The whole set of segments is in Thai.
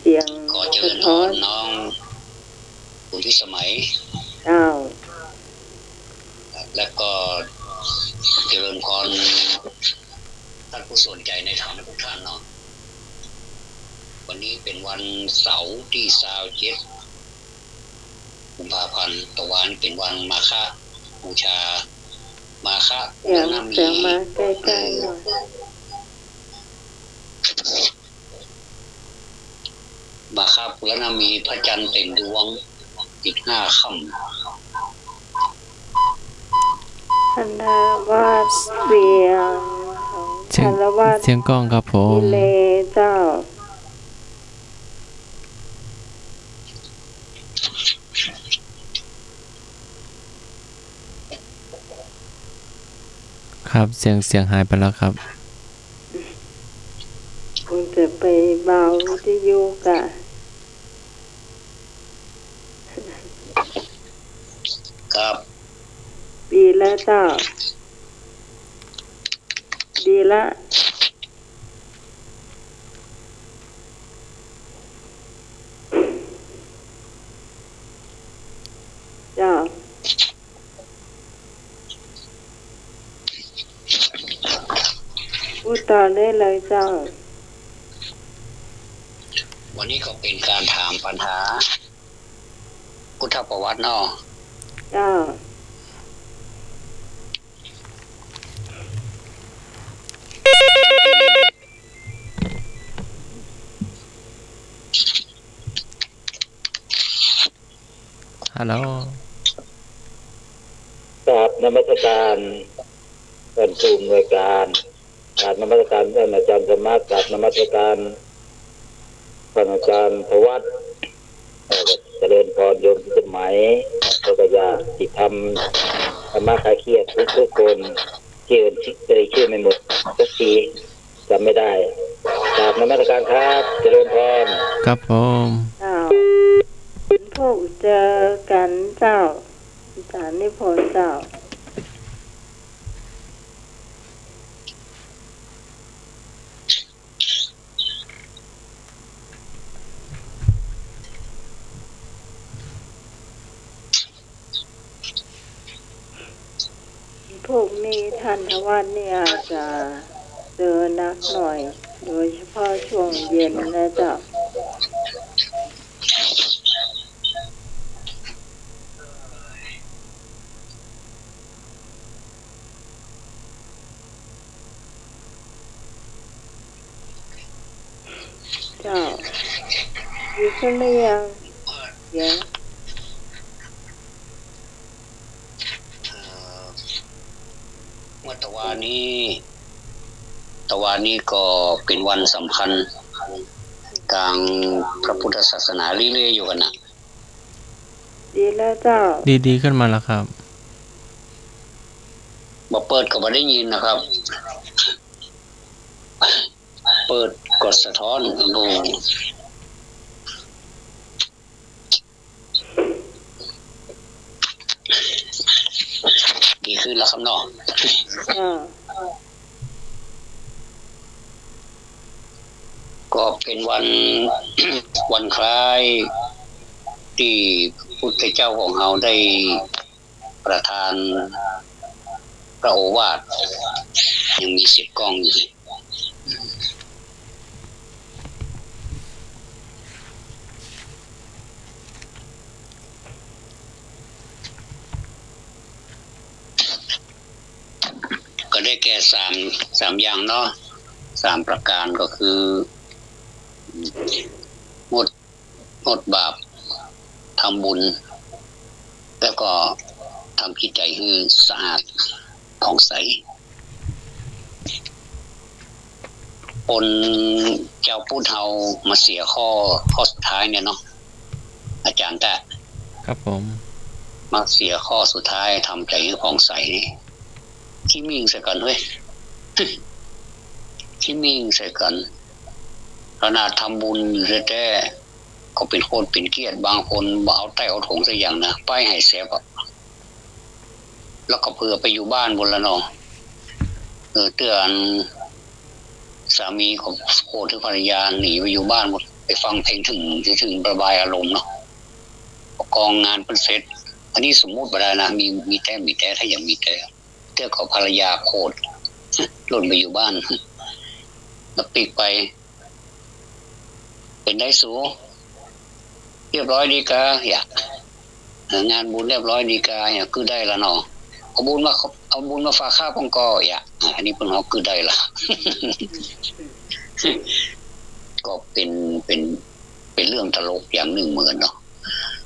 เสียงขอเชิญน้องคุณพิสมัยและก็เจริญพรท่านผู้สนใจในธรรมทุกท่านเนาะวันนี้เป็นวันเสาร์ที่27 กุมภาพันธ์ตะวันเป็นวันมาฆบูชามาฆปุรณมีมาใกล้ๆหน่อยมาฆปุรณมีพระจันทร์เต็มดวงอีก5 ค่ำคณะวาดเสียงของคณะวาดเสียงกล้องครับผมเลเจ้าครับเสียงหายไปแล้วครับคุณจะไปเบาวิทยุกะครับดีแล้วเจ้าดีละเจ้าพูดต่อได้เลยเจ้าวันนี้ก็เป็นการถามปัญหาพุทธประวัติเนาะเจ้าฮัลโหลกราบนมัสการท่านผู้อำนวยการกราบนมัสการท่านอาจารย์สมัครกราบนมัสการท่านอาจารย์พวัตรเจริญพรโยมสมัยพระยาที่ทำธรรมะคลายเครียดทุกคนชื่อไม่หมดสักทีจำไม่ได้กราบนมัสการครับเจริญพรครับผมพวกเจอกันเจ้าอาจารย์นิพนธ์เจ้าพวกนี้ท่านวันนี้อาจจะเดินนักหน่อยโดยเฉพาะช่วงเย็นนะเจ้าเจ้าอยู่คนละอย่างเดี๋ยวเมื่อตะวันนี้ก็เป็นวันสำคัญทางพระพุทธศาสนาเรื่อยๆอยู่กันนะดีแล้วเจ้าดีขึ้นมาแล้วครับบ่เปิดก็บ่ได้ยินนะครับเปิดกดสะท้อนดูดีขึ้นแล้วครับเนาะก็เป็นวันคล้ายที่พุทธเจ้าของเราได้ประทานพระโอวาทยังมีเสียงกล้องอยู่ก็ได้แก่3อย่างเนาะ3ประการก็คืองดบาปทำบุญแล้วก็ทำจิตใจให้สะอาดผ่องใสเจ้าพูดเฮามาเสียข้อสุดท้ายเนี่ยเนาะอาจารย์ครับผมมาเสียข้อสุดท้ายทำใจให้ผ่องใสที่มิ่งใส่กันเว้ยที่มิ่งใส่กันขนาดทำบุญอยู่แท้ๆก็เป็นคนเป็นเกียรติบางคนบ่เอาใต้เอาถงสักอย่างนะไปให้เสียบแล้วก็เพื่อไปอยู่บ้านบนละเนาะเตือน สามีของโคตรภรรยาหนีไปอยู่บ้านหมดไปฟังเพลงถึงระบายอารมณ์เนาะกองงานเป็นเสร็จอันนี้สมมุติบ่ได้นะมีแต่ถ้าอย่างมีแต่เจ้าของภรรยาโคตรหล่นไปอยู่บ้านแล้วปีกไปเป็นได้สูเรียบร้อยดีกาอยากงานบุญเรียบร้อยดีกาอยากคือได้ละเนาะเอาบุญมาฝากข้าพงกออยากอันนี้เป็นเฮาคือได้ละ ก็เป็นเรื่องตลกอย่างหนึ่งเหมือนเนาะ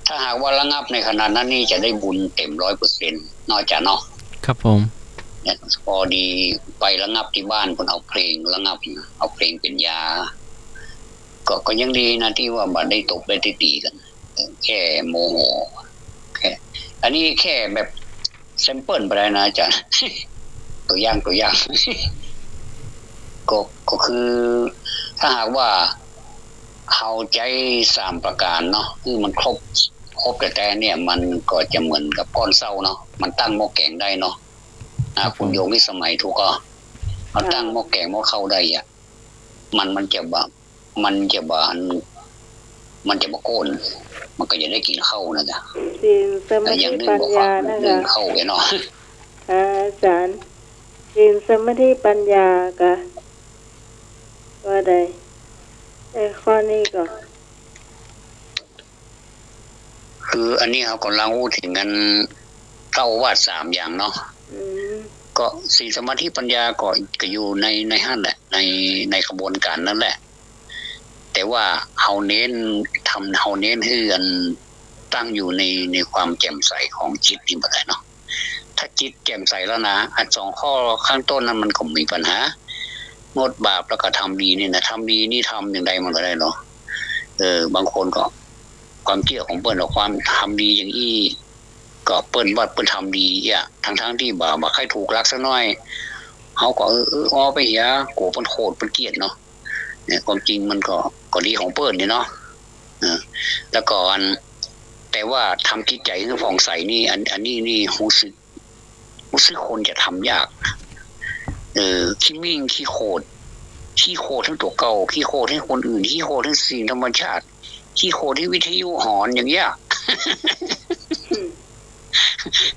ถ้าหากว่าระงับในขณะนั้นนี่จะได้บุญเต็ม 100% นอกจากเนาะ ครับผม เนี่ยพอดีไประงับที่บ้านเพิ่นเอาเพลงระงับเอาเพลงเป็นยาก็ยังดีนะที่ว่าบ่ได้ตบได้ตีกันแค่โมโหแค่อันนี้แค่แบบแซมเปิลไปได้นะอาจารย์ ตัวอย่าง ก็คือถ้าหากว่าเอาใจ3ประการเนาะคือมันครบแต่เนี่ยมันก็จะเหมือนกับก้อนเศร้าเนาะมันตั้งหม้อแกงได้เนาะคุณโยมวิสมัยถูกก็เอาตั้งหม้อแกงหม้อข้าวได้อ่ะมันจะบ่โกนมันก็จะได้กินข้าวนะจ๊ะ ศีลสมาธิปัญญานะคะ เข้าไปเนาะ อาจารย์ศีลสมาธิปัญญากะว่าใดข้อนี้ก็ คืออันนี้เขากำลังพูดถึงกันเข้าวาด3อย่างเนาะก็ศีลสมาธิปัญญาก็อยู่ในหั่นแหละในกระบวนการนั่นแหละแต่ว่าเฮาเน้นให้อันตั้งอยู่ในความแจ่มใสของจิตนี่บ่ได้เนาะถ้าจิตแจ่มใสแล้วนะอัน2ข้อข้างต้นนั้นมันก็มีปัญหางดบาปแล้วก็ทำดีนี่นะทำดีนี่ทำอย่างใดมันก็ได้เนาะบางคนก็ความเชื่อของเปิ้นว่าความทำดีอย่างอี้ก็เปิ้นว่าเปิ้นทำดีอ่ะทั้งที่บ่ใครถูกลักซะน้อยเฮาก็อ้อไปเหียโกเปิ้นโคตรเปิ้นเกลียดเนาะเนี่ยความจริงมันก็ดีของเปิ้นนี่เนาะแล้วก็แต่ว่าทำจิตใจให้ผ่องใสนี่อันนี้นี่รู้สึกคนจะทำยากขี้มิ่งขี้โคตรทั้งตัวเก่าขี้โคตรให้คนอื่นขี้โคตรทั้งสิ่งธรรมชาติขี้โคตรที่วิทยุหอนอย่างเงี้ย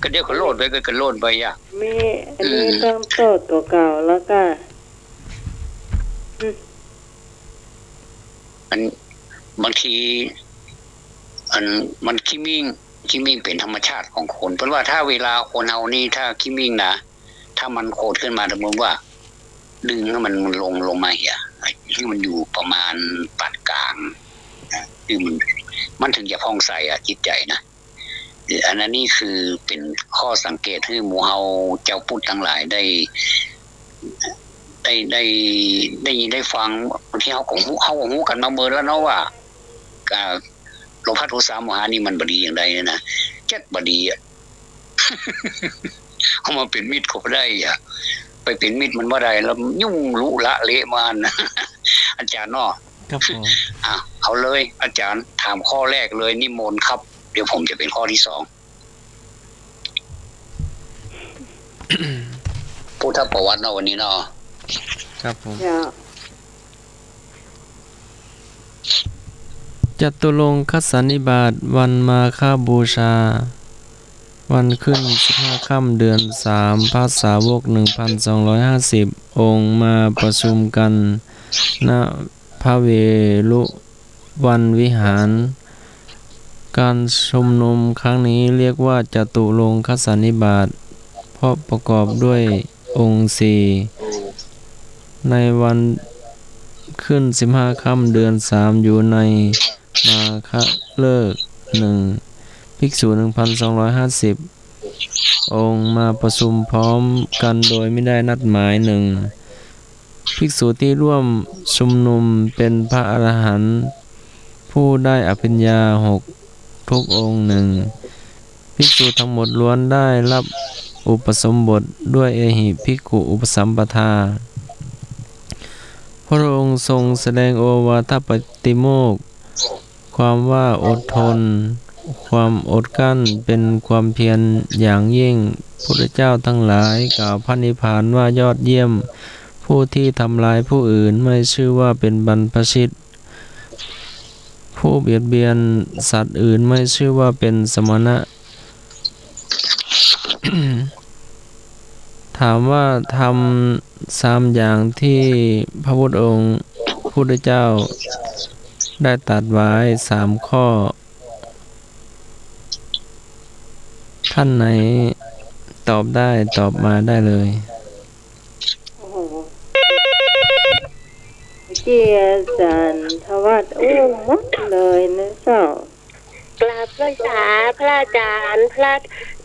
ก็เดี๋ยวก็โลดไปก็โลดไปอ่ะมีอันนี้ต้องโตตัวเก่าแล้วก็มันบางทีมันขี้มิ่งเป็นธรรมชาติของคนเพราะว่าถ้าเวลาคนเฮานี่ถ้าขี้มิ่งนะถ้ามันโคตรขึ้นมาสมมติว่าดึงให้มันลงมาเหี่ยที่มันอยู่ประมาณปานกลางคือมันถึงจะผ่องใสอ่ะจิตใจนะอันนั้นนี่คือเป็นข้อสังเกตให้หมู่เฮาเจ้าพุทธทั้งหลายได้ฟังที่เฮาของฮู้กันมาเบิ่แล้วเนาะว่าโลภะโทสะโมหะนี่มันบ่ดีอย่างใดนะจักบ่ดีอ่ะ เอามาเป็นมิตรก็บ่ได้อ่ะไปเป็นมิตรมันบ่ได้แล้วยุ่งลุละเละมัน อาจารย์เนาะครับผมเอาเลยอาจารย์ถามข้อแรกเลยนิมนต์ครับเดี๋ยวผมจะเป็นข้อที่2 พุทธประวัติเนาะวันนี้เนาะครับผมจตุรงคสันนิบาตวันมาฆบูชาวันขึ้น15ค่ำเดือน3พระสาวก 1,250 องค์มาประชุมกันณพระเวรุวันวิหารการชุมนุมครั้งนี้เรียกว่าจตุรงคสันนิบาตเพราะประกอบด้วยองค์4ในวันขึ้น15ค่ำเดือน3อยู่ในมาฆฤกษ์1ภิกษุ 1,250 องค์มาประชุมพร้อมกันโดยไม่ได้นัดหมาย1ภิกษุที่ร่วมชุมนุมเป็นพระอรหันต์ผู้ได้อภิญญา6ทุกองค์1ภิกษุทั้งหมดล้วนได้รับอุปสมบทด้วยเอหิภิกขุอุปสัมปทาพระองค์ทรงแสดงโอวาทปฏิโมกข์ความว่าอดทนความอดกั้นเป็นความเพียรอย่างยิ่งพุทธเจ้าทั้งหลายกล่าวพระนิพพานว่ายอดเยี่ยม ผู้ที่ทำร้ายผู้อื่นไม่ชื่อว่าเป็นบรรพชิตผู้เบียดเบียนสัตว์อื่นไม่ชื่อว่าเป็นสมณะ ถามว่าทำ3อย่างที่พระพุทธองค์พุทธเจ้าได้ตรัสไว้3ข้อท่านไหนตอบได้ตอบมาได้เลย โอ้โหเมื่อกี้อาจารย์ทวัดอู้หมดเลยนะเจ้าก ราบไหว้สาพระอาจารย์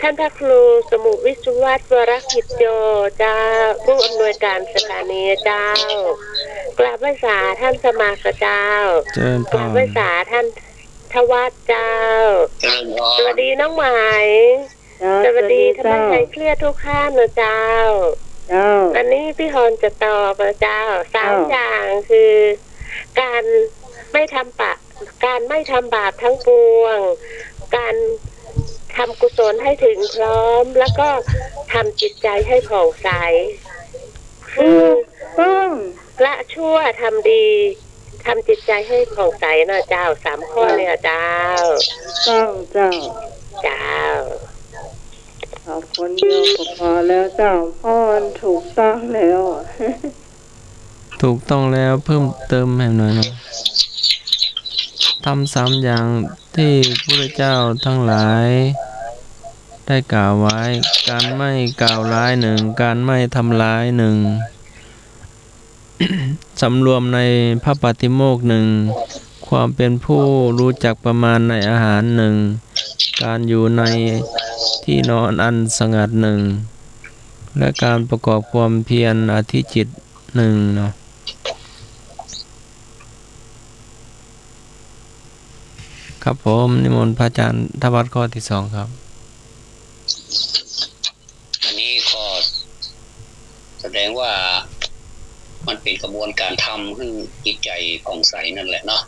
ท่านพระครูสมุวิศวัตวรกิจโยเจ้าผู้อำนวยการสถานีเจ้ากราบไหว้สาท่านสมาคเจ้า เจริญพ กราบไหว้ ร สาท่านทวัดเจ้า เจริญพ สวั ร สดีน้องหมาย เจ้า สวัสดีธรรม เจ้า ชัยเครียดทุกท่านนะเจ้า เจ้า อันนี้พี่ฮอนจะตอบนะเจ้า3 เจ้า อย่างคือ การไม่ทำบาปทั้งปวง การทำกุศลให้ถึงพร้อม แล้วก็ทำจิตใจให้ผ่องใสคือ ต้อง ละชั่วทำดีทำจิตใจให้ผ่องใสนะเจ้า3 ข้อเนี่ยเจ้า ต้องเจ้า เจ้า เอาคนเดียวก็พอแล้วเจ้าพ่อถูกต้องแล้ว ถูกต้องแล้วเพิ่มเติมให้หน่อยนะทำ3อย่างที่พระพุทธเจ้าทั้งหลายได้กล่าวไว้ การไม่กล่าวร้าย1การไม่ทำร้าย1 สำรวมในพระปาฏิโมกข์1ความเป็นผู้รู้จักประมาณในอาหาร1การอยู่ในที่นอนอันสงัด1และการประกอบความเพียรอธิจิต1เนาะครับผมนิมนต์พระอาจารย์ทวัดข้อที่2ครับ อันนี้ก็แสดงว่ามันเป็นกระบวนการทำให้จิตใจผ่องใสนั่นแหละเนาะ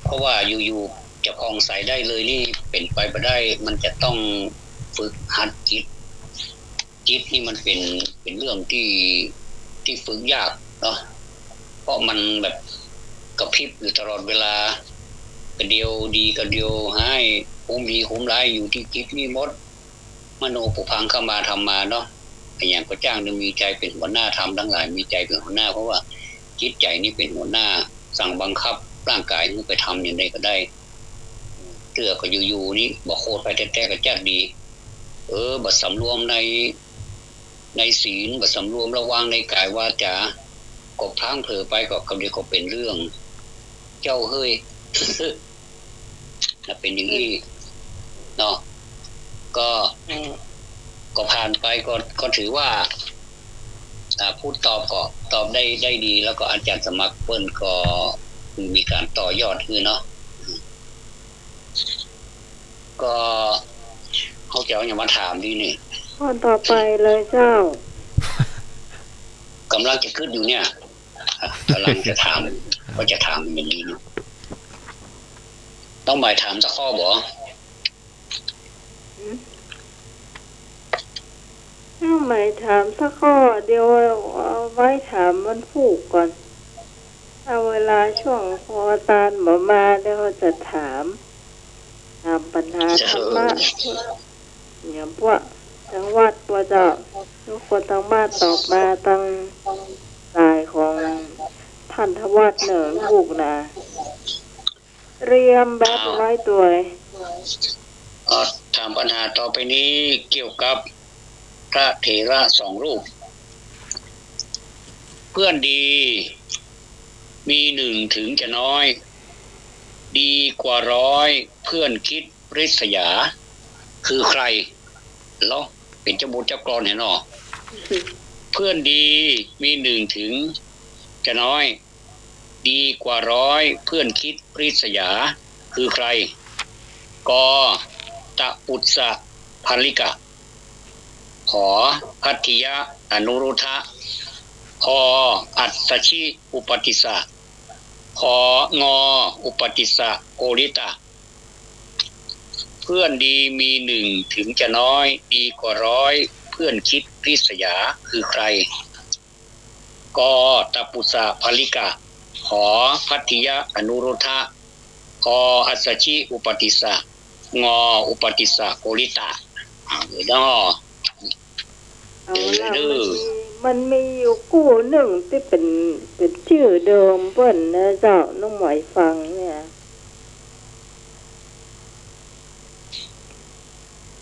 เพราะว่าอยู่ๆจะผ่องใสได้เลยนี่เป็นไปไม่ได้ มันจะต้องฝึกหัดจิตนี่มันเป็นเรื่องที่ฝึกยากเนาะเพราะมันแบบกระพริบอยู่ตลอดเวลากระเดียวดีกระเดียวให้คุ้มดีคุ้มร้ายอยู่ที่จิตนี่หมดมโนปุพังเข้ามาทำมาเนาะอย่างพระเจ้ามีใจเป็นหัวหน้าทำทั้งหลายมีใจเป็นหัวหน้าเพราะว่าจิตใจนี่เป็นหัวหน้าสั่งบังคับร่างกายให้ไปทำอย่างไรก็ได้เตือก็อยู่ๆนี่บอกโคตรไปแท้ๆก็จัดดีบัดสำรวมในศีลบัดสำรวมระวังในกายวาจากบทางเผลอไปก็คำเดียวก็เป็นเรื่องเจ้าเฮ้ย เป็นอย่างนี้เนาะก็ผ่านไปก็ถือว่าพูดตอบก็ตอบได้ดี แล้วก็อาจารย์สมัครเปิ้นก็มีการต่อยอดคือเนาะก็เขาจะเอาอย่างมาถามดีนี่ ข้อต่อไปเลยเจ้าก ำลังจะขึ้นอยู่เนี่ยกำลังจะถามก็จะถามอย่างนี้นะต้องหมายถามสักข้อบ่ ถ้าไม่ถามสักข้อเดียวเอาไว้ถามมันผูกก่อนเอาเวลาช่วงพอตาลหมอมาเดี๋ยวจะถามปัญหาธรรมะอย่างพวกจังหวัดพวกเจ้าทุกคนตั้งบ้านตอบมาตั้งสายของท่านทวัดถูกนะเรียมแบบร้อยตัว ถามปัญหาต่อไปนี้เกี่ยวกับพระเถระ2 รูปเพื่อนดีมี1ถึงจะน้อยดีกว่า100เพื่อนคิดริษยาคือใครเหรอเป็นเจ้าบุญเจ้ากรเห็นหรอเพื่อนดีมี1ถึงจะน้อยดีกว่า100เพื่อนคิดริษยาคือใครกตะปุสสะภริกะขอพัทธิยะอนุรุทธะขออัตชิอุปติสะของอุปติสะโกริตะเพื่อนดีมี1ถึงจะน้อยดีกว่า100 เพื่อนคิดริษยาคือใครกตปุสะภลิกะขอพัทธิยะอนุรุทธะกอัสสชิอุปติสะงออุปติสะโกริตะเนาะ เอาละมันมีอยู่กู้หนึ่งที่เป็นชื่อเดิมเปิ้นนะเจ้าน้องหมอยฟังเนี่ย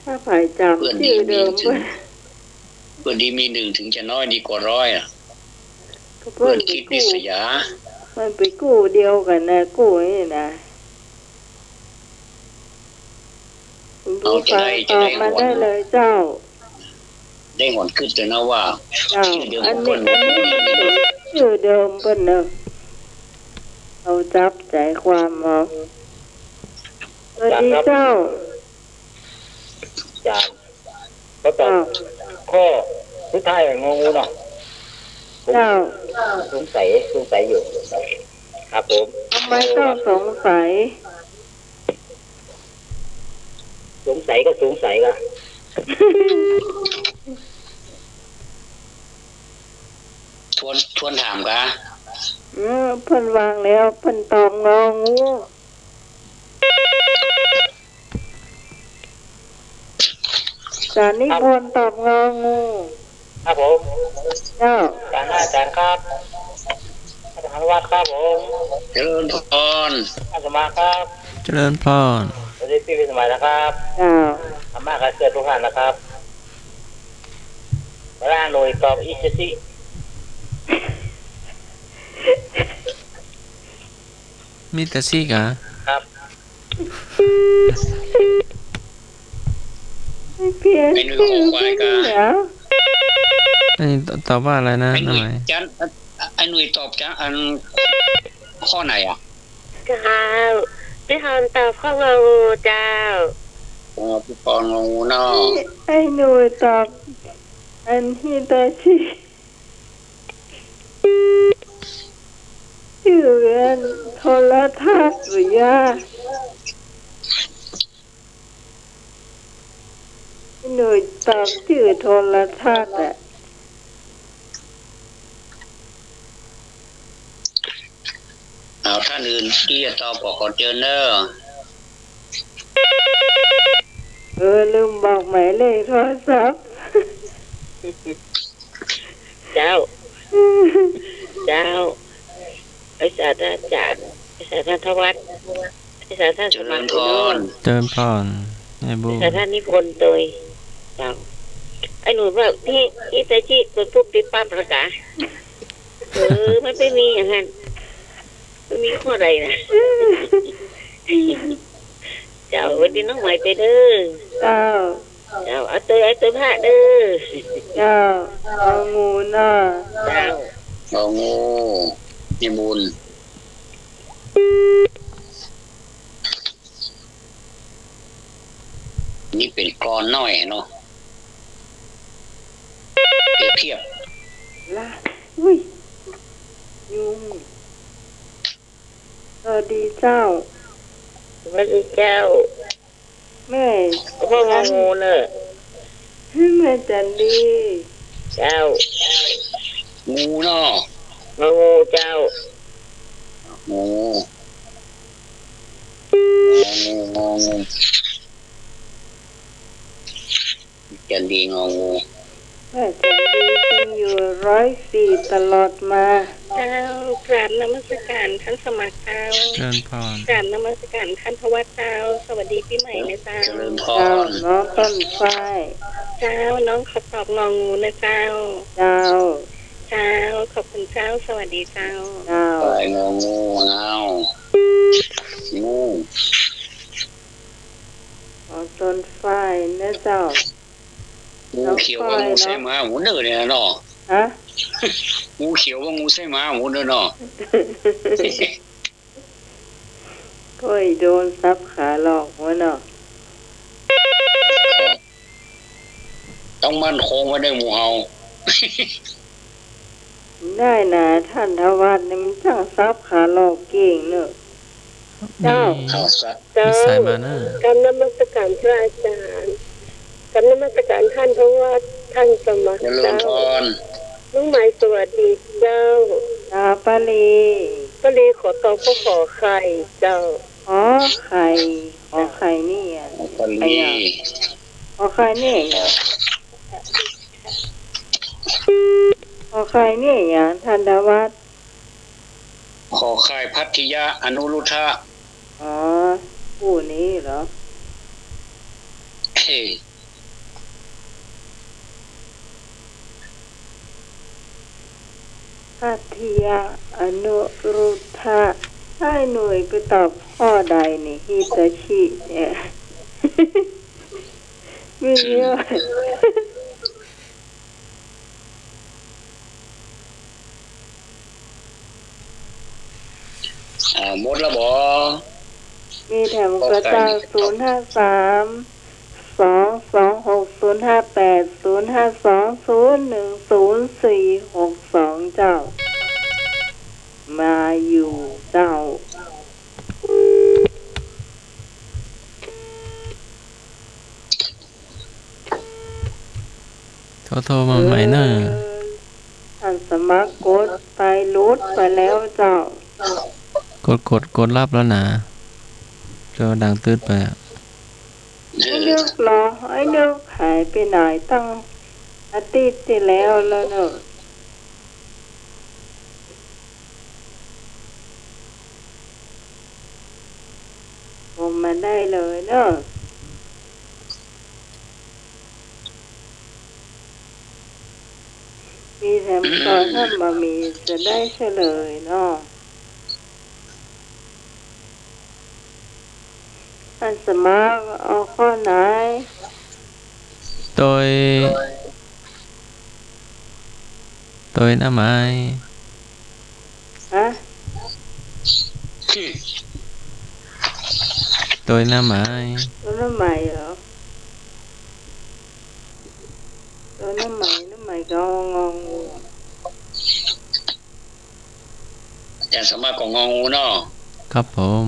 ถ้าฝ่ายจำชื่อเดิมเปิ้น เพื่อนดีมีหนึ่งถึงจะน้อยดีกว่าร้อยอ่ะ ก็ เพื่ เปิ้ อน นคิดริษยา มันไปกู้เดียวกันนะกู้นี่นะคุณผู้ฟังตอบมาได้เลยเจ้า ได้หอนขึ้นแต่นะว่า เจ้า ชื่อเดิม อัน เพื่ นี้ อน เป็นชื่อเดิมเปิ้นเนอะเอาจับใจความเอาสวัสดีเจ้า จานก็ตอบข้อสุดท้ายงงเนาะ เจ้า สงสัยอยู่ครับผม ทำไมต้องสงสัย สงสัยก็ ทวนถามกะ เพิ่นวางแล้วเพิ่นตอบงองูจานิพนธ์ตอบงองู ครับผม เจ้า อาจารย์ครับอาจารย์วัดครับผม เจริญพร อาจารย์มาครับ เจริญพร สวัสดีพี่สมัยนะครับ เจ้า อาม่าการเกิดทุกท่านนะครับร่างโดยตอบอิสติ มีแต่ซี่กะ ครับ เพียนชื่อเพิ่นเหรอ อันนี้ตอบว่าอะไรนะ ไอ้ห น้า นุ่ ไห ย ม จันไอ้หนุ่ยตอบจันอันข้อไหนอ่ะ เจ้าพี่ฮอนตอบข้ององูเจ้า พี่ปอนงูเนาะ ไอ้หนูตอบอันฮิตาชิชื่อเรียนโทรทัศน์หรือยาไอ้หนูตอบชื่อโทรทัศน์อ่ะ เอาท่านอื่นที่จะตอบขอเชิญเนอะ ลืมบอกหมายเลขโทรศัพท์ เจ้าไอ้ศาสตราจารย์ไอ้ศาสตราทวัฒน์ไอ้ศาสตรา เจ ส ริ มัค ญ ร พ อุด ร ร เจริญพรไอ้บู ไอ้ศาสตรานิพนธ์โดยเจ้าไอ้หนูว่าที่อิตาชิเป็นผู้ปิดป้ามประกาศมันไม่มีอย่างนั้นไม่มีข้อใดนะเจ้าวันนี้น้องใหม่ไปเด้อ เจ้า เจ้าเอาตัวผ้าเด้อ เจ้าเอางูน่ะ เจ้า เอางูมีบุญนี่เป็นกรอนน้อยเนาะเปรียบเทียบ ละอุ้ยยุงสวัสดีเจ้า สวัสดีเจ้า แม่ พ่ององูเนอะ แม่จันดี เจ้า งูเนาะ งองูเจ้า งูจันดีงองู แม่จันดีเป็นอยู่104ตลอดมา เจ้ากราบนมัสการท่านสมัครเจ้า เจริญพร กราบนมัสการท่านทวัฒน์เจ้า สวัสดีปีใหม่นะเจ้า เจริญพ เจ้าร น้องต้นฝ้าย เจ้าน้องขอตอบงองูนะเจ้า เจ้า เจ้าขอบคุณเจ้า สวัสดีเจ้า เจ้า ไปงองูเงางู น้องต้นฝ้ายนะเจ้า งูเขียวว่างูใส่หมาหมูเนื้อเนี่ยเนาะ ฮะ งูเขียวว่างูใส่หมาหมูเนื้อเนาะ ก็ยโดนซับขาหลอกวะเนาะ ต้องมั่นคงไว้ในหมู่เฮา ได้นะท่านทวัฒน์นี่มันช่างซับขาหลอกเก่งเนอะ เจ้า ข่าวสัตว์ เจ้า นิสัยมานะ กราบนมัสการพระอาจารย์ กับนมัสการท่านเพราะว่าท่านสมัคร เจริญ เจ้า พร น้องหมายสวัสดีเจ้า ตาปาลี ก็เลยขอตอบขอไข่เจ้า อ๋อไข่ขอไข่นี่อ่ะ ปลี ขอไข่นี่อ่ะขอไข่นี่อ่ะทันดาวัฒน์ ขอไข่พัทยาอนุรุทธะ อ๋อผู้นี้เหรอ เฮ้ย พัทยาอนุรุทธะให้หน่วยไปตอบข้อใดนี่ฮิตาชิเนี่ย มีเยอะ หมดแล้วบ่ มีแถมกระจาย053 226 058 052 010 462 เจ้า มาอยู่เจ้า โทรมาใหม่เนอะ ท่านสมัครกดไปรุดไปแล้วเจ้า กดรับแล้วนะจอดังตืดไปอะ ไอ้นึกรอไอ้นึกหายไปไหนตั้งอาทิตย์ที่แล้วเนอะผมมาได้เลยเนอะมีแถมก่อนถ้ามามีจะได้เฉลยเนาะอันสมัครเอาข้อไหน โดยหน้าไม้ ฮะ โดยหน้าไม้ ตัวน้ำใหม่เหรอตัวน้ำใหม่ก็งงงู อาจารย์สมมาก็งองูเนาะ ครับผม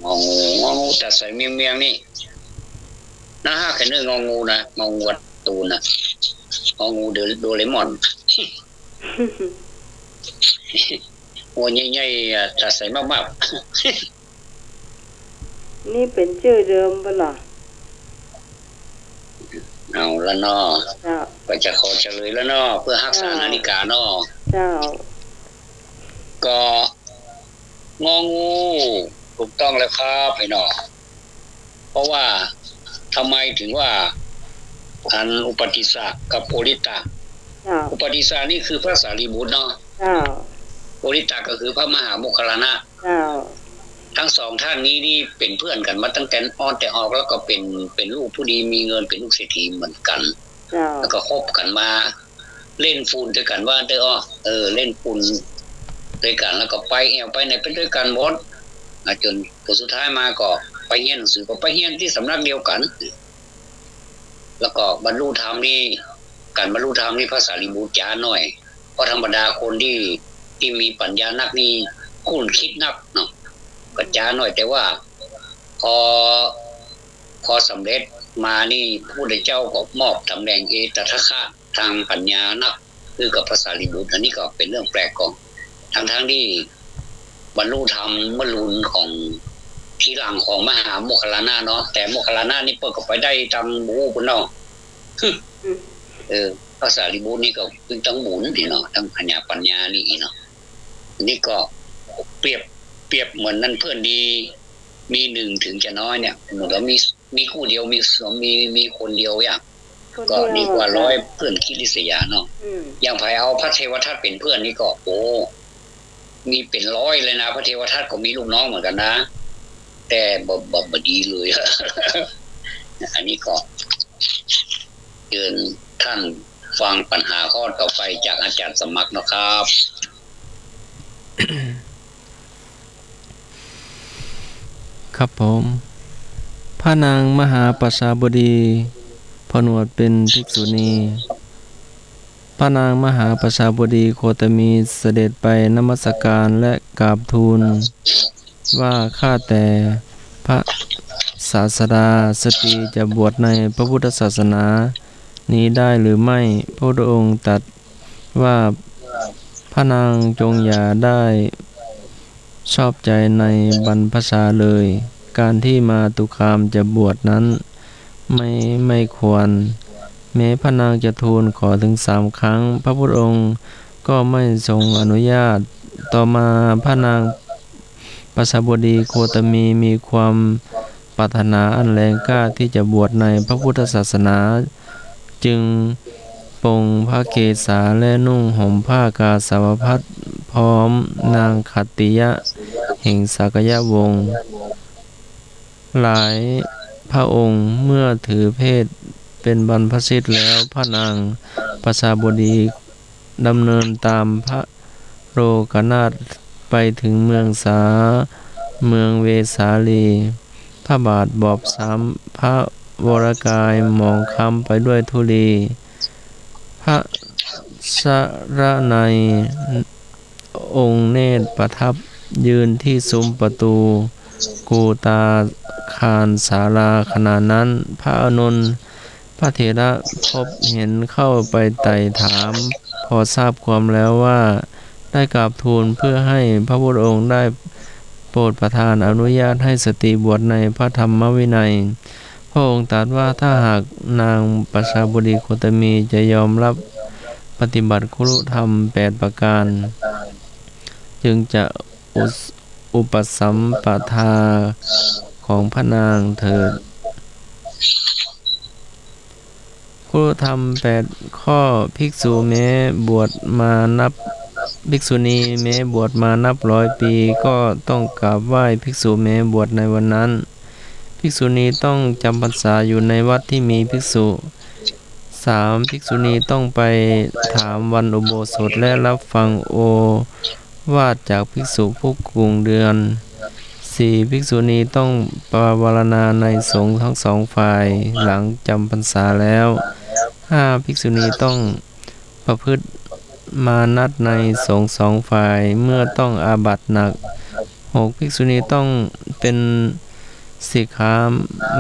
งองูแต่ใส่เมียงนี่น่าฮักแค่เนื้ององูนะงองูวัดตูนนะงองูโดเรมอน หัวใหญ่ๆแต่ใส่มาก นี่เป็นชื่อเดิมปะล่ะ ๆเอาละเนาะ เจ้า ก็จะขอเฉลยแล้วเนาะเพื่อรักษานาฬิกาเนาะ เจ้า ก็งองูถูกต้องแล้วครับพี่น้องเพราะว่าทำไมถึงว่าอันอุปติสสะกับโอริตะ เจ้า อุปติสสะนี่คือพระสารีบุตรเนาะ เจ้า โอริตะก็คือพระมหาโมคคัลลานะ เจ้า ทั้งสองท่านนี้นี่เป็นเพื่อนกันมาตั้งแต่อ่อนแต่ออกแล้วก็เป็นลูกผู้ดีมีเงินเป็นลูกเศรษฐีเหมือนกัน เจ้า แล้วก็คบกันมาเล่นฟูนด้วยกันว่าเด้อเล่นฟูนด้วยกันแล้วก็ไปแอวไปไหนเป็นด้วยกันหมดจนผลสุดท้ายมาก็ไปเรียนหนังสือก็ไปเรียนที่สำนักเดียวกัน แล้วก็บรรลุธรรมนี่การบรรลุธรรมนี่พระสารีบุตรจ้าหน่อยเพราะธรรมดาคนที่มีปัญญานักนี่คุ้นคิดนักเนาะก็จ้าหน่อยแต่ว่าพอสำเร็จมานี่พระพุทธเจ้าก็มอบตำแหน่งเอตทัคคะทางปัญญานักคือกับพระสารีบุตรอันนี้ก็เป็นเรื่องแปลกของทั้งที่บรรลุธรรมเมื่อรุนของทีหลังของมหาโมคคัลลานะเนาะแต่โมคคัลลานะนี่เปิดก็ไปได้ทำบูคุณเนาะพระสารีบุตรนี่ก็เป็นทั้งบุญนี่เนาะทั้งปัญญานี่เนาะนี่ก็เปรียบเหมือนนั่นเพื่อนดีมีหนึ่งถึงจะน้อยเนี่ยเหมือนว่ามีคู่เดียวมีคนเดียวอย่างก็ดีกว่าร้อยเพื่อนคิดลิษยาเนาะอย่างไผเอาพระเทวทัตเป็นเพื่อนนี่ก็โอ้มีเป็นร้อยเลยนะพระเทวทัตก็มีลูกน้องเหมือนกันนะแต่บดีเลย อันนี้ก็เชิญท่านฟังปัญหาข้อต่อไปจากอาจารย์สมัครนะครับ ครับผมพระนางมหาประชาบดีผนวดเป็นภิกษุณีพระนางมหาประชาบดีโคตมีเสด็จไปนมัสการและกราบทูลว่าข้าแต่พระ ศาสดาสตรีจะบวชในพระพุทธศาสนานี้ได้หรือไม่พระพุทธองค์ตรัสว่าพระนางจงอย่าได้ชอบใจในบรรพชาเลย การที่มาตุคามจะบวชนั้นไม่ควร แม้พระนางจะทูลขอถึง3 ครั้ง พระพุทธองค์ก็ไม่ทรงอนุญาต ต่อมาพระนางปัสบดีโคตมีมีความปรารถนาอันแรงกล้าที่จะบวชในพระพุทธศาสนา จึงปลงพระเกศาและนุ่งห่มผ้ากาสาวพัสพร้อมนางขัตติยะแห่งสากยวงศ์หลายพระองค์เมื่อถือเพศเป็นบรรพชิตแล้วพระนางปัสบดีดำเนินตามพระโลกนาถไปถึงเมืองเวสาลีพระบาทบอบช้ำพระวรกายหมองคล้ำไปด้วยธุลี พระสรนัยองค์เนตรประทับยืนที่ซุ้มประตูกูตาคารศาลาขณะนั้นพระอานนท์พระเถระพบเห็นเข้าไปไต่ถามพอทราบความแล้วว่าได้กราบทูลเพื่อให้พระพุทธองค์ได้โปรดประทานอนุญาตให้สตรีบวชในพระธรรมวินัยพระองค์ตรัสว่าถ้าหากนางปัสบดีโคตมีจะยอมรับปฏิบัติคุรุธรรม8 ประการจึงจะอุปสัมปทาของพระนางเถิดคุรุธรรม8 ข้อภิกษุแม้บวชมานับภิกษุณีแม้บวชมานับ100 ปีก็ต้องกราบไหว้ภิกษุแม้บวชในวันนั้นภิกษุณีต้องจำพรรษาอยู่ในวัดที่มีภิกษุ 3. ภิกษุณีต้องไปถามวันอุโบสถและรับฟังโอวาทจากภิกษุผู้กุงเดือน 4. ภิกษุณีต้องปวารณาในสงฆ์ทั้ง2 ฝ่ายหลังจำพรรษาแล้ว 5. ภิกษุณีต้องประพฤติมานัดในสงฆ์2 ฝ่ายเมื่อต้องอาบัติหนัก 6. ภิกษุณีต้องเป็นสิกขา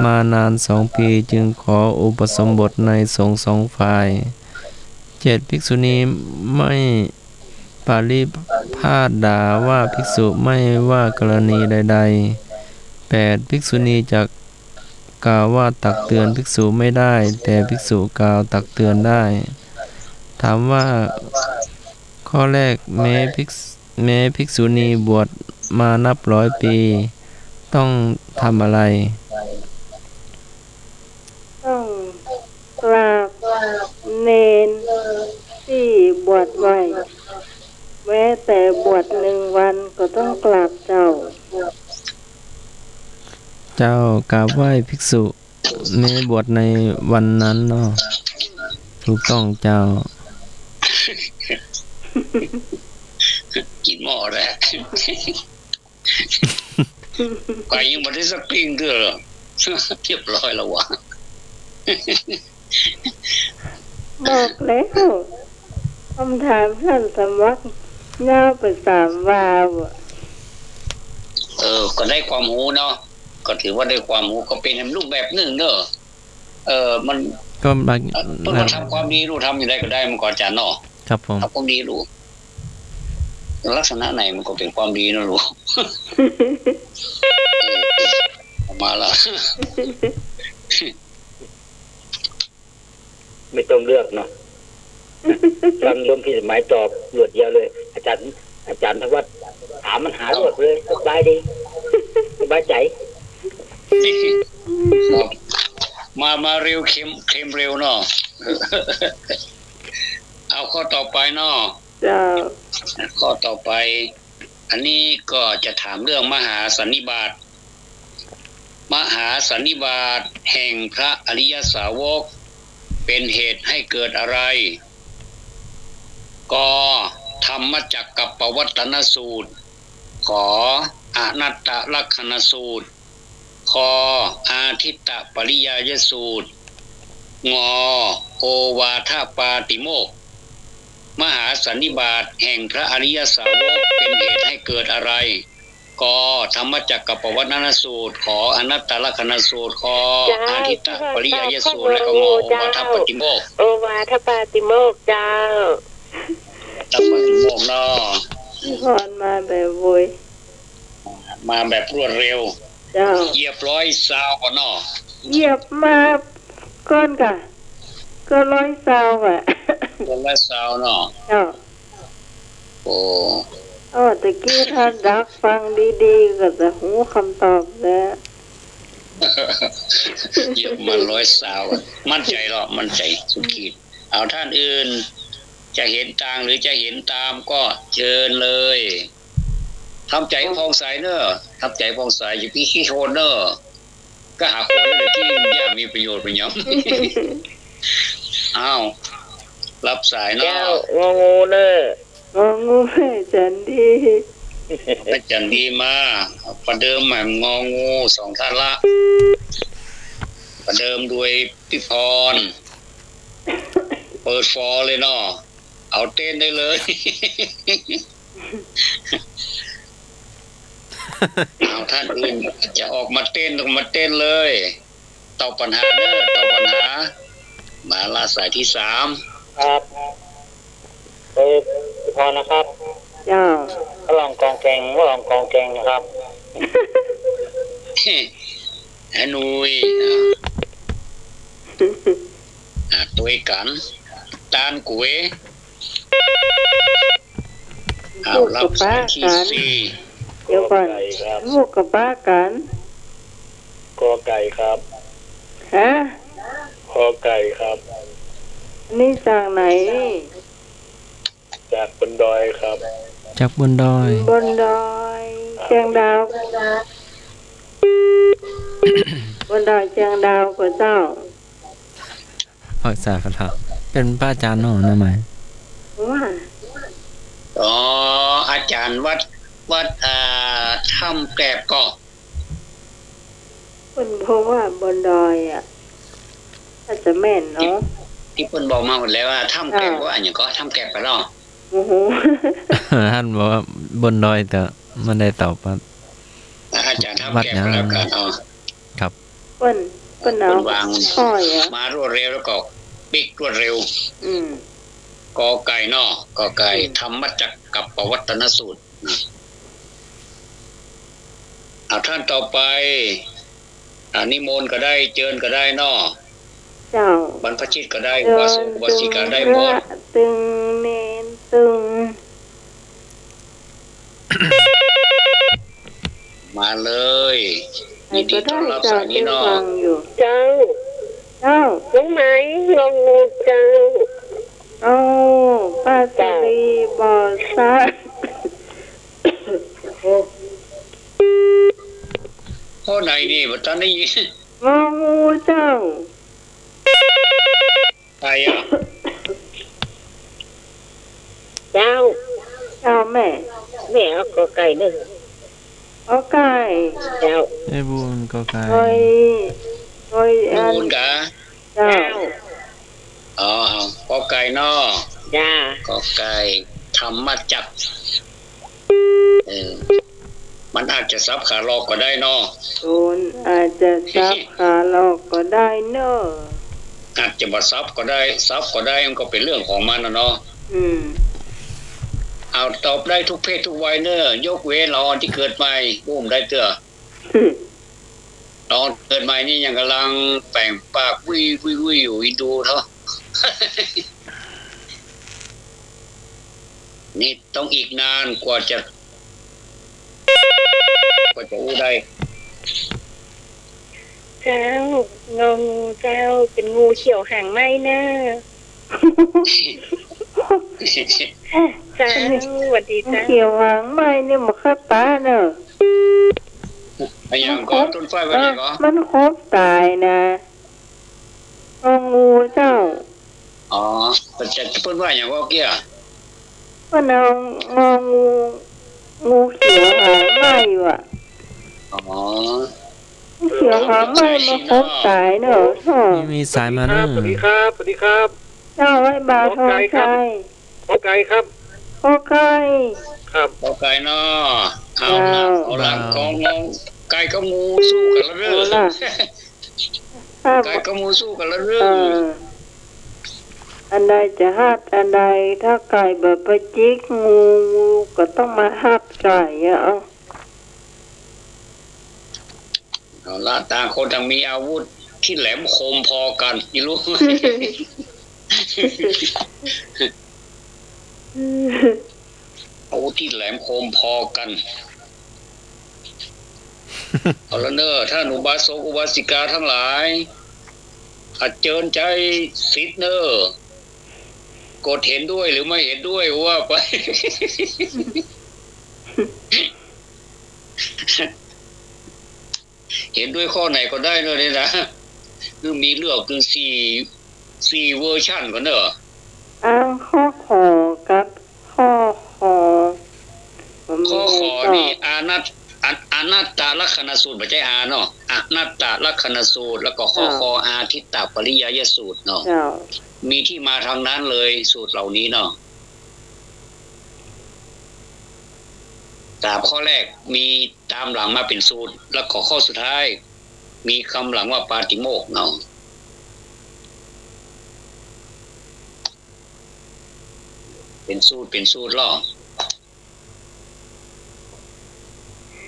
มานาน2 ปีจึงขออุปสมบทในสงฆ์2 ฝ่าย 7. ภิกษุณีไม่ปาริพาทด่าว่าภิกษุไม่ว่ากรณีใดๆ 8. ภิกษุณีจะกล่าวว่าตักเตือนภิกษุไม่ได้แต่ภิกษุกล่าวตักเตือนได้ถามว่าข้อแรกแม้ภิกษุณีบวชมานับ100 ปีต้องทำอะไรต้องกราบเนนที่บวชไว้แม้แต่บวช1 วันก็ต้องกราบเจ้ากราบไหว้ภิกษุแม้บวชในวันนั้นเนาะถูกต้องเจ้ากินหม้อแหละไก่ยังบ่ได้สักปิ้งเด้อเรียบร้อยแล้ววะบอกแล้วคำถามท่านสมัครยาวไป3 วาวก็ได้ความรู้เนาะก็ถือว่าได้ความรู้ก็เป็นรูปแบบหนึ่งเด้อมันก็บางเพิ่นทำความดีรู้ทำอยู่ได้ก็ได้มันก็อาจารย์เนาะครับผมทำความดีรู้ลักษณะไหนมันก็เป็นความดีนะรู้มาละไม่ต้องเลือกเนาะฟังลมพี่สมัยตอบรวดเดียวเลยอาจารย์ทวัฒน์ถามมันหารวดเลยสบายดีสบายใจมาเร็วเค็มเร็วเนาะเอาข้อต่อไปเนาะข้อต่อไปอันนี้ก็จะถามเรื่องมหาสันนิบาตแห่งพระอริยสาวกเป็นเหตุให้เกิดอะไรกธรรมจักรกับปวัตตนสูตรขออนัตตลักขณสูตรคอาทิตตปริยายสูตรงโอวาทปาติโมกข์มหาสันนิบาตแห่งพระอริยสาวกเป็นเหตุให้เกิดอะไรก ก็ธรรมจักรกับปวัตนสูตรขออนัตตลกนสูตรขอ เจ้า อาทิตตปริยยสูตรและก็งอวัฏปฏิโมกข์ โอวาทปาติโมกข์เจ้า ตัปปฏิโมกข์เนาะ พรมาแบบโวย มาแบบรวดเร็ว เจ้า เหยียบร้อยซาวก่อนเนาะ เหยียบมาก้อนกะก็ร้อยซาวอ่ะ คนละซาวเนาะ เจ้า โอ้ อ๋อตะกี้ถ้าดักฟังดีๆก็จะหูคำตอบแล้ว เหยียบมันร้อยซาวอะมั่นใจหรอมั่นใจสุดขีดเอาท่านอื่น จะเห็นต่างหรือจะเห็นตามก็เชิญเลยทำใจพองใสเนอะทำใจพองใสอย่าพี่ขี้โทนเนอะก็หาคนเลยที่ยากมีประโยชน์ไปย้ำ อ้าวรับสายเนาะ เจ้างองูเนอะ งองูแม่จันดี พระจันทร์ดีมาประเดิมแหม่มงองูสองท่านละประเดิมด้วยพี่พร เปิดฟอร์เลยเนาะเอาเต้นได้เลย เอาท่านอื่นจะออกมาเต้นต้องมาเต้นเลยตอบปัญหาเนอะตอบปัญหามาลาสายที่ 3 ครับพอนะครับ เจ้า ลองกองแกงนะครับ ฮานุยตัวกันตานกุยเอารับสายที่ 4 เดี๋ยวก่อน ไก่ครับ ลูกกับป้ากัน กอไก่ครับ ฮะ คอไก่ครับ นี่จากไหนนี่ จากบนดอยครับ จากบนดอย บนดอยเชียงดาว บนดอยเชียงดาวกับเจ้า ภาษาฝรั่งเป็นพระอาจารย์เนาะนะไหม ว่า อ๋ออาจารย์วัดถ้ำแกลบก็ คุณเพราะว่าบนดอยอ่ะถ้าจะแม่นเนาะ ที่เพิ่นบอกมาหมดแล้วว่าถ้ำแกลบว่าอันอย่างก็ถ้ำแกลบไปเนาะ โอ้โห ท่านบอกว่าบนดอยแต่มันได้ตอบว่า อาจารย์ถ้ำแกลบก็แล้วกันอ๋อ เปิ้นเอา เพิ่นวาง ค่อยอ่ะ มารวดเร็วแล้วก็ปิกรวดเร็ว อืม กอไก่เนาะกอไก่ธรรมจักรกับปวัตนสูตรนะเอาท่านต่อไปนิมนต์ก็ได้เจิญก็ได้เนาะ เจ้า บรรพชิตก็ได้ เดิ วาน สุวสิกาได้ พ หม ระ ด ตึงเนนตึง มาเลย ใคร ยินดี ก็ ต้อ ได้ นรับ เจ้า สายนี้ ที่ เนาะ ฟังอยู่ เจ้า เจ้า น้องไหมงองูเจ้า เอาป้าสรีบอซา ข้อไหนนี่บ่ทันได้ยิน งองูเจ้า ใครอ่ะ เจ้า เจ้าแม่ แม่เอากอไก่หนึ่ง เอาไก่ เจ้า ไอ้บุญก็ไกล โอ้ยอัน มูลกะ เจ้า อ๋อเอากอไก่เนาะ จ้าก อไก่ธรรมจักรมันอาจจะซับขาลอกก็ได้เนาะ โดนอาจจะซับขาหลอกก็ได้เนอะ อาจจะบ่ซับก็ได้ซับก็ได้มันก็เป็นเรื่องของมันนะเนาะ อืม เอาตอบได้ทุกเพศทุกวัยเนอะยกเว้นเราอ่อนที่เกิดใหม่ปุ้มได้เตื้อเราอ่อนเกิดใหม่นี่ยังกำลังแป่งปากวิวอยู่อินดูเถอะ นี่ต้องอีกนานกว่าจะอู้ได้ เจ้างองูเจ้าเป็นงูเขียวหางไหมนะ จ้าสวัสดีจ้า เขียวหางไม้เนี่ยมันคับตาเนอะ ไอ้ยังก็ต้นไฟไว้ยังก็ มันครบตายนะงองูเจ้า อ๋อเป็นจะเพิ่นว่าอย่างว่าเกี้ย มันเอางองูเขียวหางไม้อยู่อ่ะ อ๋อ เขียวหางไม้มันครบตายเนอะท่อ นี่มีสายมาเนอะ สวัสดีครับ สวัสดีครับ เจ้าไว้บาทองชัย ขอไก่ครับ โอเค ครับ กอไก่เนาะ เอาละเอาละกองงองไก่กับงูสู้กันแล้วเด้อ ถ้า ไก่กับงูสู้กันแล้วเด้ เอ อ ออันใดจะหัดอันใดถ้าไก่แบบไปจิกงูก็ต้องมาหัดไก่เอา เอาละต่างคนต่างมีอาวุธที่แหลมคมพอกันนี่รู้ อาวุธที่แหลมคมพอกัน เอาละเนอะถ้าหนูบาสกอุบาสิกาทั้งหลายขัดเจิญใจสิทธิ์เนอะกดเห็นด้วยหรือไม่เห็นด้วยว่าไป เห็นด้วยข้อไหนก็ได้เลยนี่นะคือมีเลือกถึงสี่เวอร์ชันกันเนอะ อ้างข้อขอกับข้อขอมัน ข้อขอ ต่ นี่อนัตตลักษณสูตรปัจจัยอาเนาะอนัตตลักษณสูตรแล้วก็ข้อคออาทิตตปริยยสูตรเนาะ เจ้า มีที่มาทางนั้นเลยสูตรเหล่านี้เนาะตามข้อแรกมีตามหลังมาเป็นสูตร แล้วข้อสุดท้าย มีคำหลังว่าปาติโมกข์เนาะเป็นสูตรล่อ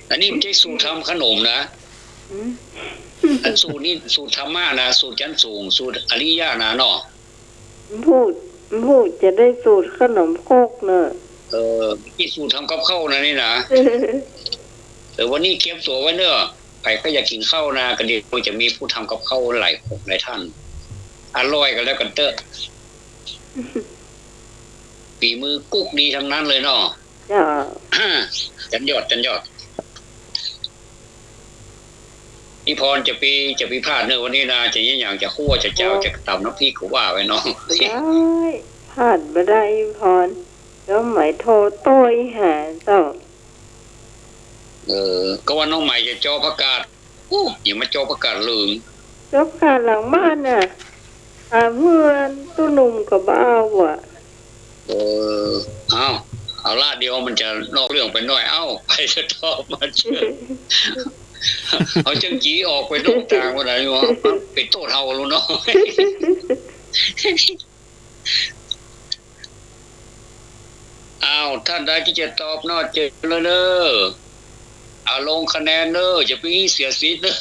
อันนี้ไม่ใช่สูตรทำขนมนะ อืม อันสูตรนี้สูตรธรรมะนะสูตรชั้นสูงสูตรอริยะนะเนาะ พูดจะได้สูตรขนมโคกเนอะ ที่สูตรทำกับข้าวนะนี่นะแต่วันนี้เก็บตัวไว้เนอะใครก็อยากกินข้าวนะก็เดี๋ยวจะมีผู้ทำกับข้าวหลายท่านอร่อยกันแล้วกันเตอะฝีมือกุ๊กดีทั้งนั้นเลยเนาะ เจ้า จันยอดนี่พรจะไปพลาดเนอะวันนี้นะจะยังอย่างจะคั่วจะเจ้าจะตำน้ำพริกก็ว่าไว้เนาะ ได้พลาดไม่ได้พรแล้วหมายโทรโต้ยหาเจ้า ก็ว่าน้องใหม่จะจอประกาศอย่ามาจอประกาศลืม รบการหลังบ้านน่ะหาเพื่อนตู้หนุ่มกับบ้าวอ่ะ เอาละเดียวมันจะนอกเรื่องไปหน่อยไปจะตอบมาเชื่อเอาจังจีออกไปนอกทางวันไหนวะเป็นโตเท่ารู้เนาะท่านใดที่จะตอบนอกเจอเลยเนอะลงคะแนนเนอะจะไปเสียสิทธิ์เนอะ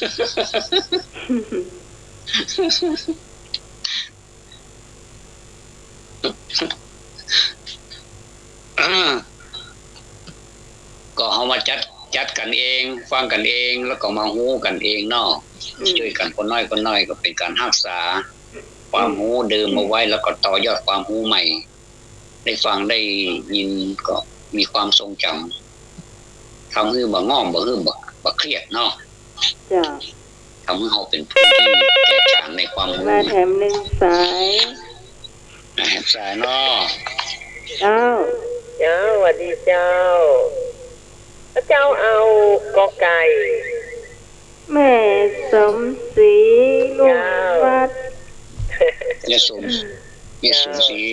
ก็เอามาจัดกันเองฟังกันเองแล้วก็มาฮู้กันเองเนาะช่วยกันคนน้อยก็เป็นการรักษาความรู้เดิมเอาไว้แล้วก็ต่อยอดความรู้ใหม่ได้ฟังได้ยินก็มีความทรงจำทำให้บ่ง่อมบ่เครียดเนาะ จ้ะ ทำให้เราเป็นผู้ที่แก่ฉานในความรู้ มาแถมหนึ่งสาย สายเนาะ เจ้า สวัสดีเจ้าพระเจ้าเอากอไก่ แม่สมศรีลุงวัด เนี่ยสมศรี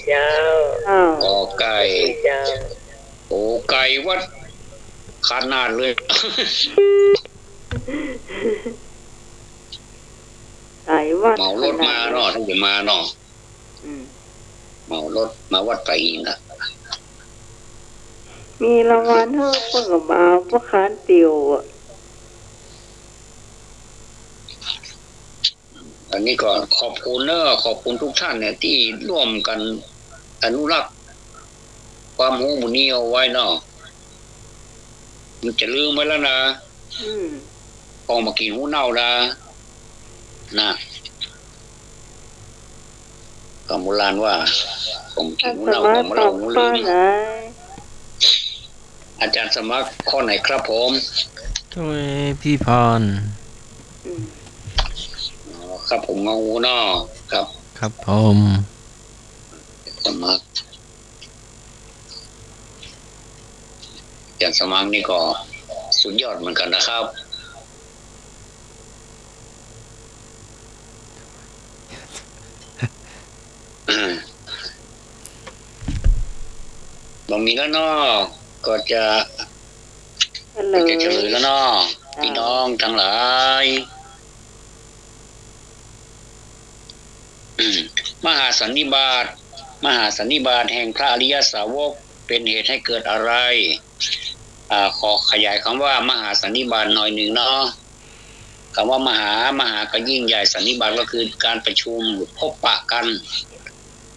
เจ้า อ้าว กอไก่ เจ้า โอ้ไก่วัดขนาดเลย สายวัด เหมารถมาเนาะถ้าจะมาเนาะ อืม เหมารถมาวัดไตรนะ มีรางวัลให้พวกกับบ่าวพวกค้านติวอ่ะ อันนี้ก็ขอบคุณเนอะขอบคุณทุกท่านเนี่ยที่ร่วมกันอนุรักษ์ความรู้หมู่นี้เอาไว้เนาะมันจะลืมไว้แล้วนะ อืม พอมากินหูเน่านะคำโบราณว่าผมกิ ท่าน น หู ส เน่า มา ผ ร์ ม ต มา ต เล่า อบ หู ข้ ลื อ ม ไหน อาจารย์สมัครข้อไหนครับผม ช่วยพี่พร อืม ครับผมมาหูเนาะครับ ครับผม สมัครอาจารย์สมัครนี่ก็สุดยอดเหมือนกันนะครับบางมีแล้วเนาะก็จะ เฉลย จะเฉลยแล้วเนาะพี่น้องทั้งหลายมหาสันนิบาตแห่งพระอริยสาวกเป็นเหตุให้เกิดอะไรขอขยายคำว่ามหาสันนิบาตหน่อยหนึ่งเนาะคำว่ามหาก็ยิ่งใหญ่สันนิบาตก็คือการประชุมพบปะกัน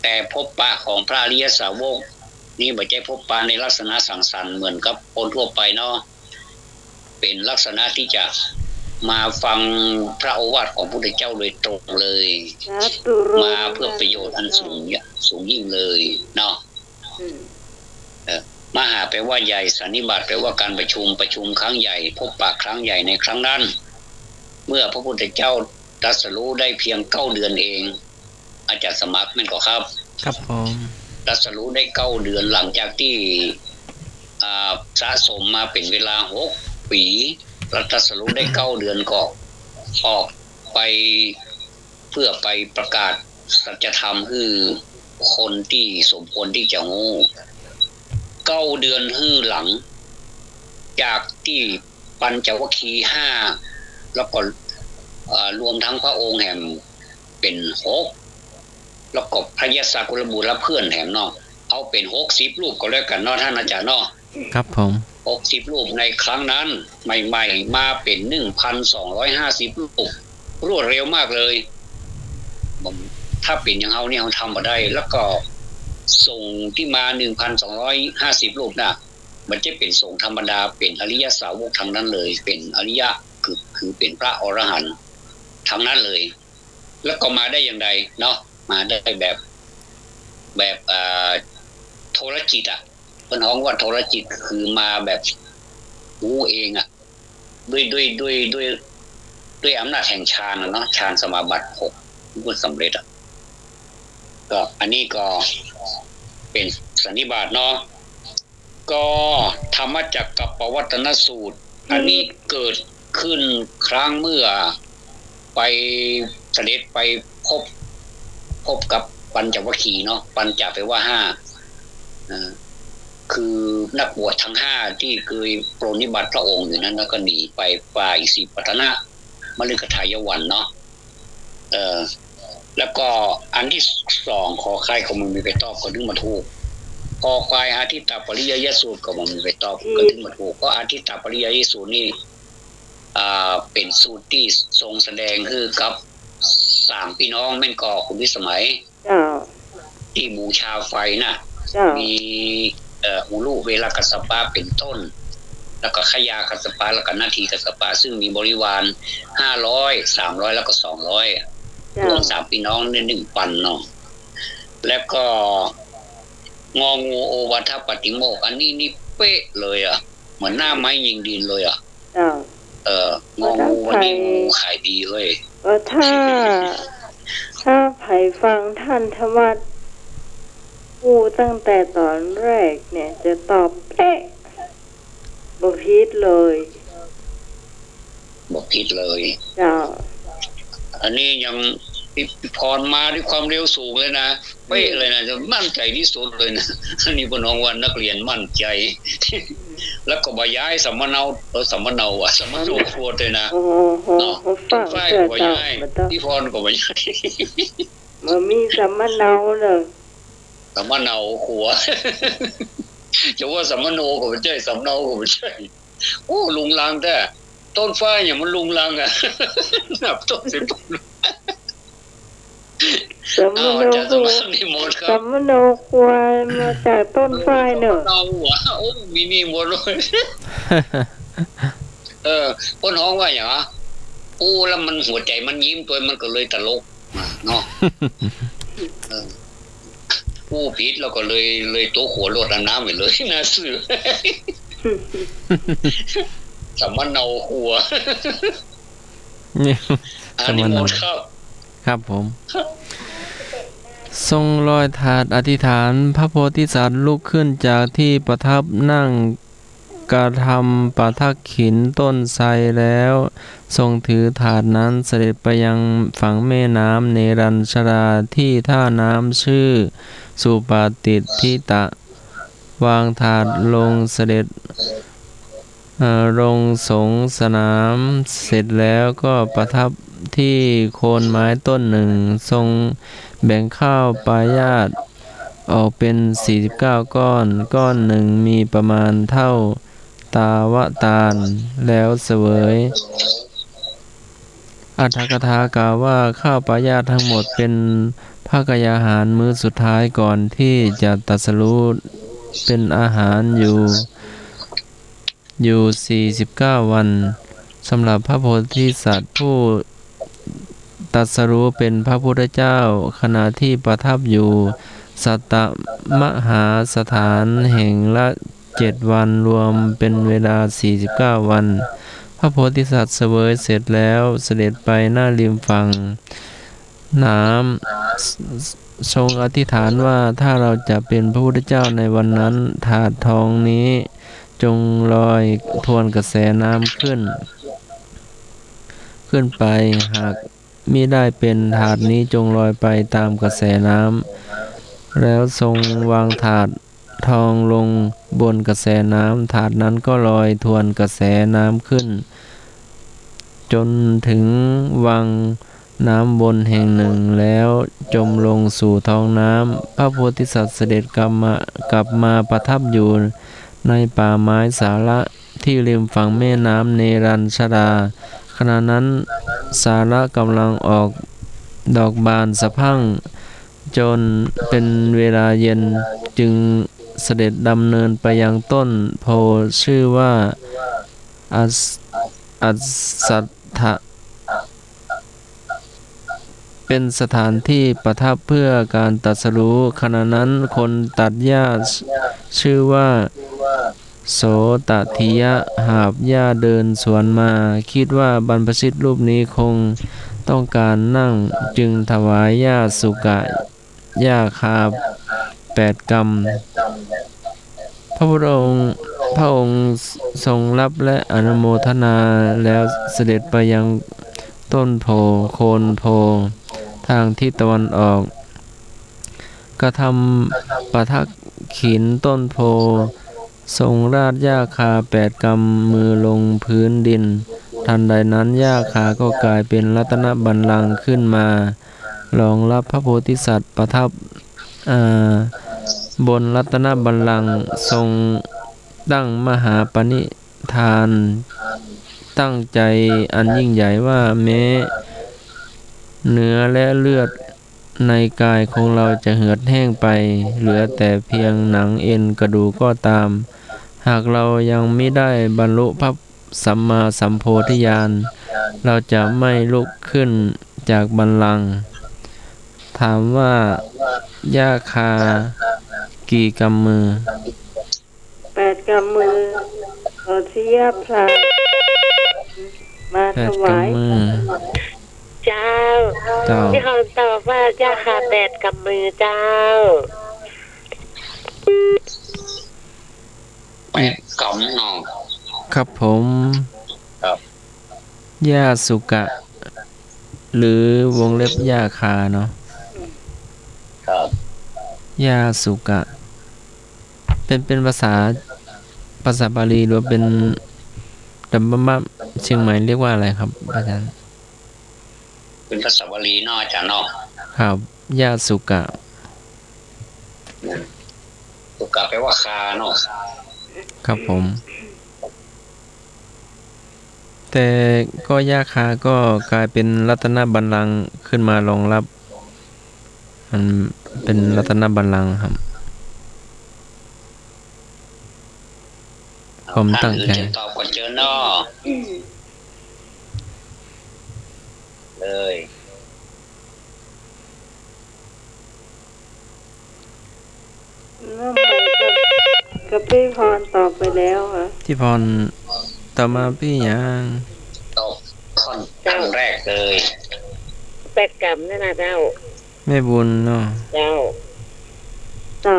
แต่พบปะของพระอริยสาวกนี่ไม่ใช่พบปะในลักษณะสังสรรค์เหมือนกับคนทั่วไปเนาะเป็นลักษณะที่จะมาฟังพระโอวาทของพระพุทธเจ้าโดยตรงเลยมาเพื่อประโยชน์อันสูงยิ่งเลยเนาะมหาแปลว่าใหญ่สันนิบาตแปลว่าการประชุมครั้งใหญ่พบปะครั้งใหญ่ในครั้งนั้นเมื่อพระพุทธเจ้าตรัสรู้ได้เพียง9 เดือนเองอาจารย์สมัครแม่นก็ครับครับผมตรัสรู้ได้9 เดือนหลังจากที่สะสมมาเป็นเวลา6 ปีตรัสรู้ได้9 เดือนก็ออกไปเพื่อไปประกาศสัจธรรมคือคนที่สมควรที่จะงู9 เดือนหลังจากที่ปัญจวัคคีย์5แล้วก็รวมทั้งพระองค์แห่งเป็น6แล้วก็พระยศกุลบุตรและเพื่อนแห่งเนาะเอาเป็น60 รูปก็แล้วกันเนาะท่านอาจารย์เนาะครับผม60 รูปในครั้งนั้นใหม่ๆมาเป็น 1,250 รูปรวดเร็วมากเลยถ้าเป็นอย่างเฮาเนี่ยเฮาทำบ่ได้แล้วก็ส่งที่มา 1,250 รูปน่ะมันจะเป็นส่งธรรมดาเป็นอริยสาวกทั้งนั้นเลยเป็นอริยะคือเป็นพระอรหันต์ทั้งนั้นเลยแล้วก็มาได้อย่างไรเนาะมาได้แบบโทรจิตเพิ่นฮ้องว่าโทรจิตคือมาแบบรู้เองด้วยอำนาจแห่งฌานเนาะฌานสมาบัติ6ก็สำเร็จก็อันนี้ก็เป็นสันนิบาตเนาะก็ธรรมจักรกับปวัตตนสูตรอันนี้เกิดขึ้นครั้งเมื่อไปเสด็จไปพบกับปัญจวัคคีย์เนาะปัญจแปลว่า5คือนักบวชทั้ง5ที่เคยปรนนิบัติพระองค์อยู่นั้นแล้วก็หนีไปป่าอิสิปตนะมฤคทายวันเนาะแล้วก็อันที่2ขอไข่ก็มันมีไปตอบก็ถึงมาถูกพอควายอาทิตตปริยยสูตรก็มันมีไปตอบก็ถึงมาถูกเพราะอาทิตตปริยยสูตรนี่เป็นสูตรที่ทรงแสดงคือกับ3พี่น้องแม่นก่อคุณวิสมัยที่บูชาไฟน่ะมีอุลุเวลากัสสปะเป็นต้นแล้วก็ขยากัสสปะแล้วก็นาทีกัสสปะซึ่งมีบริวาร500 300แล้วก็200รวม3พี่น้องใน1ปันเนาะแล้วก็งองูโอวัฏปฏิโมกข์อันนี้นี่เป๊ะเลยเหมือนหน้าไม้ยิงดินเลยงองูวันนี้งูขายดีเลยถ้าไผฟังท่านธรรมะพูดตั้งแต่ตอนแรกเนี่ยจะตอบเป๊ะบ่ผิดเลยอันนี้ยังพรมาด้วยความเร็วสูงเลยนะเป๊ะเลยนะจะมั่นใจที่สุดเลยนะอันนี้พี่น้องว่านักเรียนมั่นใจแล้วก็บ่ย้ายสัมมเนาสัมมโนครัวเลยนะเนาะฝ่ายก็บ่ย้ายที่พรก็บ่ย้ายบ่มีสัมมเนาเลยสัมมโนครัวจะว่าสัมมโนก็บ่ใช่สัมเนาก็บ่ใช่โอ้ลุงลังแท้ต้นฝ้ายเนี่ยมันลุงลังนับต้นสิบสัมมโนควายมาจากต้นฝ้ายเนอะโอ้มีนี่หมดเลยคนฮ้องว่าอย่างแล้วมันหัวใจมันยิ้มตัวมันก็เลยตลกเนาะผู้ผิดเราก็เลยตัวหัวโลดน้ำไปเลยน่าซื่อสัมมโนหัวสัมมโนครับผมทรงลอยถาดอธิษฐานพระโพธิสัตว์ลุกขึ้นจากที่ประทับนั่งกระทำปาฐขิณต้นไทรแล้วทรงถือถาดนั้นเสด็จไปยังฝั่งแม่น้ำเนรัญชราที่ท่าน้ำชื่อสุปาติทิตะวางถาดลงเสด็จ ลงสงสนามเสร็จแล้วก็ประทับที่โคนไม้ต้นหนึ่งทรงแบ่งข้าวปายาตออกเป็น49ก้อนก้อนหนึ่งมีประมาณเท่าตาวตาลแล้วเสวยอรรถกถากล่าวว่าข้าวปายาตทั้งหมดเป็นภาคยาหารมื้อสุดท้ายก่อนที่จะตรัสรู้เป็นอาหารอยู่49วันสำหรับพระโพธิสัตว์ผู้ตรัสรู้เป็นพระพุทธเจ้าขณะที่ประทับอยู่สัตตมหาสถานแห่งละ7วันรวมเป็นเวลา49วันพระโพธิสัตว์เสวยเสร็จแล้วเสด็จไปหน้าริมฝั่งน้ำทรงอธิษฐานว่าถ้าเราจะเป็นพระพุทธเจ้าในวันนั้นถาดทองนี้จงลอยทวนกระแสน้ำขึ้นไปหากมิได้เป็นถาดนี้จงลอยไปตามกระแสน้ำแล้วทรงวางถาดทองลงบนกระแสน้ำถาดนั้นก็ลอยทวนกระแสน้ำขึ้นจนถึงวังน้ำบนแห่งหนึ่งแล้วจมลงสู่ท้องน้ำพระโพธิสัตว์เสด็จกลับมาประทับอยู่ในป่าไม้สาระที่ริมฝั่งแม่น้ำเนรัญชรา ขณะนั้นสาระกำลังออกดอกบานสะพรั่งจนเป็นเวลาเย็นจึงเสด็จดำเนินไปยังต้นโพชื่อว่าอัสสัทธะเป็นสถานที่ประทับเพื่อการตรัสรู้ขณะนั้นคนตัดหญ้าชื่อว่าโสตทิยะหาบหญ้าเดินสวนมาคิดว่าบรรพชิตรูปนี้คงต้องการนั่งจึงถวายหญ้าสุกะหญ้าคา8 กำพระพุทธองค์ทรงรับและอนุโมทนาแล้วเสด็จไปยังต้นโพโคนโพทางทิศตะวันออกกระทำประทักขิณต้นโพทรงราดหญ้าคา8 กำมือลงพื้นดินทันใดนั้นหญ้าคาก็กลายเป็นรัตนบัลลังก์ขึ้นมารองรับพระโพธิสัตว์ประทับบนรัตนบัลลังก์ทรงตั้งมหาปณิธานตั้งใจอันยิ่งใหญ่ว่าแม้เนื้อและเลือดในกายของเราจะเหือดแห้งไปเหลือแต่เพียงหนังเอ็นกระดูกก็ตามหากเรายังไม่ได้บรรลุพระสัมมาสัมโพธิญาณเราจะไม่ลุกขึ้นจากบัลลังก์ถามว่าหญ้าคากี่กำมือ8 กำมือโสติยพราหมณ์มาถวายเจ้าที่เขาตอบว่าหญ้าคา8 กำมือเจ้า8 กำเนาะครับผมครับหญ้าสุกะหรือวงเล็บหญ้าคาเนาะครับหญ้าสุกะเป็นภาษาบาลีหรือเป็นดัมบัมเชียงใหม่เรียกว่าอะไรครับอาจารย์เป็นภาษาบาลีเนาะอาจารย์เนาะครับหญ้าสุกะสุกะแปลว่าคาเนาะครับผมแต่ก็หญ้าคาก็กลายเป็นรัตนบัลลังก์ขึ้นมารองรับมันเป็นรัตนบัลลังก์ครับผมตั้งใจตอบก่อนเจอเนาะเลยน้ำใหม่กับพี่พรตอบไปแล้วค่ะที่พรต่อมาพี่ยังตอบท่อนตั้งแรกเลย8 กำนั่นนะเจ้าแม่บุญเนาะเจ้าต่อ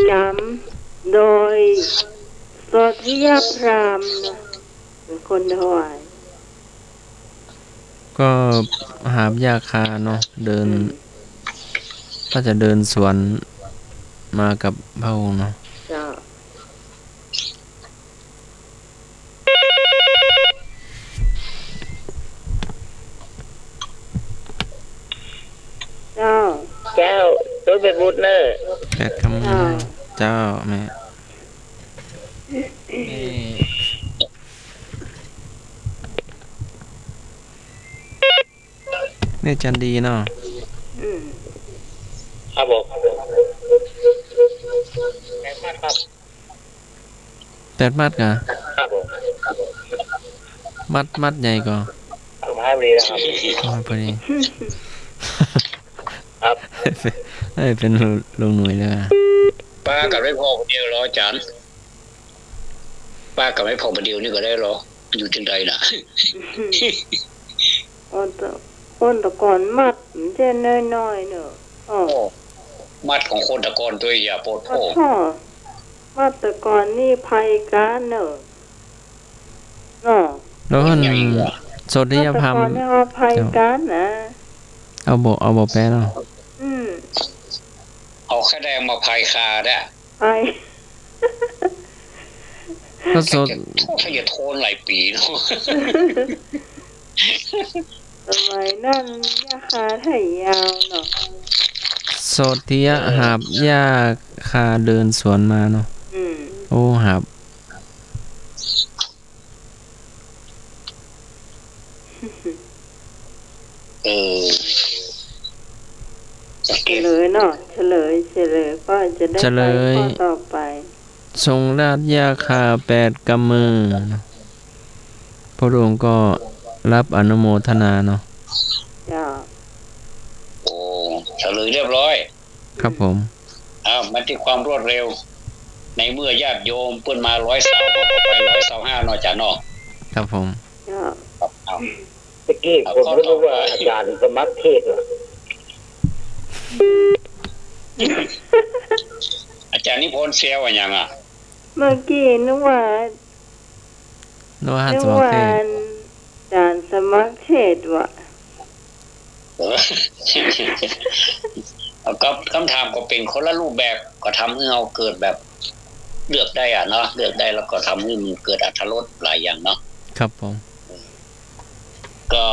8 กำโดยโสติยพราหมณ์เป็นคนถวายก็หาบหญ้าคาเนาะเดินก็จะเดินสวนมากับพระองค์เนาะ เป็นวุฒิเนอร์ แปดคำมือเจ้าแม่นี่จันดีเนาะ อืม ครับผมแม่มากครับ แปดมัดกะ ครับผม มัดใหญ่ก็ สุภาพดีนะครับ พอดี ครับ เป็นลงหน่วยเลยอะ ป้ากับไม่พอคนเดียวเหรออาจารย์ป้ากับไม่พอคนเดียวนี่ก็ได้เหรออยู่จังใดน่ะ คนตะก่อนมัดมันจะน้อยๆเนอะอ๋อ มัดของคนตะกอนตัวอย่าโปดโผ พ่อมัดตะก่อนนี่ภัยการเนอะเนาะ แล้วมันโซดีย มัด พ ตะก่อนนี่ว่าภัยการนะ เอาบ่แปะเนาะ อืม เอาแค่แดงมาพายคาได้ ภัย ก็โซ ถ้าอย่าโทนหลายปีเนาะ สมัยนั้นยาคาไถยาวเนาะ โซเทียหาบหญ้าคาเดินสวนมาเนาะ อืม โอ้หาบ เออสัง เฉ เกต ลยเนาะเฉลยก็จะได้ไปข้อต่อไป ทรงราชยาคา8 กำมือพระองค์ก็รับอนุโมทนาเนาะ จ้า โอ้เฉลยเรียบร้อย ครับผม มันที่ความรวดเร็ว ในเมื่อญาติโยมเปิ้นมา100 เสาก็ไป125เนาะจ้ะเนาะ ครับผม จ้า ครับเอา เมื่อกี้ผมก็รู้ว่าอาจารย์สมัครเทศเหรอ อาจารย์นิพนธ์เซลว่าหยังอ่ะ เมื่อกี้นึกว่า โนฮัน นึก สมัคร ว่า เทศ จานสมัครเทศวะ เออ เอาก็คำถามก็เป็นคนละรูปแบบก็ทำให้เราเกิดแบบเลือกได้อ่ะเนาะเลือกได้แล้วก็ทำให้มันเกิดอรรถรสหลายอย่างเนาะ ครับผม ก็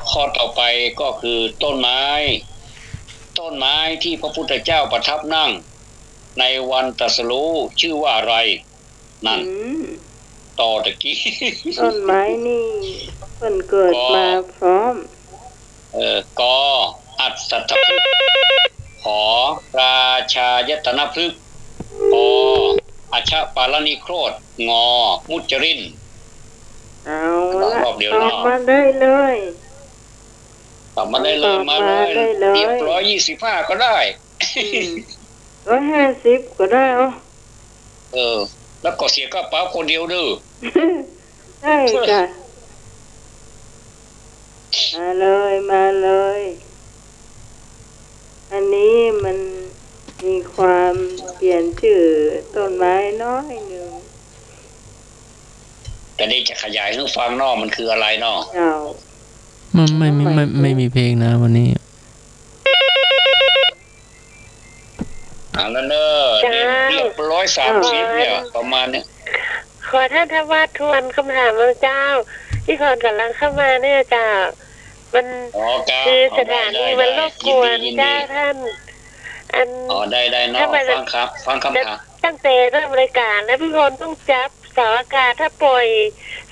ข้อต่อไปก็คือต้นไม้ที่พระพุทธเจ้าประทับนั่ง ในวันตรัสรู้ชื่อว่าอะไรนั่น อืม ต่อตะกี้ ต้นไม้นี่เพิ่นเกิดมาพร้อม กออัศตพฤกษ์ขอราชายตนพฤกษ์ปออัชชปาลนิโครธงอมุจริน เอาละ รอบเดียว ต เนาะ อบมาได้เลย ตอบมาได้เลยมาเลย ได้เลย เรียบ125ก็ได้ 150ก็ได้เอา แล้วก็เสียกระเป๋าคนเดียวดื้อ ได้จ้ะมาเลย อันนี้มันมีความเปลี่ยนชื่อต้นไม้น้อยหนึ่ง แต่นี่จะขยายให้ฟังเนอกมันคืออะไรเนาะ เจ้า มันไม่มีเพลงนะวันนี้ แล้วเนอะเรียบ130เนี่ยประมาณเนี้ย ขอท่านทวัดทวนคำถามพระเจ้า ที่คนกำลังเข้ามาเนี่ยจ้ามัน ครับ คือสถานีมันรบกวนจ้าท่าน อัน ได้เนาะฟังครับฟังคำถาม ตั้งแต่เริ่มรายการแล้วพี่พลต้องจับเสาอากาศถ้าปล่อย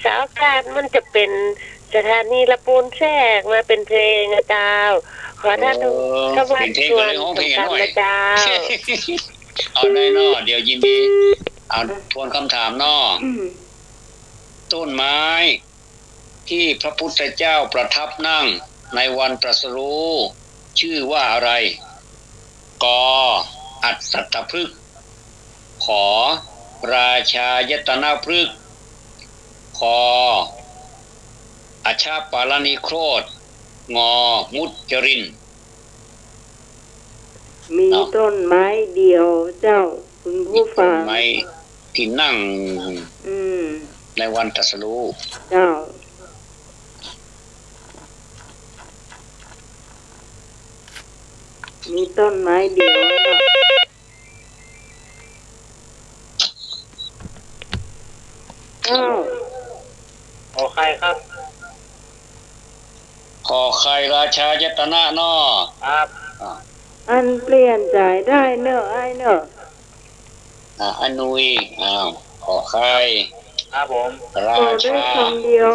เสาอากาศมันจะเป็นสถานีละปูนแทรกมาเป็นเพลงอะเจ้า ขอท่านทวัดทวนคำถามพระเจ้า เอาได้เนาะเดี๋ยวยินดีเอาทวนคำถามเนาะ อืม ต้นไม้ที่พระพุทธเจ้าประทับนั่งในวันตรัสรู้ชื่อว่าอะไรกออัศตพฤกษ์ขอราชายตนพฤกษ์คออัชชปาลนิโครธงอมุจริน มีต้นไม้เดียวเจ้า คุณผู้ฟัง ไม้ที่นั่ง อืม ในวันตรัสรู้ เจ้า มีต้นไม้เดียวเนาะเจ้า ขอใครครับ ขอไข่ราชายตนะเนาะ ครับ อันเปลี่ยนใจได้เนอะไอ้เนอะ อนุยขอใคร ครับผม รา บอกได้ ชา คำเดียว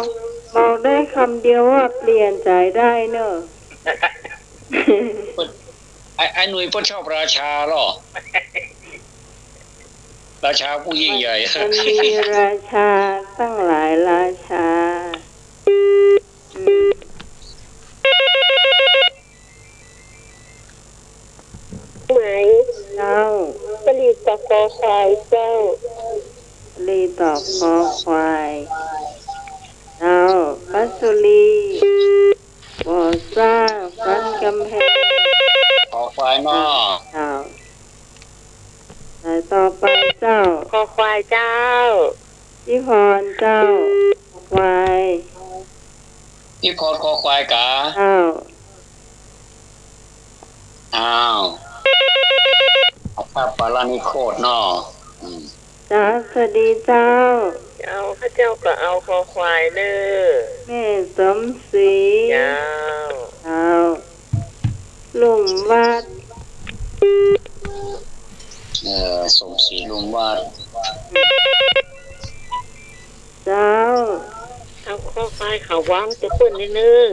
บอกได้คำเดียวว่าเปลี่ยนใจได้เนอะ ไอ้หนุ่ยพ่อชอบราชาเหรอราชาผู้ยิ่งใหญ่ มันมีราชาตั้งหลายราชาอืม ไหม เจ้า ผลิตตะกอควายเจ้า ลีตอบคอควายเจ้าปัสสุลีบ่อสร้างฟันกำแพง ขอควายเนาะ เจ้าสายต่อไปเจ้า คอควายเจ้า ชิพรเจ้าควาย พี่พอขอควายกะ เจ้า อ้าวเอาภาพปารานิโคตรเนาะ จ้าสวัสดีเจ้า เอาข้าเจ้าก็เอาคอควายเด้อ แม่สมศรี เจ้า เจ้าลุงวัด สมศรีลุงวาด เจ้า เอาคอควายเขาวางจะเปิ้นนิดนึง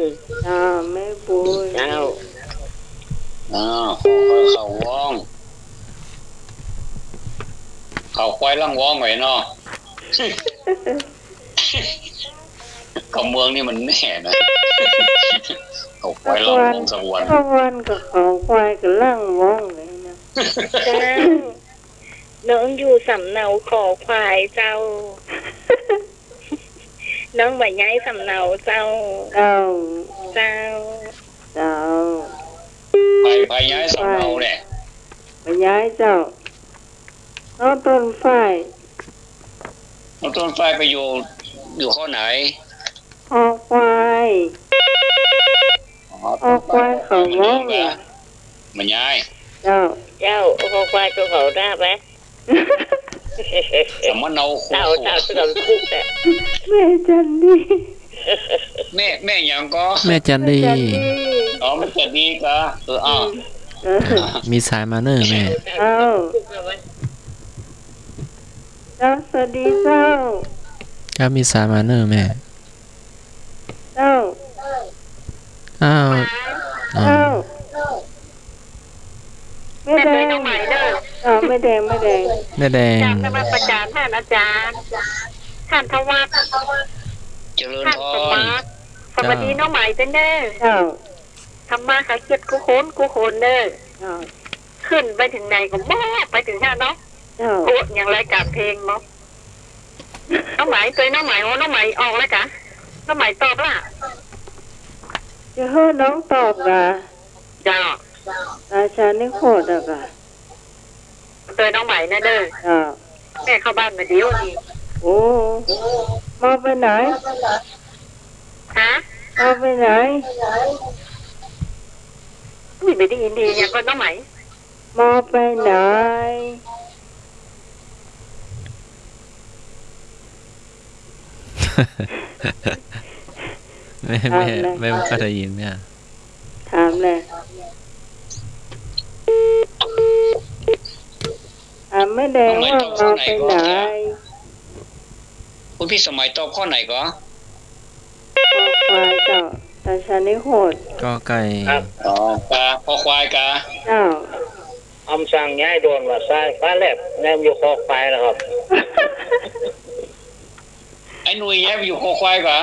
เจ้าแม่บุญ เจ้า ขอควายเขาว่องเขาควายล่างว่องไว้เนาะ เขาเมืองนี่มันแน่นะ เขาควายล่างว่องสักวัน ตะวันกับเขาควายกับล่างว่องเลยนะ เจ้า น้องอยู่สำเนาขอควายเจ้า น้องใบย้ายสำเนาเจ้า เจ้า เจ้า เจ้า ไปย้ายสำเนาเนี่ย ไปย้ายเจ้าน้องต้นฝ้าย เอาต้นไฟไปอยู่ข้อไหน ออกควายออกควายเขาว่องเนี่ย มันย้าย เจ้า เจ้าคอควายตัวเขาได้ไหม สมเนาโค เจ้าเจ้าตัวเขาคุกแต่ แม่จันดี แม่หยังก็ แม่จันดี จันดี อ๋อมันจะดีก็อ้าว เออ มีสายมาเนอร์แม่ เจ้าเจ้าสวัสดีเจ้า ครับมีสายมาเนอร์แม่ เจ้า อ้าวอ้า เจ้าว แม่ แม่ แด เลย ง น้องใหม่เด้อ อ๋อแม่แดงแม่แดง แม่แดง จากนมัสการท่านอาจารย์ ท่านทวัฒน์ เจริญ ท่าน พ ส ร มาร์ทสวัสดีน้องใหม่เด้อ เจ้า ทำมาหาเก็บกูโคนเด้อ เจ้า ขึ้นไปถึงไหนก็แม่ไปถึงท่านเนาะ เจ้า โคตรอย่างรายการเพลงเนาะน้องใหม่เคยน้องใหม่ว่าน้องใหม่ออกแล้วกะน้องใหม่ตอบล่ะ จะให้น้องตอบกะ เจ้า ราชานิโคตรอะกะ เคยน้องใหม่นะเด้อ เจ้า แม่เข้าบ้านมาเดี๋ยวนี้ โอ้มาไปไหน ฮะ มาไปไหน อุ้ยไม่ได้ยินดีอย่างก็น้องใหม่ มาไปไหน ไม่ค่อยได้ยินเนี่ย ถามเลยถามแม่แดงว่ามาไปไหน คุณพี่สมัยตอบข้อไหนก็ ออกควายเจ้าราชานิโคตร ก็ไก่ ครับ อ๋อกาพอควายกา เจ้า คำสั่งย้ายด่วนว่าซ้ายฟ้าแลบแนมอยู่คอควายแล้วครับ ไอ้หนุ่ยแย้มอยู่คอควายกะ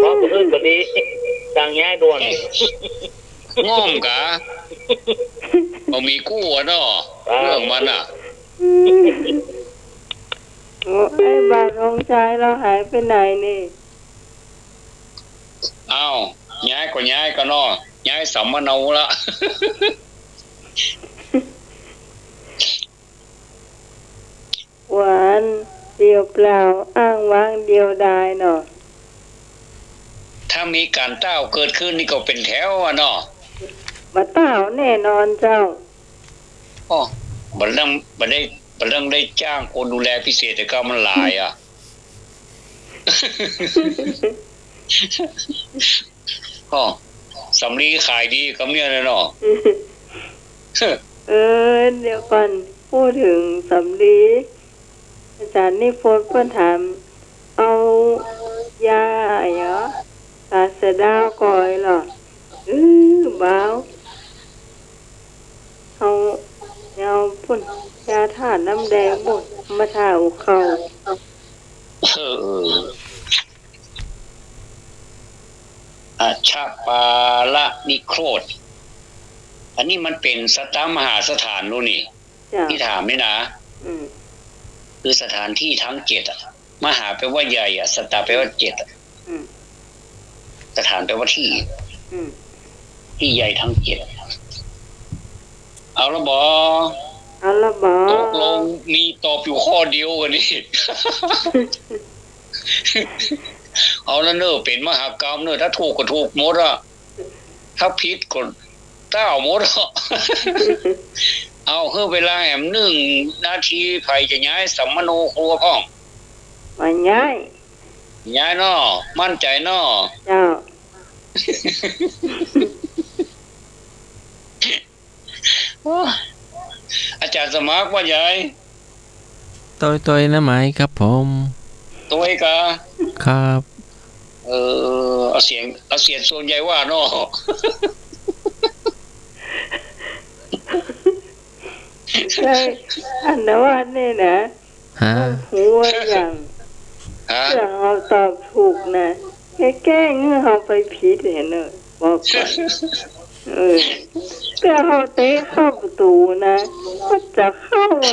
พร้อมกับเรื่องก็ดีสั่งย้ายด่วน ง่อมกะบ่มีกู้อะเนาะเรื่องมันอ่ะ โอ้ไอ้บาทองชายเราหายไปไหนนี่ อ้าวย้ายก็ย้ายก็เนาะย้ายสัมมโนละ หวานเดียวเปล่าอ้างว้างเดียวดายเนาะ ถ้ามีการเต้าเกิดขึ้นนี่ก็เป็นแถวอะเนาะ มาเต้าแน่นอนเจ้า อ๋อบัดเรื่องได้จ้างคนดูแลพิเศษแต่ก็มันหลายอ่ะ อ๋อ สำลีขายดีก็เมียเลยเนาะ เดี๋ยวก่อนพูดถึงสำลีอาจารย์นิพนธ์เพิ่นถามเอายาเหรอตาเสดาวก่อยเหรอบ้าวเอาพุ่นยาถ่านน้ำแดงหมดมาถ่าอุเขา อาชาปาละนิโครธอันนี้มันเป็นสตามหาสถานรู้นี่ จ้ะ ที่ถามนี่นะ อืม คือสถานที่ทั้ง7อ่ะมหาแปลว่าใหญ่อ่ะสตาแปลว่า7อ่ะ อืม สถานแปลว่าที่ อืม ที่ใหญ่ทั้ง7เอาละบอ เอาละบอ ตกลงมีตอบอยู่ข้อเดียวกันนี่ เอาละเนอะเป็นมหากรรมเนอะถ้าถูกก็ถูกหมดอ่ะถ้าผิดก็เต้าหมดอ่ะ เอาคือเวลาแหม1 นาทีไผจะย้ายสัมมโนครัวพ้อง มาง่าย ย้ายเนาะมั่นใจเนาะ เจ้า อาจารย์สมัครว่าย้าย ตัวนะไหมครับผม ตัวเอกะ ครับ เอาเสียงส่วนใหญ่ว่าเนาะ ใช่อันนั้นว่านี่นะ ฮะ หัวอย่าง ฮะ เพื่อเราตอบถูกนะแค่แกล้งให้เราไปผิดเห็นเลยบอกก่อนเพื่อเราเตะเข้าประตูนะก็จะเข้านะ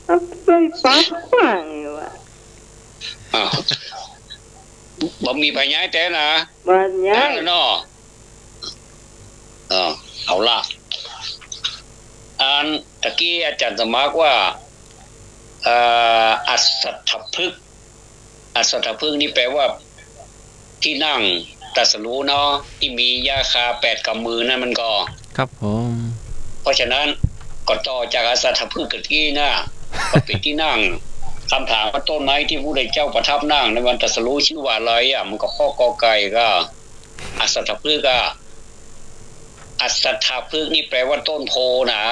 มันไปปัดขวางอยู่ว่ะ อ้าวบ่มีไผย้ายแต่นะ วันนี้ ย้ายแล้วเนาะเอาล่ะตะกี้อาจารย์สมัครว่าอัสสัทธพฤกษ์อัสสัทธพฤกษ์นี่แปลว่าที่นั่งตรัสรู้เนาะที่มียาคา8 กำมือนั่นมันก็ ครับผม เพราะฉะนั้นก็ต่อจากอัสสัทธพฤกษ์กที่นะก็เป็นที่นั่งคำถามว่าต้นไม้ที่พระพุทธเจ้าประทับนั่งในวันตรัสรู้ชื่อว่าอะไรอ่ะมันก็ข้อกอไก่ก็อัสสัทธพฤกษ์อ่ะอัสสัทธพฤกษ์นี่แปลว่าต้นโพนะ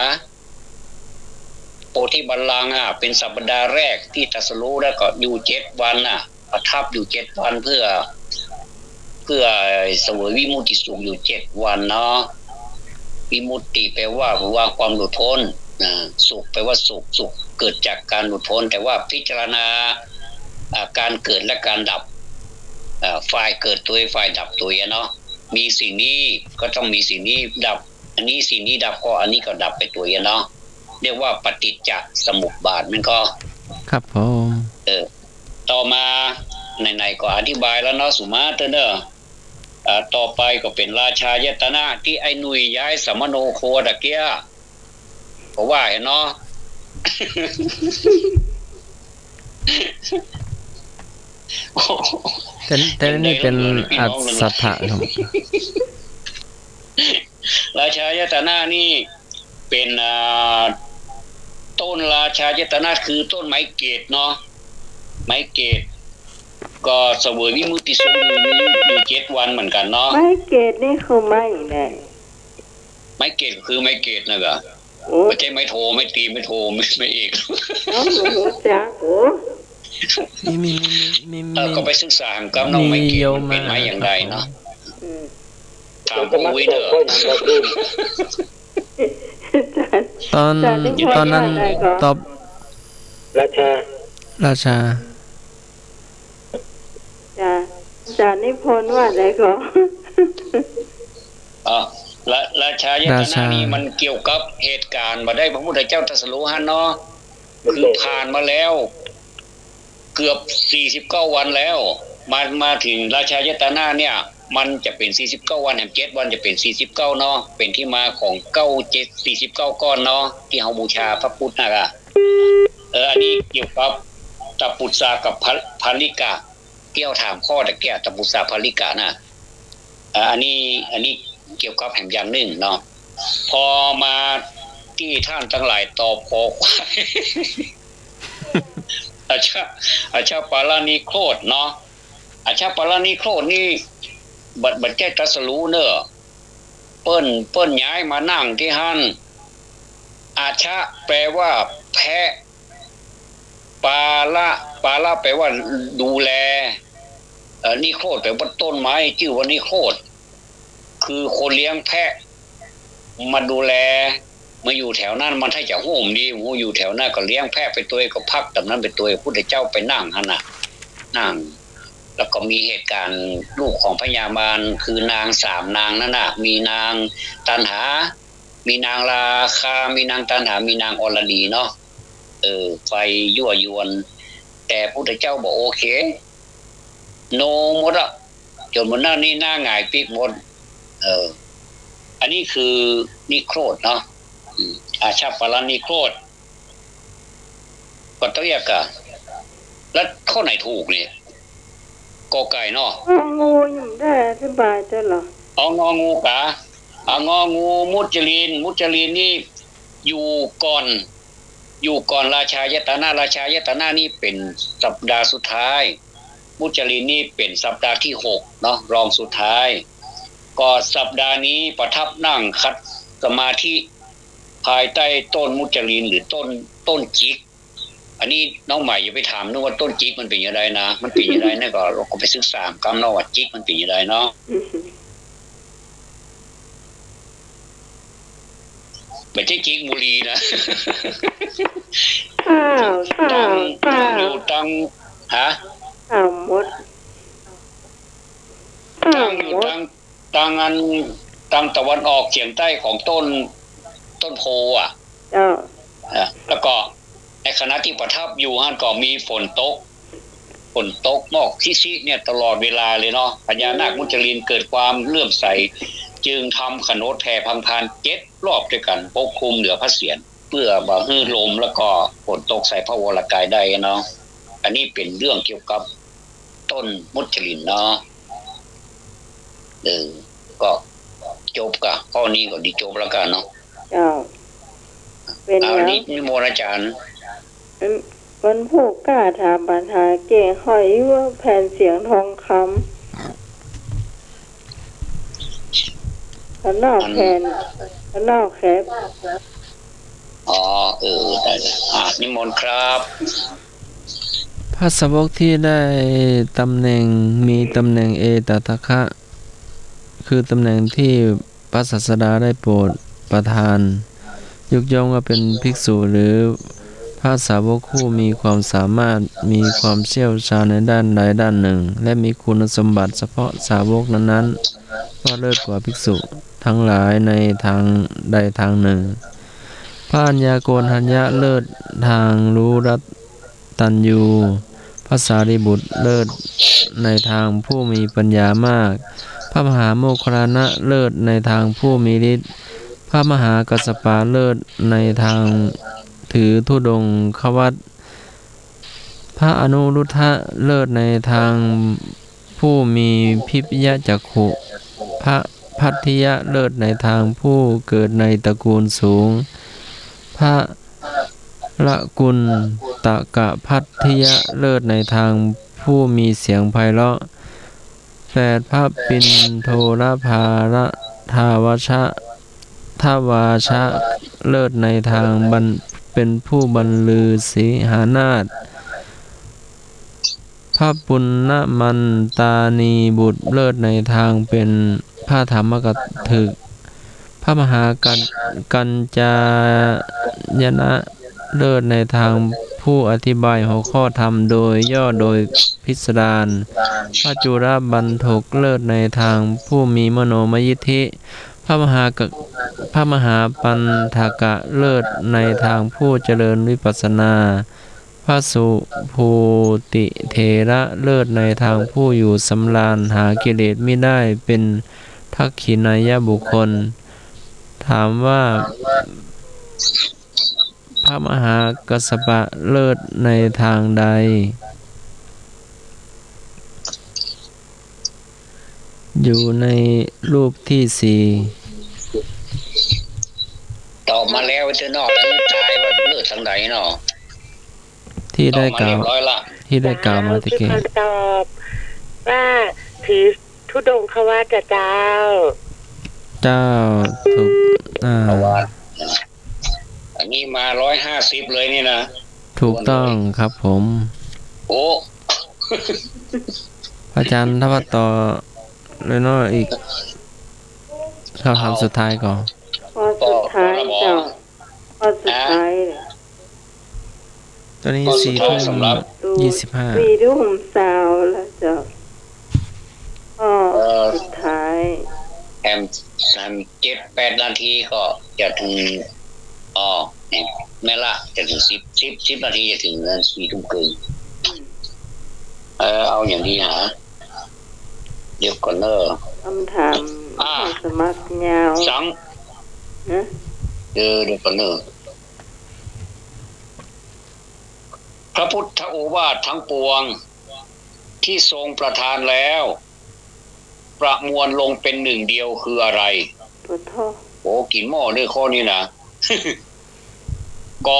โพธิบัลลังก์เป็นสัปดาห์แรกที่ตรัสรู้แล้วก็อยู่7 วันประทับอยู่7 วันเพื่อเสวยวิมุตติสุขอยู่7 วันเนาะวิมุตติแปลว่าความหลุดพ้นสุขแปลว่าสุขเกิดจากการหลุดพ้นแต่ว่าพิจารณาการเกิดและการดับฝ่ายเกิดตัวฝ่ายดับตัวเนาะมีสิ่งนี้ก็ต้องมีสิ่งนี้ดับอันนี้สิ่งนี้ดับก็อันนี้ก็ดับไปตัวเนาะเรียกว่าปฏิจจสมุปบาทมันก็ ครับผม ต่อมาไหนๆก็อธิบายแล้วเนาะสุมาเตอร์เนอะต่อไปก็เป็นราชายตนะที่ไอ้หนุ่ยย้ายสัมมโนโคตะเกียเพราะว่าเห็นเนาะ แต่นี่เป็นอัศถะครับ ราชายตนะนี่เป็นต้นราชายตนะคือต้นไม้เกตเนาะไม้เกตก็เสวยวิมุตติสุขอยู่7 วันเหมือนกันเนาะ ไม้เกตนี่คือไม้ไหน ไม้เกตคือไม้เกตนะก็ โอ้ ไม่ใช่ไม้โทไม่ตีไม่โทไม่เอก เอาหนูจักโอ้ มี ก็ไปศึกษากับน้องไม้เกตมันเป็นไม้อย่างไรเนาะ อืม ถามผู้วิเดอร์ ตอนนั้นตอบ ราชา ราชา จ้ะอาจารย์นิพนธ์ว่าอะไรก็ ราชายตนะนี้มันเกี่ยวกับเหตุการณ์มาได้พระพุทธเจ้าตรัสรู้เนาะคือผ่านมาแล้ว เกือบ49 วันแล้วมาถึงราชายตนะเนี่ยมันจะเป็น49 วันแห่ง7 วันจะเป็น49เนาะเป็นที่มาของ97 49 ก้อนเนาะที่เฮาบูชาพระพุทธน่ะอันนี้เกี่ยวกับตปุษากับภาลิกาเกี่ยวถามข้อตะเกียตปุษาภาลิกานะอันนี้เกี่ยวกับแห่งอย่างหนึ่งเนาะพอมาที่ท่านทั้งหลายตอบขอควาย อาชาปาลานิโคตเนาะอาชาปาลานิโคตนี่บัดแก้ตรัสรู้เนอะ เปิ้นย้ายมานั่งที่หั่นอาชะแปลว่าแพะปาละแปลว่าดูแลนิโครธแปลว่าต้นไม้ชื่อว่านิโครธคือคนเลี้ยงแพะมาดูแลมาอยู่แถวนั้นมันถ้าจะโฮมดีหูอยู่แถวนั้นก็เลี้ยงแพะไปตัวก็พักตรงนั้นไปตัวพุทธเจ้าไปนั่งหั่นน่ะนั่งแล้วก็มีเหตุการณ์ลูกของพญามารคือนาง3นางนั่นน่ะมีนางตันหามีนางราคามีนางตันหามีนางอรดีเนาะไฟยั่วยวนแต่พุทธเจ้าบอกโอเคโนหมดอะจนมันหน้านี่หน้าหงายปิกหมดอันนี้คือนิโครธเนาะอาชาปรนิโครธก็ต้องเรียกอะแล้วข้อไหนถูกเนี่ยกอไก่เนาะงูยังได้อธิบายได้เหรอเอางองูกะเอางองูมุจลินนี่อยู่ก่อนราชายตนะนี่เป็นสัปดาห์สุดท้ายมุจลินนี่เป็นสัปดาห์ที่6เนาะรองสุดท้ายก็สัปดาห์นี้ประทับนั่งคัดสมาธิภายใต้ต้นมุจลินหรือต้นจิกอันนี้น้องใหม่อย่าไปถามนึกว่าต้นจิกมันเป็นยังไงนะมันเป็นยังไงนั่นก็เราก็ไปศึกษากำเนาะว่าจิกมันเป็นยังไงเนาะไม่ใช่จิกบุรีนะตั้งอยู่ตั้งฮะหมดตั้งอยู่ตั้งตะวันออกเฉียงใต้ของต้นโพอ่ะแล้วก็ในขณะที่ประทับอยู่ฮั่นก็มีฝนตกหมอกซิๆเนี่ยตลอดเวลาเลยเนาะพญานาคมุจลินเกิดความเลื่อมใสจึงทำขนดแผ่พังพาน7รอบด้วยกันปกคลุมเหนือพระเศียรเพื่อบ่ฮื้อลมแล้วก็ฝนตกใส่พระวรกายได้เนาะอันนี้เป็นเรื่องเกี่ยวกับต้นมุจลินเนาะก็จบกับข้อนี้ก็ดีจบแล้วกันเนาะเป็นอย่างนี้นิมนต์อาจารย์มันผู้กล้าถามปัญหาเก่งห้อยว่าแผ่นเสียงทองคำขนอกแผ่นขนอกแคบได้นิมนต์ครับพระสาวกที่ได้ตำแหน่งมีตำแหน่งเอตทัคคะคือตำแหน่งที่พระศาสดาได้โปรดประทานยกย่องว่าเป็นภิกษุหรือพระสาวกผู้มีความสามารถมีความเชี่ยวชาญในด้านใดด้านหนึ่งและมีคุณสมบัติเฉพาะสาวกนั้นๆว่าเลิศกว่าภิกษุทั้งหลายในทางใดทางหนึ่งพระอัญญาโกณทัญญะเลิศทางรู้รัตตัญญูพระสารีบุตรเลิศในทางผู้มีปัญญามากพระมหาโมคคัลลานะเลิศในทางผู้มีฤทธิ์พระมหากัสสปะเลิศในทางถือธุดงควัตรพระอนุรุทธะเลิศในทางผู้มีพิพยจักขุพระพัทธิยะเลิศในทางผู้เกิดในตระกูลสูงพระละกุลตะกะพัทธิยะเลิศในทางผู้มีเสียงไพเราะ8พระปิณโทรภาระทาวชะทวาชะเลิศในทางเป็นผู้บรรลือสีหานาถพระปุณณมันตานีบุตรเลิศในทางเป็นพระธรรมกถึกพระมหากัญจายนะเลิศในทางผู้อธิบายหัวข้อธรรมโดยย่อโดยพิสดารพระจุลบันทกเลิศในทางผู้มีมโนมยิทธิพระมหาปันทกะเลิศในทางผู้เจริญวิปัสสนาพระสุภูติเถระเลิศในทางผู้อยู่สำราญหากิเลสไม่ได้เป็นทักขินายบุคคลถามว่าพระมหากัสสปะเลิศในทางใดอยู่ในรูปที่4ตอบมาแล้วเจ้านอกแล้วตายว่าเลิศทางใดเนาะที่ได้กล่าวมาตะกี้ตอบว่าถือธุดงควัตรเจ้า เจ้าถูกประวัติอันนี้มา150เลยนี่นะ ถูกต้องครับผม โอ้ พระอาจารย์ถ้าว่าต่อเลยเนาะอีกเขาทำสุดท้ายก่อน ข้อสุดท้ายเจ้าข้อสุดท้ายเนี่ย ตัวนี้ ข้อสุดท้าย 4 สำหรับ 25 4 ทุ่มสาวแล้วเจ้าข้อสุดท้าย แอม7-8 นาทีก็จะถึงนี่แม่ละจะถึง10 นาทีจะถึง4 ทุ่มครึ่งเอาอย่างนี้หาเดี๋ยวก่อนเนอะ คำถามสมัครยาว สัง นะ เดี๋ยวก่อนเนอะพระพุทธโอวาททั้งปวงที่ทรงประทานแล้ว ประมวลลงเป็นหนึ่งเดียวคืออะไร ปวดท้อ โอ้กินหม้อด้วยข้อนี้นะ ก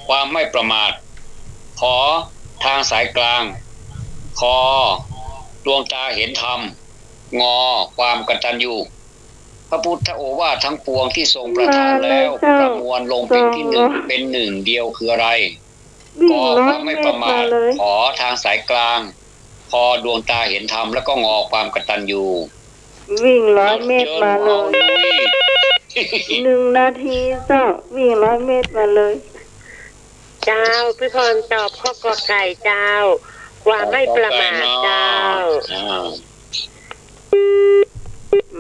ความไม่ประมาทขอทางสายกลางคอดวงตาเห็นธรรมงอความกตัญญูพระพุทธโอวาททั้งปวงที่ทรงประทานแล้วประมวลลงเป็นที่หนึ่งเป็นหนึ่งเดียวคืออะไร วิ่ ก ง ค ร้อ วาย ม เม ไม่ ต ประ ร มา มา ท เลย ขอทางสายกลางคอดวงตาเห็นธรรมแล้วก็งอความกตัญญู วิ่ง100 เมตรมาเลย 1 นาทีเจ้าวิ่ง100 เมตรมาเลย เจ้าพี่พรตอบข้อกอไก่เจ้า ความไม่ประมาทเจ้า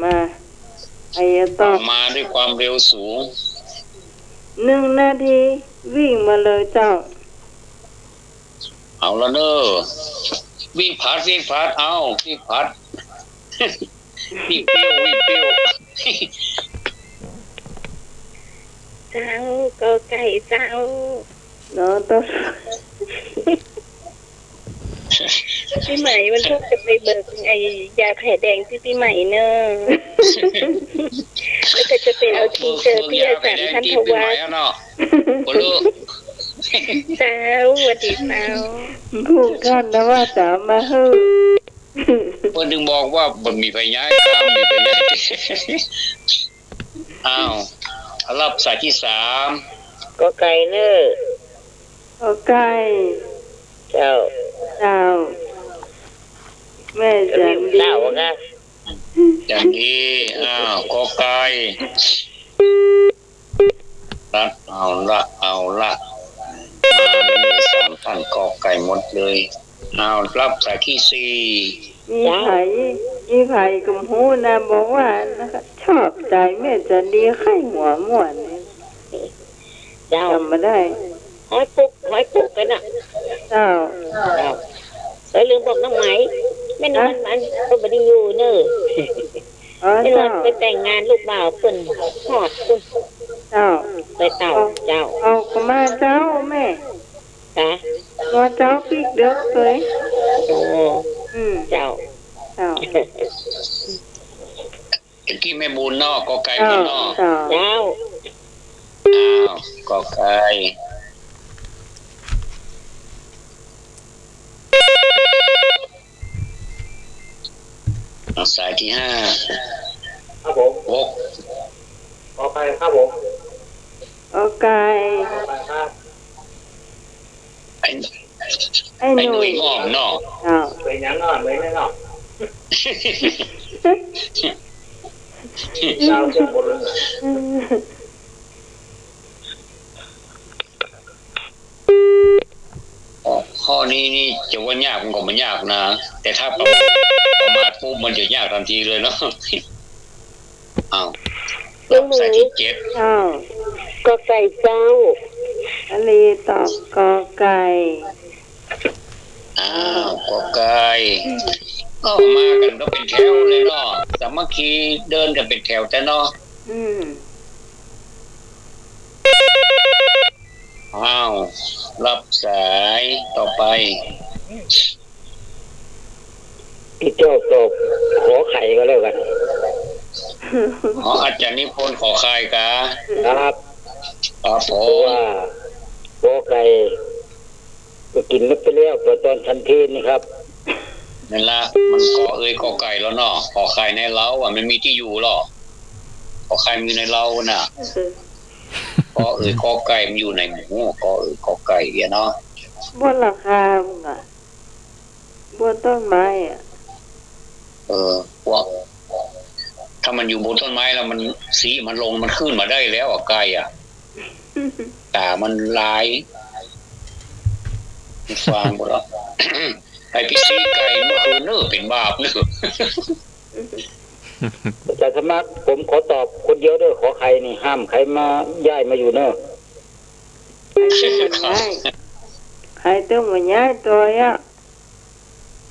มาอายะตอบ มาด้วยความเร็วสูง 1 นาทีวิ่งมาเลยเจ้า เอาละเนอะวิ่งผาดเอาวิ่งผาด วิ่งเปรี้ยว เจ้าก็ไก่เจ้า เนาะต้อง พี่ใหม่มันชอบจะไปเบิกไอ้ยาแผลแดงที่พี่ใหม่เนอะ แล้วก็จะไปเอาทีเจอพี่อาจารย์ท่านทวัฒน์ เนาะบ่รู้ เจ้าสวัสดีเจ้า พูดกันนะว่าจะมาฮื้อ เพิ่นถึงบอกว่าบ่มีไผย้ายครับมีไผย้าย อ้าวรับสายที่3 ก็ไก่เนอะ เอาไก่ เจ้า เจ้าแม่จันดี เจ้าค่ะ จันดีกอไก่รัดเอาละมา3 ท่านกอไก่หมดเลยรับสายที่4 มีไผ่กับหูนะบอกว่านะคะชอบใจแม่จันดีไข่หัวม่วนนี่ เจ้า จำมาได้ หอยปุกกันอ่ะ เจ้า แล้วลืมบอกน้องไหมแม่นอนมันก็ไม่ได้อยู่เนอะ อ๋อ ไม่นอ เจ้าน ไปแต่งงานลูกบ่าวเพิ่นหอดเพิ่น เจ้า ไปเต่าเจ้า เอาก็มาเจ้าแม่ จ้ะ มาเจ้าปีกเด็กเลย โอ้ เจ้า เจ้า ตะกี้แม่บุญเนาะกอไก่ เจ้า บุญเนาะ เจ้า เจ้า กอไก่สายที่5 ครับผม 6 ขอไปครับผม เอาไก่ ขอไปครับ ไอ้ ไอ้ ไอ้ ห ห นุ่ นุ่ ย ยงอมเนาะ เจ้า เป็นยังนอนเลยนะเนาะดาวเจ้าบนเลย ข้อนี้นี่จะว่ายากมันก็ไม่ยากนะแต่ถ้าประมาทปุ๊บมันจะยากทันทีเลยเนาะสายที่7 เจ้า ก็ไก่เจ้า อันนี้ตอบกอไก่ กอไก่ก็มากันก็เป็นแถวเลยเนาะสามัคคีเดินกันเป็นแถวแต่เนาะ รับสายต่อไป พี่โจ้ตบขอไข่ก็แล้วกัน อาจารย์นิพนธ์ขอใครกะ ครับผเพราะว่าขอไก่ก็กินนึกไปแล้วตอนทันทีนี่ครับ นั่นละมันขอเอ่ยขอไก่แล้วเนาะขอไข่ในเล้ามันไม่มีที่อยู่หรอก ขอไข่มันอยู่ในเราน่ะก็กอไก่มันอยู่ในหมูก็กอไก่เนาะ บนราคามึงอ่ะบนต้นไม้อ่ะ พวกถ้ามันอยู่บนต้นไม้แล้วมันสีมันลงมันขึ้นมาได้แล้วไก่อ่ะตามันลายฟังหมดแล้ว ไอ้พี่ซีไก่เมื่อคืนเนอเป็นบาปเนอ อาจารย์สมัครผมขอตอบคนเดียวเด้อขอใครนี่ห้ามใครมาย้ายมาอยู่เนอะ ใครต้องมาย้ายตัวอ่ะ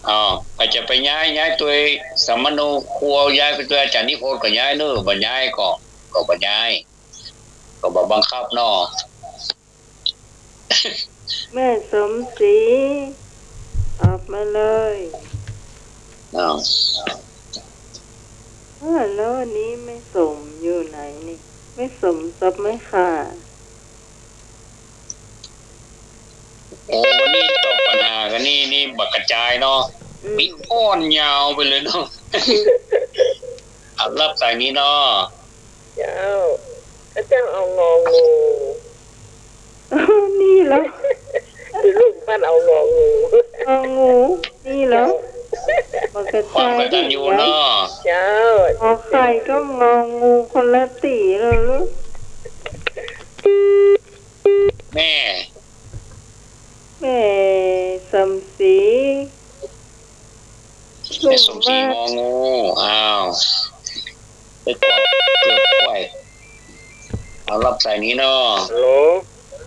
อ๋ออาจจะไปย้ายตัวสมโนครัวย้ายไปตัวอาจารย์นิพนธ์ก็ย้ายเนอบ่ย้ายก็บ่ย้ายก็บ่บังคับเนาะ แม่สมศรีตอบมาเลยแล้วอันนี้ไม่สมอยู่ไหนนี่ไม่สมซับไม่ค่ะ โอ้วันนี้ตอบปัญหากันนี่บักกระจายเนาะมีอ้อนยาวไปเลยเนาะ รับสายนี้เนาะ เจ้าพระเจ้าเอางองู นี่แล้ว คือลูกปั้นเอางองู งูนี่แล้วมันกระ ความ จาย กตัญญูเนาะ เจ้า พอใครก็งองูคนละตีเลยลูก แม่ แม่สมศรี แม่สมศรีงองูอ้าวไปกอบเกือบกล้วยเอารับสายนี้เนาะ ฮัลโหล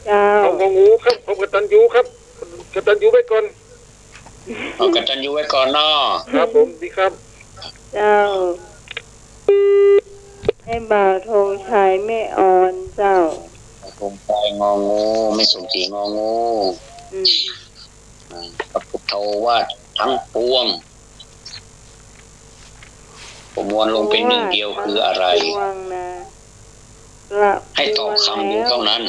เจ้า เอางองูครับผมกตัญญูครับกตัญญูไว้ก่อน เอากตัญญูไว้ก่อนเนาะ ครับผมดีครับ เจ้าให้บ่าวธงชัยไม่อ่อนเจ้า ผมไปงองูไม่สมศรีงองู อืม พระพุทธวาททั้งปวงประมวลลงเป็นหนึ่งเดียวคืออะไร วงนะละ ให้ตอบคำเดียวเท่านั้น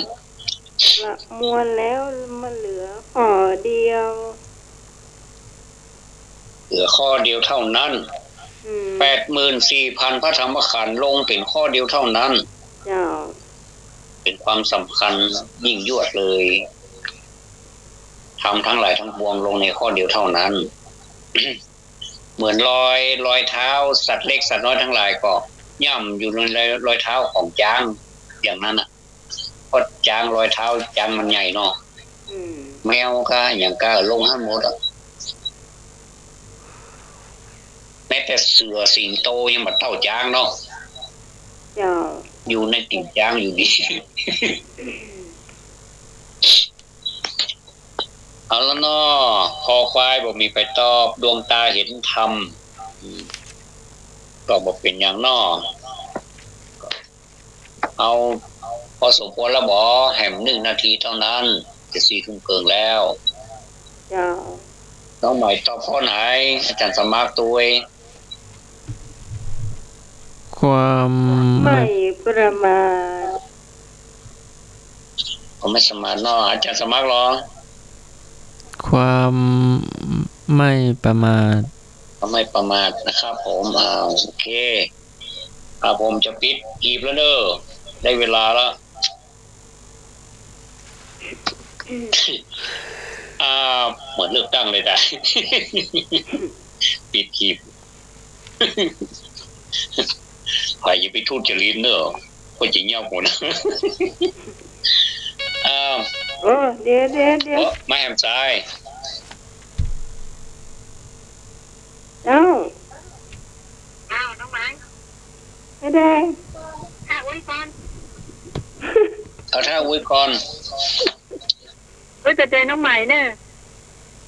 ละมวลแล้วมันเหลือขอเดียว เหลือข้อเดียวเท่านั้น 84,000 พระธรรมขันธ์ลงเป็นข้อเดียวเท่านั้น เจ้า เป็นความสำคัญยิ่งยวดเลยทำทั้งหลายทั้งปวงลงในข้อเดียวเท่านั้น เหมือนรอยเท้าสัตว์เล็กสัตว์น้อยทั้งหลายก็ย่ำอยู่ในรอยเท้าของช้างอย่างนั้นอ่ะเพราะช้างรอยเท้าช้างมันใหญ่เนาะ แมวก็อย่างก็ลงให้หมดอ่ะแม้แต่เสือสิงโตยังมาเต้าช้างเนาะ เจ้า อยู่ในติ่งช้างอยู่ดี เอาแล้วเนาะคอควายบอกมีไปตอบดวงตาเห็นธรรมก็บอกเป็นอย่างนอเอาพอสมควรแล้วบอแหม1 นาทีเท่านั้นจะ4 ทุ่มเกินแล้ว เจ้า น้องใหม่ตอบข้อไหนอาจารย์สมัครตัว ความ ไม่ประมาท ผมไม่สมาร์ทเนาะอาจารย์สมัครหรอ ความไม่ประมาท ไม่ประมาทนะครับผมโอเคผมจะปิดกีบแล้วเด้อได้เวลาแล้ว เหมือนเลือกตั้งเลยได้ ปิดกีบ ใครจะไปทูดจรินเนอะก็จะเงียบหมดนะ โอ้เดี๋ยวไม่แหมใจ เจ้า น้องหมาย ไม่ได้ ถ้าไว้ก่อน เอาถ้าอุ้ยก่อน จะเจอน้องใหม่เนี่ย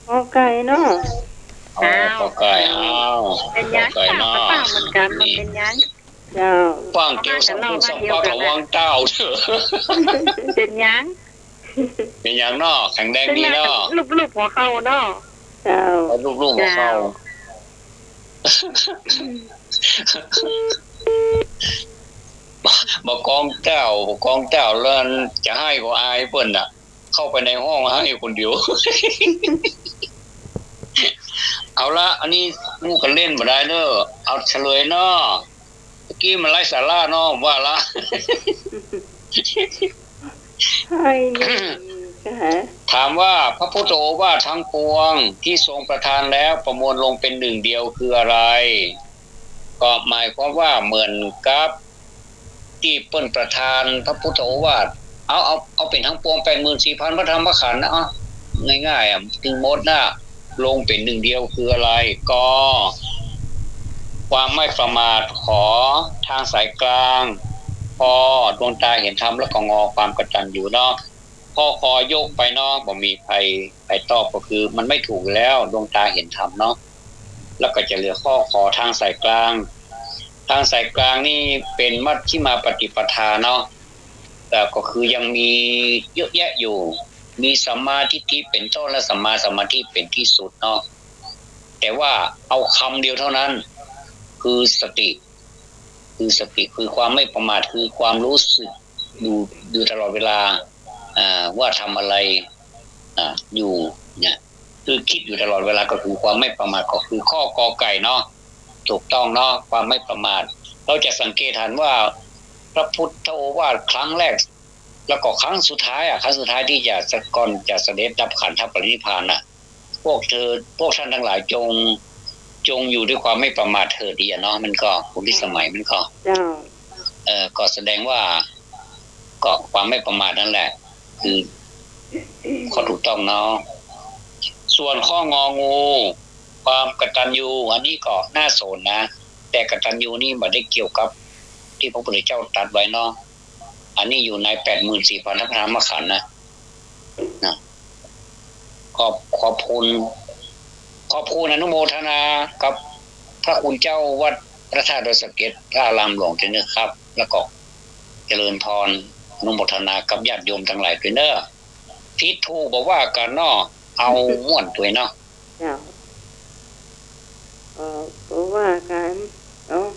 ออไก่เนาะ ปอไก่เป็นยักษ์ ไก่ สาว เนาะ ป้าเหมือนกันมันเป็นยักษ์ เจ้า ฟังเกี่ยวสัมพันธ์สัมปากระวังเต้าเถอะ เป็นยักษ์ เป็นอย่างนอกแข็งแดงดีเนาะ ลูกหัวเข้าเนาะ เจ้า ลูกๆมาเข้าบอกกองเจ้าแล้วจะให้ก็อายเปิ้นน่ะ เข้าไปในห้องให้คนเดียว เอาละอันนี้มู่กันเล่นบ่ได้เด้อเอาเฉลยเนาะ กี้มันไร้สาระเนาะว่าละ ให้นี่ก็หา ถามว่าพระพุทธโอวาททั้งปวงที่ทรงประทานแล้วประมวลลงเป็นหนึ่งเดียวคืออะไรก็หมายความว่าเหมือนกับที่เปิ้นประทานพระพุทธโอวาทเอาเป็นทั้งปวง 84,000 พระธรรมขันธ์นะง่ายๆถึงหมดนะลงเป็นหนึ่งเดียวคืออะไรก็ความไม่ประมาทขอทางสายกลางพอดวงตาเห็นธรรมแล้วก็งอความกตัญญูเนาะพอคอยกไปเนาะบ่มีใครตอบก็คือมันไม่ถูกแล้วดวงตาเห็นธรรมเนาะแล้วก็จะเหลือข้อขอทางสายกลางทางสายกลางนี่เป็นมัชฌิมาปฏิปทาเนาะแต่ก็คือยังมีเยอะแยะอยู่มีสัมมาทิฏฐิเป็นต้นและสัมมาสมาธิเป็นที่สุดเนาะแต่ว่าเอาคำเดียวเท่านั้นคือสติคือความไม่ประมาทคือความรู้สึกอยู่ตลอดเวลาว่าทำอะไรอยู่เนี่ยคือคิดอยู่ตลอดเวลาก็คือความไม่ประมาทก็คือข้อกอไก่เนาะถูกต้องเนาะความไม่ประมาทเราจะสังเกตเห็นว่าพระพุทธโอวาทครั้งแรกแล้วก็ครั้งสุดท้ายที่จะก่อนจะเสด็จดับขันธปรินิพพานน่ะพวกท่านทั้งหลายจงอยู่ด้วยความไม่ประมาทเถิดดีเนาะมันก็คุณที่สมัยมันก็ก็แสดงว่าก็ความไม่ประมาทนั่นแหละคือข้อถูกต้องเนาะส่วนข้ององูความกตัญญูอันนี้ก็น่าสนนะแต่กตัญญูนี่ไม่ได้เกี่ยวกับที่พระพุทธเจ้าตรัสไว้เนาะอันนี้อยู่ใน 84,000 พระธรรมขันธ์นะขอบคุณอนุโมทนากับพระคุณเจ้าวัดพระธาตุดอยสะเก็ดพระอารามหลวงเจ้านะครับ แล้วก็เจริญพรอนุโมทนากับญาติโยมทั้งหลายด้วยเด้อผิดถูกบอกว่ากันเนาะเอาม่วนตัวเนาะเพราะว่ากันเนาะ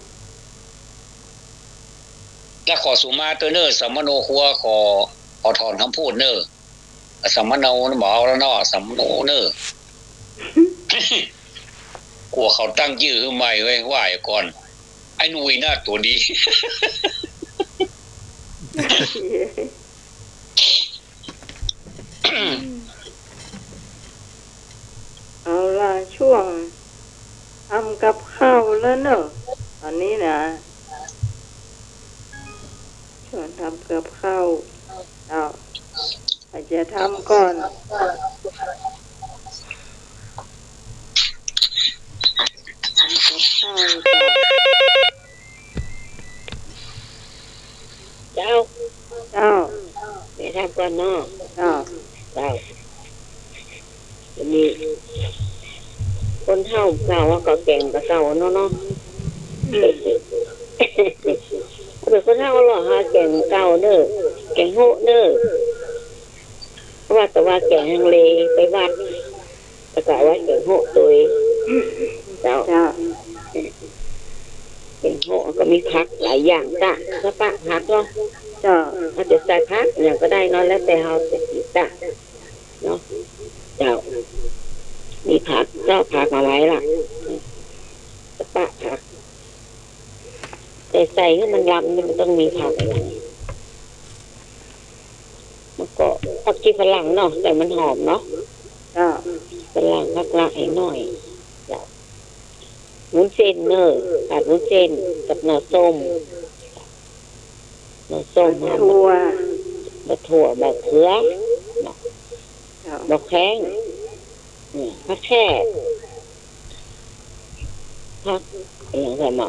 แล้วขอสุมาตัวเนอสัมมโนครัวขอถอนคำพูดเนอสัมมโนหมอเอาแล้วเนาะสัมมโนเนอกลัวเขาตั้งชื่อขึ้นใหม่ไว้ว่าอย่างก่อนไอ้นุยหน้าตัวดี เอาล่ะช่วงทำกับข้าวแล้วเนอะตอนนี้นะช่วงทำกับข้าวอาจจะทำก่อนทำกับข้าวเจ้าไปทำก่อนเนาะเจ้าวันนี้คนเฒ่าเก่าว่าก็แก่งกับเก่าเนาะเป็นคนเฒ่าหรอฮะแก่งเก่าเนอะแก่งโหเนอะว่าแต่ว่าแก่งฮังเลไปวัดแต่กะว่าแก่งโหตัวเจ้าแก่งโหก็มีพักหลายอย่างจ้ะถ้าปะพักเนาะเขาจะใส่พักอย่างก็ได้เนาะแล้วแต่เขาจะกินจ้ะเนาะเจ้ามีผักเจ้าผักมาไว้ล่ะปะผักแต่ใส่ให้มันลำนี่มันต้องมีผักอะไรมันก็ผักชีฝรั่งเนาะแต่มันหอมเนาะฝรั่งผักละให้หน่อยวุ้นเส้นเนอผัดวุ้นเส้นกับหน่อส้มถั่วบะเขือดอกแข้งผักแค่ผักอย่างไรมา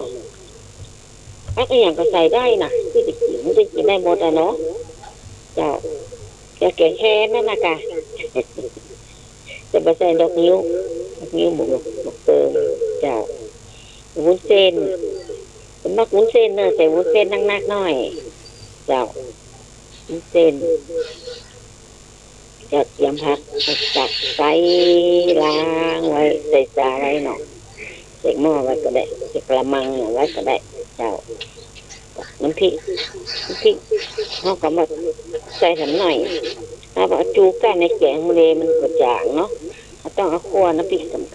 ผักอย่างก็ใส่ได้นะที่จะกินได้หมดอะเนาะเจ้าจะแกงแค่นั่นนะกะจะไปใส่ดอกนิ้วหมูเติมเจ้าวุ้นเส้นเป็นมักวุ้นเส้นเนอะใส่วุ้นเส้นนักๆหน่อยเจ้าวุ้นเส้นจะเตรียมผักจัดใส่ล้างไว้ใส่จานอะไรหน่อยใส่หม้อไว้ก็ได้ใส่กระมังไว้ก็ได้เจ้าน้ำพริกเขาก็มาใส่สักหน่อยถ้าว่าจูก้าในแกงเลยมันก็จางเนาะเขาต้องเอาคั่วน้ำพริกสำ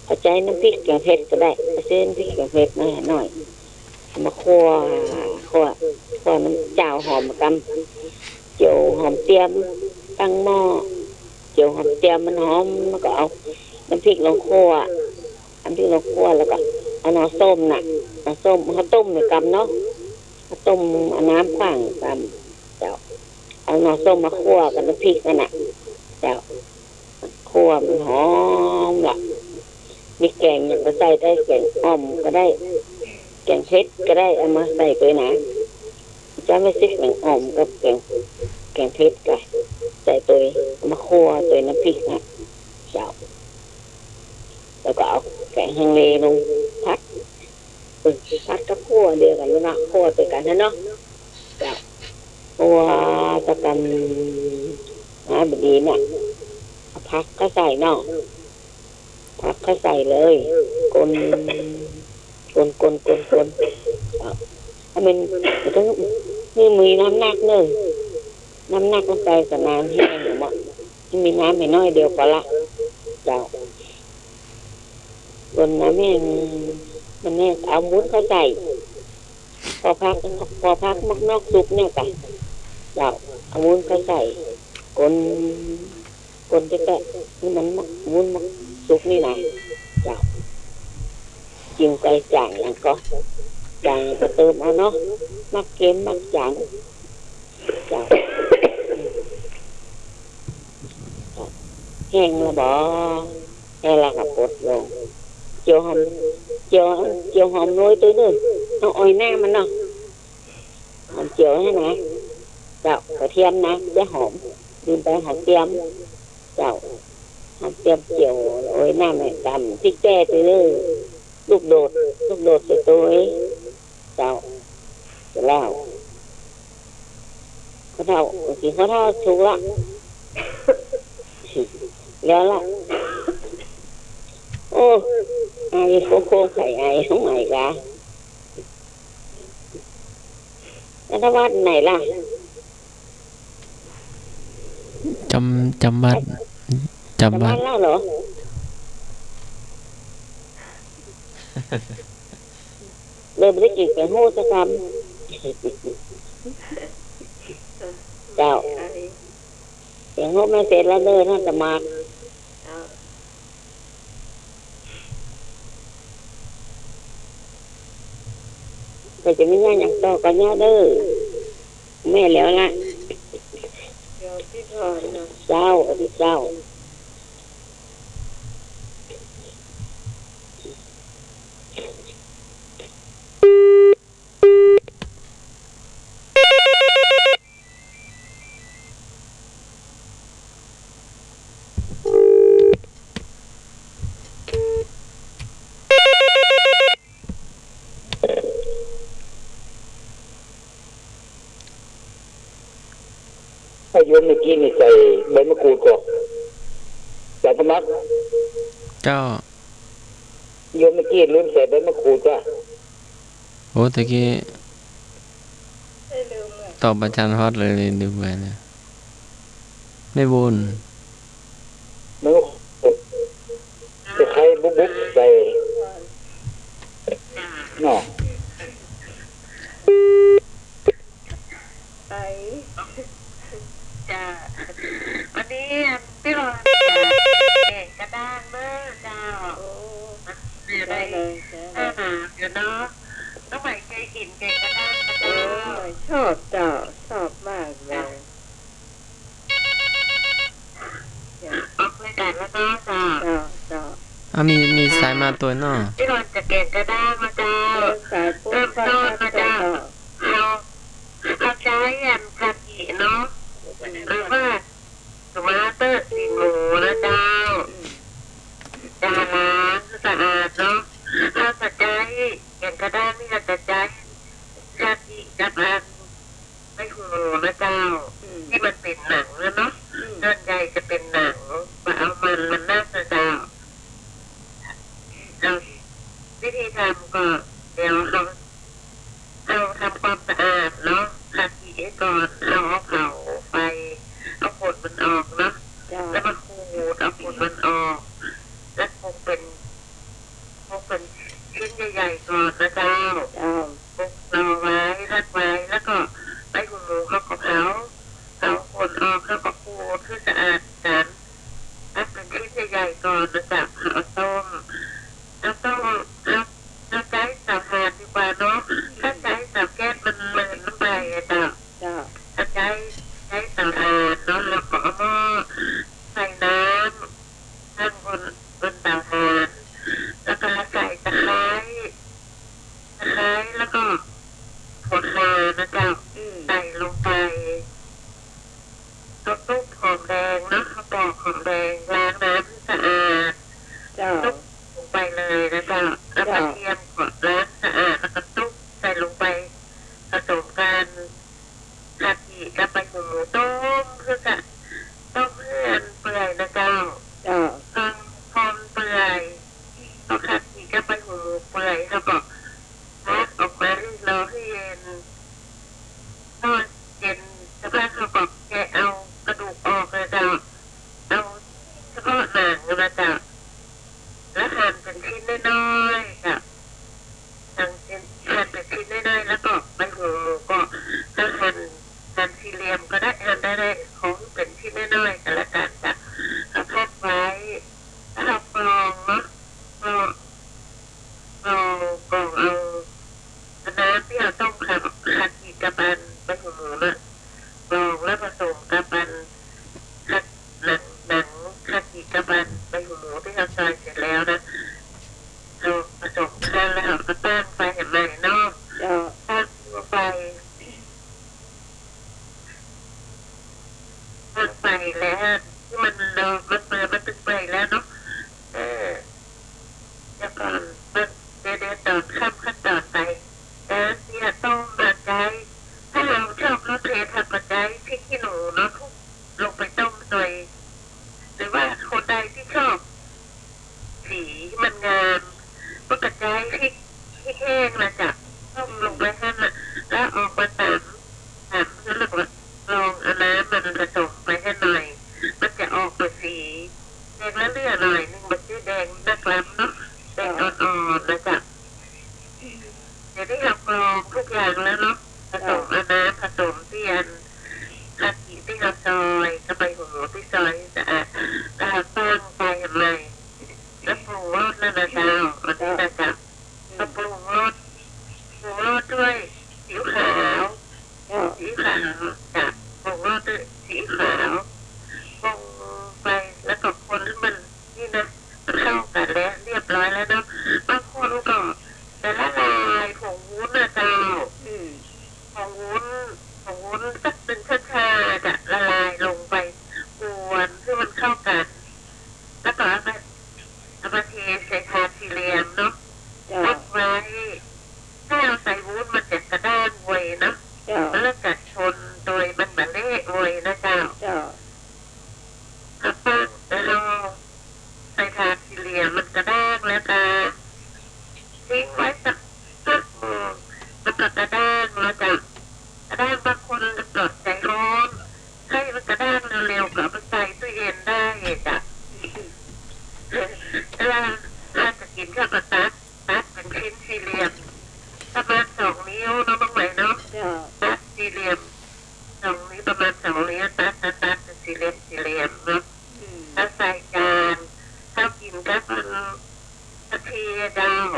เอาใจน้ำพริกแกงเผ็ดก็ได้เอาเส้นพริกแกงเผ็ดมาหน่อย มาคั่วน้ำจ่าวหอมกันเจียวหอมเตรียมตั้งหม้อเจียวหอมเตรียมมันหอมแล้วก็เอาน้ำพริกลงคั่วแล้วก็เอาหน่อส้มน่ะหน่อส้มเขาต้มในกำเนาะเขาต้มเอาน้ำปั่งกำเจ้าเอาหน่อส้มมาคั่วกับน้ำพริกนั่นน่ะเจ้าคั่วมันหอมล่ะมีแกงอย่างก็ใส่ได้แกงอ่อมก็ได้แกงเผ็ดก็ได้เอามาใส่ไปนะจะไม่ใช่แกงอ่อมกับแกงเผ็ดก็ใส่ตัวมาคั่วตัวน้ำพริกนะเจ้าแล้วก็เอาแกงฮังเลลงพัดก็คั่วเดียวกันแล้วนะคั่วไปกันนะเนาะเจ้าคั่วตะกันแบบนี้น่ะพักก็ใส่เนาะพักก็ใส่เลยกลถ้ามันต้องมีน้ำหนักเนอะน้ำหนักลงไปกับน้ำแห้งหรือมั้งมีน้ำให้น้อยเดียวก็ละเจ้าคนน้ำแห้งมันแห้งเอามุ้นเขาใส่พอพักมักนอกซุปเนี่ยกันเจ้าเอามุ้นเขาใส่คนจะแกะนี่มันมุ้นมักซุปนี่นะเจ้าจิ้มไก่จ่างแล้วก็จ่างก็เติมเอาเนาะมักเค็มมักจางเจ้าแห้งละบ่แห้งละกับปดลงเจียวหอมโรยตัวนึงเอาอ้อยหน้ามันเนาะหอมเจียวให้นะเจ้ากระเทียมนะจะหอมลืมไปหอมเตรียมเจ้าหอมเตรียมเจียวอ้อยหน้าแม่ดำพริกแก่ตัวนึงลูกโดดใส่ตัวเจ้าจะเล่าเขาเท่าถูกละแล้วล่ะโอ้ไอ้โค้งไข่ไอ้ของไหนกะแล้ววัดไหนล่ะจำบัดเล่าเหรอเดินไปได้กี่แกงโห่สักคำเจ้าแกงโห่ไม่เสร็จแล้วเลยน่าจะมาแต่จะไม่ง่ายอย่างต่อกันเนี้ยเด้อแม่แล้วนะเจ้าเจ้าถ้าโยมเมื่อกี้นี่ใส่ใบมะกรูดก่อนใส่ธรรมะ เจ้า โยมเมื่อกี้ลืมใส่ใบมะกรูดจ้ะ โอ้ตะกี้ตอบอาจารย์ฮอตเลยดูไปเนี่ยไม่บุญ มันจะใครบุ๊กใส่เนาะ ไปจ้าวันนี้พี่รอนเก่งกระด้างเมื่อเจ้าอยู่ในอาหารอยู่เนาะน้องใหม่เคยกินเก่งกระด้างกระเจ้า ชอบเจ้าชอบมากเลย ออกรายการแล้วเนาะเจ้า มีสายมาตัวเนาะ พี่รอนจะเก่งกระด้างมาเจ้า สายปุ๊บ เริ่ม ก็ ต้น ชั มา ด เจ้า เจ้า เอาใช้ยันคากิเนาะหรือว่าสมาร์เตอร์สีหมูนะเจ้าจานล้างสะอาดเนาะถ้าจะใจอย่างกระด้างนี่จะใจคากิกับอันไม่หูนะเจ้าที่มันเป็นหนังนะเนาะส่วนใหญ่จะเป็นหนังมาเอามันน่าจะเจ้าเราวิธีทำก็เดี๋ยวเราทำความสะอาดเนาะคากิให้ก่อนเอาเผาไปเอาผดมันออกเนาะแล้วมาขูดเอาผดมันออกแล้วคงเป็นชิ้นใหญ่ๆก่อนนะเจ้าคง ก่อนนะจ๊ะเอาต้มเอาใจเตาถ่านดีกว่าเนาะถ้าใจเตาแก๊สมันเหมือนน้ำไปอะจ๊ะ เจ้า ถ้าใจเตาถ่านเนาะแล้วก็เอาหม้อใส่น้ำตั้งบนเตาถ่านแล้วก็ใส่ตะไคร้แล้วก็หัวข่านะจ๊ะใส่ลงไปเอาตุ๊กหอมแดงเนาะเขาปอกหอมแดงล้างน้ำให้สะอาด เจ้า ตุ๊กลงไปเลยนะจ๊ะแล้วกระเทียมกดล้างสะอาดแล้วก็ตุ๊กใส่ลงไปผสมกันผัดอีกกับใบหูหมูต้มเพื่อจะต้มเพื่อนเปื่อยนะเจ้า เจ้า พอมเปื่อยก็ผัดอีกกับใบหูหมูเปื่อยแล้วก็พักออกมาให้รอให้เย็นทอดเย็นแล้วก็เขาบอกแกะเอากระดูกออกเลยเจ้าเอาเฉพาะหนังนะเจ้าแล้วหั่นเป็นชิ้นน้อยๆค่ะหั่นเป็นชิ้นน้อยๆแล้วก็ใบหูหมูก็ถ้าหั่นสี่เหลี่ยมก็ได้หั่นได้ของเป็นชิ้นน้อยๆกันละกันจ้ะเอาพักไว้แล้วเอากรองเนาะกรองเอาน้ำที่เราต้มขัดอีกกับอันใบหูหมูน่ะกรองแล้วผสมกับอันขัดหนังขัดอีกกับอันใบหูหมูที่เราซอยเสร็จแล้วนะเราผสมกันแล้วเราก็ตั้งไฟให้ไหม้เนาะ เจ้า ตั้งไฟแล้วที่มันเปิดมันตึกไปแล้วเนาะแล้วก่อนมันเดี๋ยวต่อขั้นตอนไปแล้วเนี่ยต้มกระจายถ้าเราชอบรสเผ็ดผักกระจายพริกขี้หนูเนาะลงไปต้มหน่อยหรือว่าคนใดที่ชอบสีมันงามก็กระจายพริกแห้งนะจ๊ะต้มลงไปให้น่ะแล้วออกมาตำแล้วเราก็ลองเอาน้ำมันผสมไปให้หน่อยมันจะออกเป็นสีแดงและเลือดหน่อยนึงมันจะแดงนักล้ำเนาะแดงอ่อนๆนะจ๊ะเดี๋ยวนี้เรากรองทุกอย่างแล้วเนาะผสมเอาน้ำผสมเทียนคากิที่เราซอยก็ไปหัวที่ซอยสะอาดแล้วตั้งไฟใหม่แล้วปรุงรสนั่นนะจ๊ะวันนี้นะจ๊ะก็ปรุงรสด้วยสีขาวจ้ะปรุงรสด้วยสีขาวปรุงไปแล้วก็คนที่มันนี่นะมันเข้ากันแล้วเรียบร้อยแล้วเนาะบางคนก็จะละลายผงวุ้นนะเจ้าผงวุ้นสักเป็นชาๆจะละลายลงไปกวนให้มันเข้ากันแล้วก็เอามาเทใส่ถาดสี่เหลี่ยมเนาะตั้งไว้ถ้าเราใส่วุ้นมันจะกระด้างไวเนาะแล้วกัดชนโดยมันแบบเละไวนะเจ้าถ้าปั้งแล้วเราใส่ถาดสี่เหลี่ยมมันกระด้างแล้วก็ทิ้งไว้สักมันก็กระด้างแล้วจ้ะกระด้างบางคนจะปลดใจร้อนให้มันกระด้างเร็วๆก็มันใส่ตู้เย็นได้จ้ะถ้าจะกินข้าวกระตัดเป็นชิ้นสี่เหลี่ยมประมาณ2 นิ้วเนาะบางไหนเนาะตัดสี่เหลี่ยม2 นิ้วประมาณ2 นิ้วตัดเป็นสี่เหลี่ยมเนาะถ้าใส่จานถ้ากินก็เป็นกะทิดาว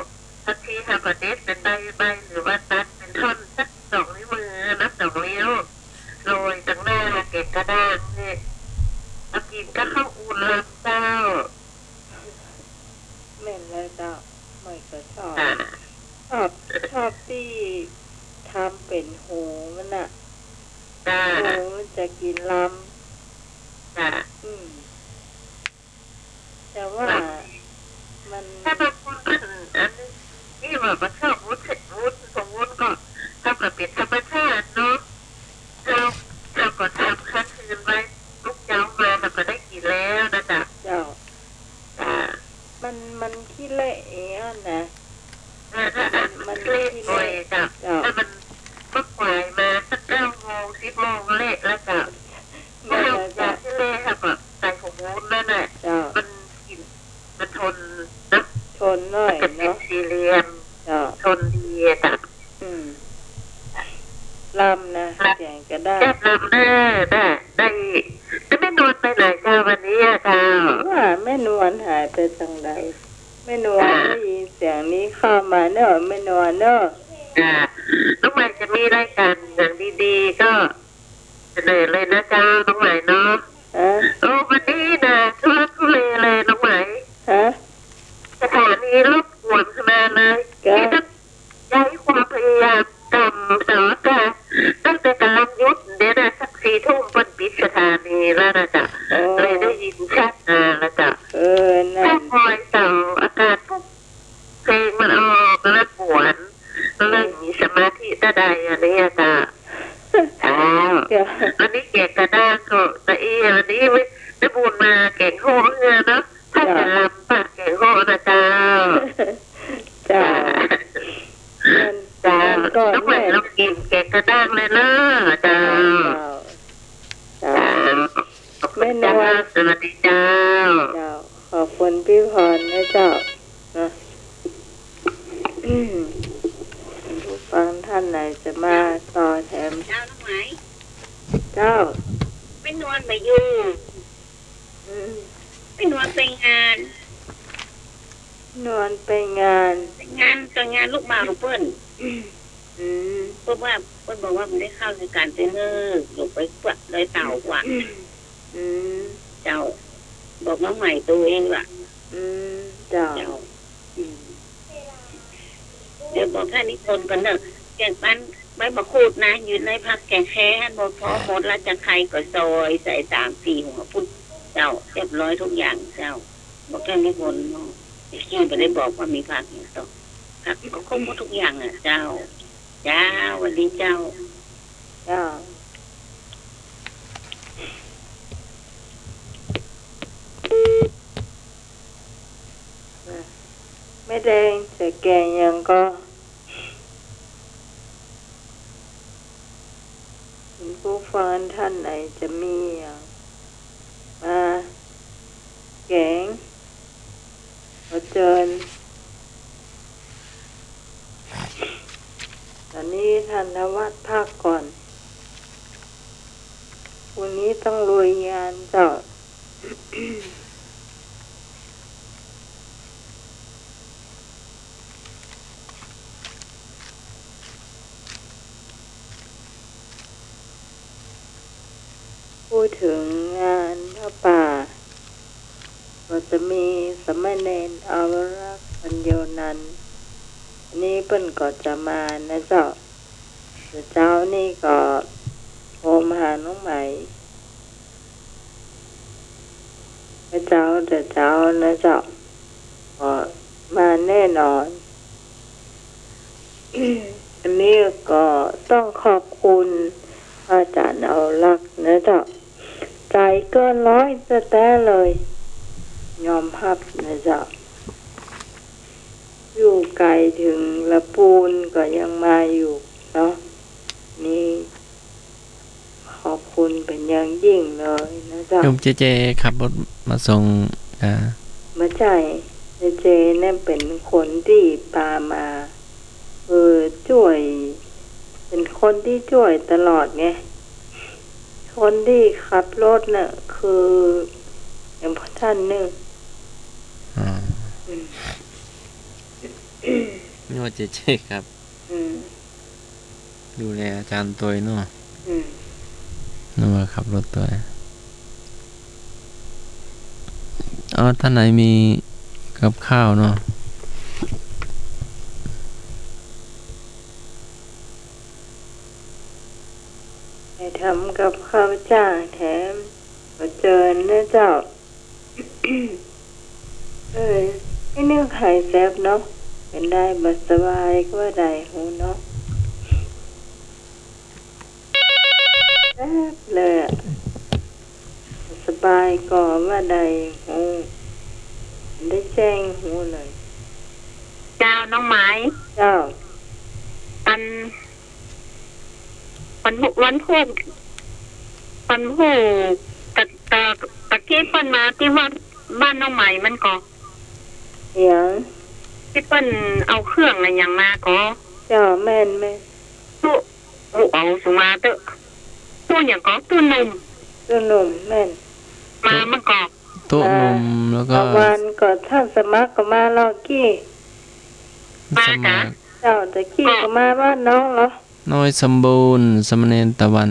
กะทิฮับเด็ดเป็นใบหรือว่าตัดเป็นท่อนสัก2 นิ้วมือนับ2 นิ้วโรยตั้งหน้าเก็บกระด้างนี่ถ้ากินก็เข้าอุ่นลำเจ้าแม่นเลยเจ้าไม่ก็ชอบที่ทำเป็นหูมันน่ะหูมันจะกินลำแต่ว่ามันถ้าบางคนอันนี่แบบชอบวุ้นของวุ้นก็ทำแบบเป็นธรรมชาติเนาะเราก็ทำคั้นคืนไว้ลูกเจ้ามาเราก็ได้กินแล้วนะจ๊ะมันขี้เละเองนะมันเละเลยจ้ะถ้ามันเมื่อควายมาสัก9 โมง 10 โมงเละแล้วจ้ะไม่เอาจากที่เละค่ะแบบใส่ผงวุ้นนั่นแหละมันกิน ข้าวมาเนอะไม่นอนเนอะ จ้าน้องใหม่จะมีรายการอย่างดีๆก็เสนอเลยนะเจ้าน้องใหม่เนาะ ฮะ โอ้วันนี้นะทุลักทุเลเลยน้องใหม่ ฮะ สถานีรบกวนขนาดเลย จ้ะ ที่ต้องใช้ความพยายามกำสอนกันตั้งแต่กำลังยุดเดี๋ยวนะสัก4 ทุ่มเปิดปิดสถานีแล้วนะจ๊ะเลยได้ยินชัดแล้วจ้ะ นั่ ถ้าน คอยเสาอากาศปุ๊บเพลงมันออกแล้วปวดเลยมีสมาธิตะใดอันนี้จ้ะอ้าว จ้ะ อันนี้แกะกระด้างก็แต่อันนี้ไม่ได้บุญมาแกงโห่เงือเนาะถ้าจะลำปากแกงโห่นะเจ้า จ้า จ้า ก็ ต้องไป แม่ ลองกินแกงกระด้างเลยนะเจ้า จ้า ขอบคุณเจ้าสวัสดีเจ้า เจ้าขอบคุณพี่พรนะเจ้านะผู้ฟังท่านไหนจะมาต่อแถม เจ้าน้องไหม เจ้า ไม่นอนไปอยู่ อืม ไม่นอนไปงาน นอนไปงาน ตัวงานลูกบ่าวลูกเปิ้ล อืม เพราะว่าเปิ้ลบอกว่ามันได้เข้าในการเทรนเนอร์ลงไปกว่าเลยเต่ากว่า อืม เจ้า บอกน้องใหม่ตัวเองล่ะ อืมเจ้า เจ้าเดี๋ยวบอกท่านนิพนธ์ก่อนเนอะแกงปั้นใบมะกรูดนะอยู่ในผักแกงแค่หมดพอหมดแล้วจะใครก็ซอยใส่3-4 หัวพุ่นเจ้าเรียบร้อยทุกอย่างเจ้า บอกแกงนิพนธ์เนาะที่ไปได้บอกว่ามีผักอย่างต่อผักก็ครบหมดทุกอย่างอ่ะ เจ้าจ้าวันนี้เจ้า เจ้าไม่แดงแต่แกงยังก็คุณผู้ฟังท่านไหนจะมีมาแกงมาเจิญตอนนี้ท่านนวัดพักก่อนวันนี้ต้องลุยงานเจ้า พูดถึงงานพระป่าก็จะมีสมณเณรอวรักษ์ปัญโยนันท์อันนี้เปิ้นก็จะมานะเจ้าเจ้านี่ก็โทรมาหาน้องใหม่เจ้านะเจ้าก็มาแน่นอน อันนี้ก็ต้องขอบคุณอาจารย์เอารักนะเจ้าใจเกิน100แต่เลยยอมรับนะเจ้าอยู่ไกลถึงละปูนก็ยังมาอยู่เนาะนี่ขอบคุณเป็นอย่างยิ่งเลยนะเจ้า โยมเจเจขับรถมาส่งมาใจเจเนี่ยเป็นคนที่พามาช่วย เป็นคนที่ช่วยตลอดไงคนที่ขับรถน่ะคืออย่างพ่อท่านนึง นี่ว่าเจเจครับ อืม ดูแลอาจารย์ตัวเนาะ อืม นึกว่าขับรถตัวท่านไหนมีกับข้าวเนาะ ให้ทำกับข้าวจ้างแถมก็เจอนะเจ้า ไอ้เนื้อไข่แซ่บเนาะเป็นได้บัสบายก็ว่าได้หูเนาะแซ่บเลยอะสบายก็ว่าได้หูได้แจ้งหูเลย เจ้าน้องไหม เจ้า วันพูดตะกี้เปิ้นมาที่ว่าบ้านน้องใหม่มันก็ อย่าง ที่เปิ้นเอาเครื่องอะไรอย่างมาก็ เจ้าแม่น ตู้เอาสุมาเตอะตู้อย่างก็ตู้นม ตัวหนุ่มแม่น มามันก็ โต๊ะนมแล้วก็ วันก็ท่านสมัครก็มาลอกี้ มา ส กะ มัคร เจ้าตะกี้ก็มาบ้านน้องเหรอ น้อยสมบูรณ์สมณเณรตะวัน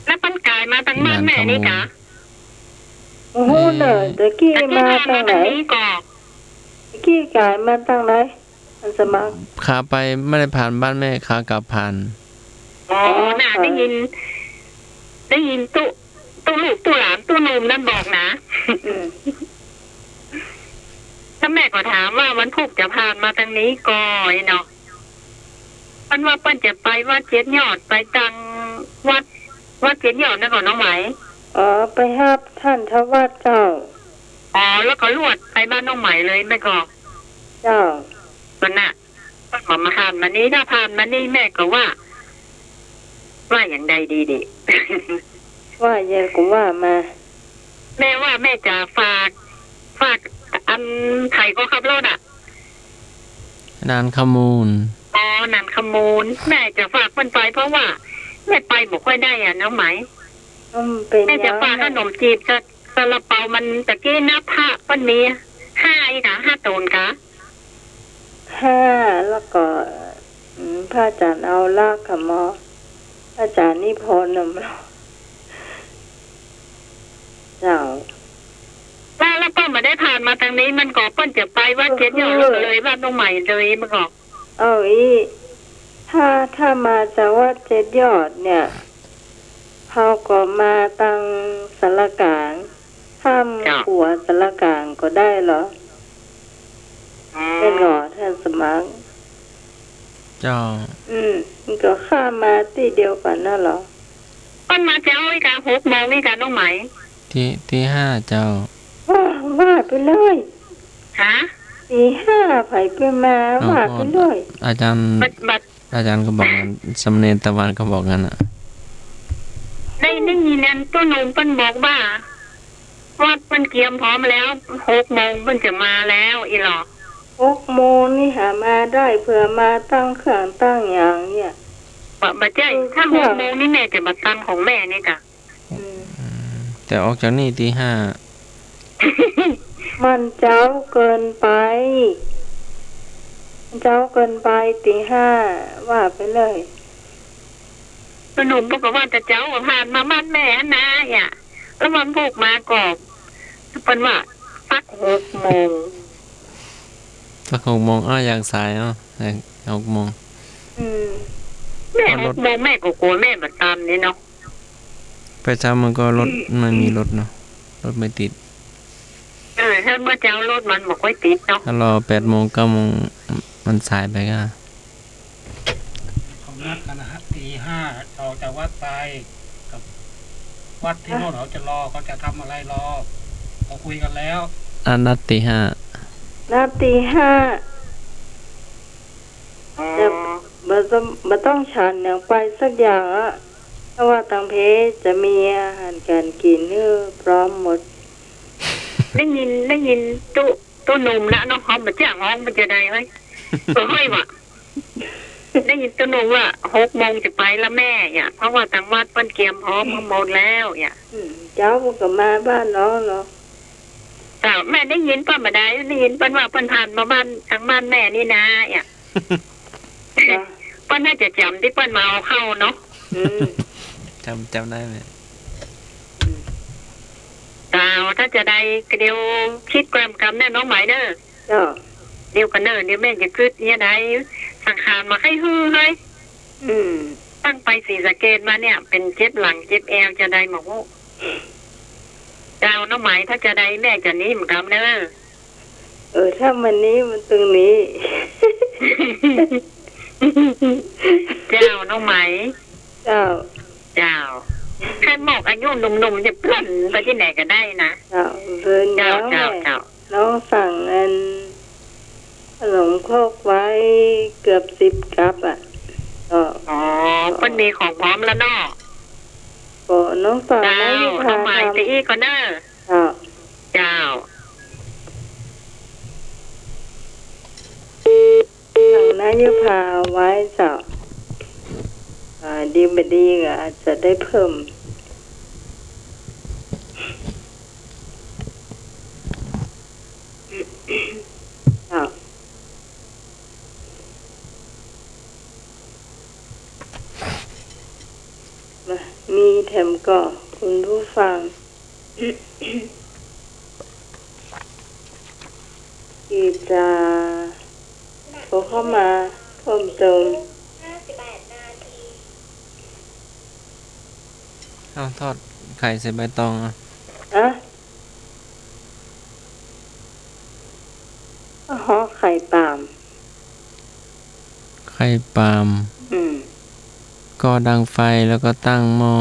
แล้วปันกายมาตั้งบ้านแม่นี่กะ โอ้โหเนอะตะกี้ ตะกี้ มา มา ตั้งไหน ทางนี้ก่อน ตะกี้กายมาตั้งไหนมันสมัคร ขาไปไม่ได้ผ่านบ้านแม่ขากลับผ่าน อ๋อน่ะได้ยินตู้ลูกตู้หลานตู้นมนั่นบอกนะ อืม ถ้าแม่ก็ถามว่าวันพุธจะผ่านมาทางนี้ก่อนเนาะมันว่าเปิ้นจะไปวัดเจ็ดยอดไปตังวัดเจ็ดยอดนั่นก่อนน้องไหม อ๋อไปฮับท่านทวัดเจ้า อ๋อแล้วก็ลวดไปบ้านน้องไหมเลยแม่ก็ เจ้า ตอนน่ะเปิ้นบอกมาผ่านมานี้ถ้าผ่านมานี่แม่ก็ว่าอย่างใดดีดิ ว่าเยอะก็ว่ามา แม่ว่าแม่จะฝากอันไผ่ก็ขับรถอ่ะ นานขมูล อ๋อนันขมูลแม่จะฝากมันไปเพราะว่าแม่ไปบอกค่อยได้อ่ะน้องไหม เป็น แม่จะฝากขนมจีบจะซาลาเปามันตะกี้นับผ้ามันมี5อีกอ่ะ5ตูนกะ 5แล้วก็พระอาจารย์เอาลากขมอพระอาจารย์นิพนธ์นำเราเจ้า แล้วก็มาได้ผ่านมาทางนี้มันก็เปิ้นจะไปว่าเจ็ดยอดเลยว่าน้องใหม่เลยมันก็ เอาถ้ามาจากวัดเจ็ดยอดเนี่ยเขาก็มาตั้งสารกลางข้ามขัวสารกลางก็ได้เหรอเป็นหรอท่านสมัคร เจ้า มันก็ข้ามมาที่เดียวกันน่ะเหรอ เปิ้นมาเจ้าอีกอ่ะ6 โมงนี่กะน้องไหม ที่ห้าเจ้า ว่าไปเลย ฮะ ตีห้าไผไปมาว่าไปเลย อาจารย์ บัด อาจารย์ก็บอกงั้นสมณเณรตะวันก็บอกงั้นอ่ะ ได้ยินนั่นตัวหนุ่มเปิ้นบอกว่าวัดเปิ้นเกียมพร้อมแล้ว6 โมงเปิ้นจะมาแล้วอีหรอ 6 โมงนี่หามาได้เผื่อมาตั้งเครื่องตั้งอย่างเนี่ย บัดใจถ้า6 โมงนี่แม่จะบัดตันของแม่นี่กะ แต่ออกจากนี่ที่ห้า มันเจ้าเกินไปตีห้าว่าไปเลย ตัวหนุ่มบอกว่าจะเจ้าผ่านมาบ้านแม่นะอย่าแล้วมันพูกมาก่อนเป็นว่าสัก6 โมง สัก6 โมงอย่างสาย6 โมง แม่6 โมงแม่ก็กลัวแม่บัดตามนี่เนาะ ไปเช้ามันก็รถไม่มีรถเนาะรถไม่ติด ถ้าเมื่อเจ้ารถมันบอกไว้ติดเนาะ ถ้ารอ8 โมง 9 โมงมันสายไปก็ เขานัดกันนะฮะตี 5ออกจากวัดไปกับวัดที่โน่นเขาจะรอเขาจะทำอะไรรอเขาคุยกันแล้ว นัดตีห้า นับตีห้าแต่บ่ต้องฉันอย่างไปสักอย่างอะเพราะว่าทางเพจะมีอาหารการกินพร้อมหมด ได้ยินตัวหนุ่มแล้วเนาะเขามาจ้างห้องมันจะได้ไหมเฮ้ยว่ะได้ยินตัวหนุ่มว่า6 โมงจะไปแล้วแม่อย่าเพราะว่าทางวัดเปิ้นเกียมพร้อมหมดแล้วอย่า เจ้าก็มาบ้านน้องเนาะ แต่แม่ได้ยินเปิ้นมาได้ยินเปิ้นว่าเปิ้นผ่านมาบ้านทางบ้านแม่นี่นะอย่าเปิ้นน่าจะจำที่เปิ้นมาเอาเข้าเนาะ จำได้ไหม ถ้าจะได้เดี๋ยวคิดแกรมกรรมแน่น้องไหมเด้อ เจ้า เดี๋ยวกันเด้อเดี๋ยวแม่จะคืดเนี่ยได้สังขารมาให้ฮือให้ตั้งไปสีสะเกตมาเนี่ย เป็นเจ็บหลังเจ็บแอวจะได้หมอกดาวน้องไหมถ้าจะได้แม่จะนี้เหมือนกันเด้อ ถ้ามันนี้มันตรงนี้ เจ้าน้องไหม เจ้า แค่หมอกอายุหนุ่มๆจะเปลี่ยนไปที่ไหนก็ได้นะ เจ้าเดิน เจ้า น้องสั่งขนมโคกไว้เกือบ10 กัปอ่ะอ๋อเพิ่นมีของพร้อมแล้วเนาะ ก็น้องสั่ง เจ้า ไม่ น้องไหมตีอีกก่อนเด้อเจ้า สั่งนายพาไว้เจ้าดีไม่ดีก็อาจจะได้เพิ่ม ก็คุณผู้ฟัง ที่จะโทรเข้ามาเพิ่มเติม เอาทอดไข่ใส่ใบตองอ่ะ อะห่อไข่ปาล์ม ไข่ปาล์ม อืม ก็ดังไฟแล้วก็ตั้งหม้อ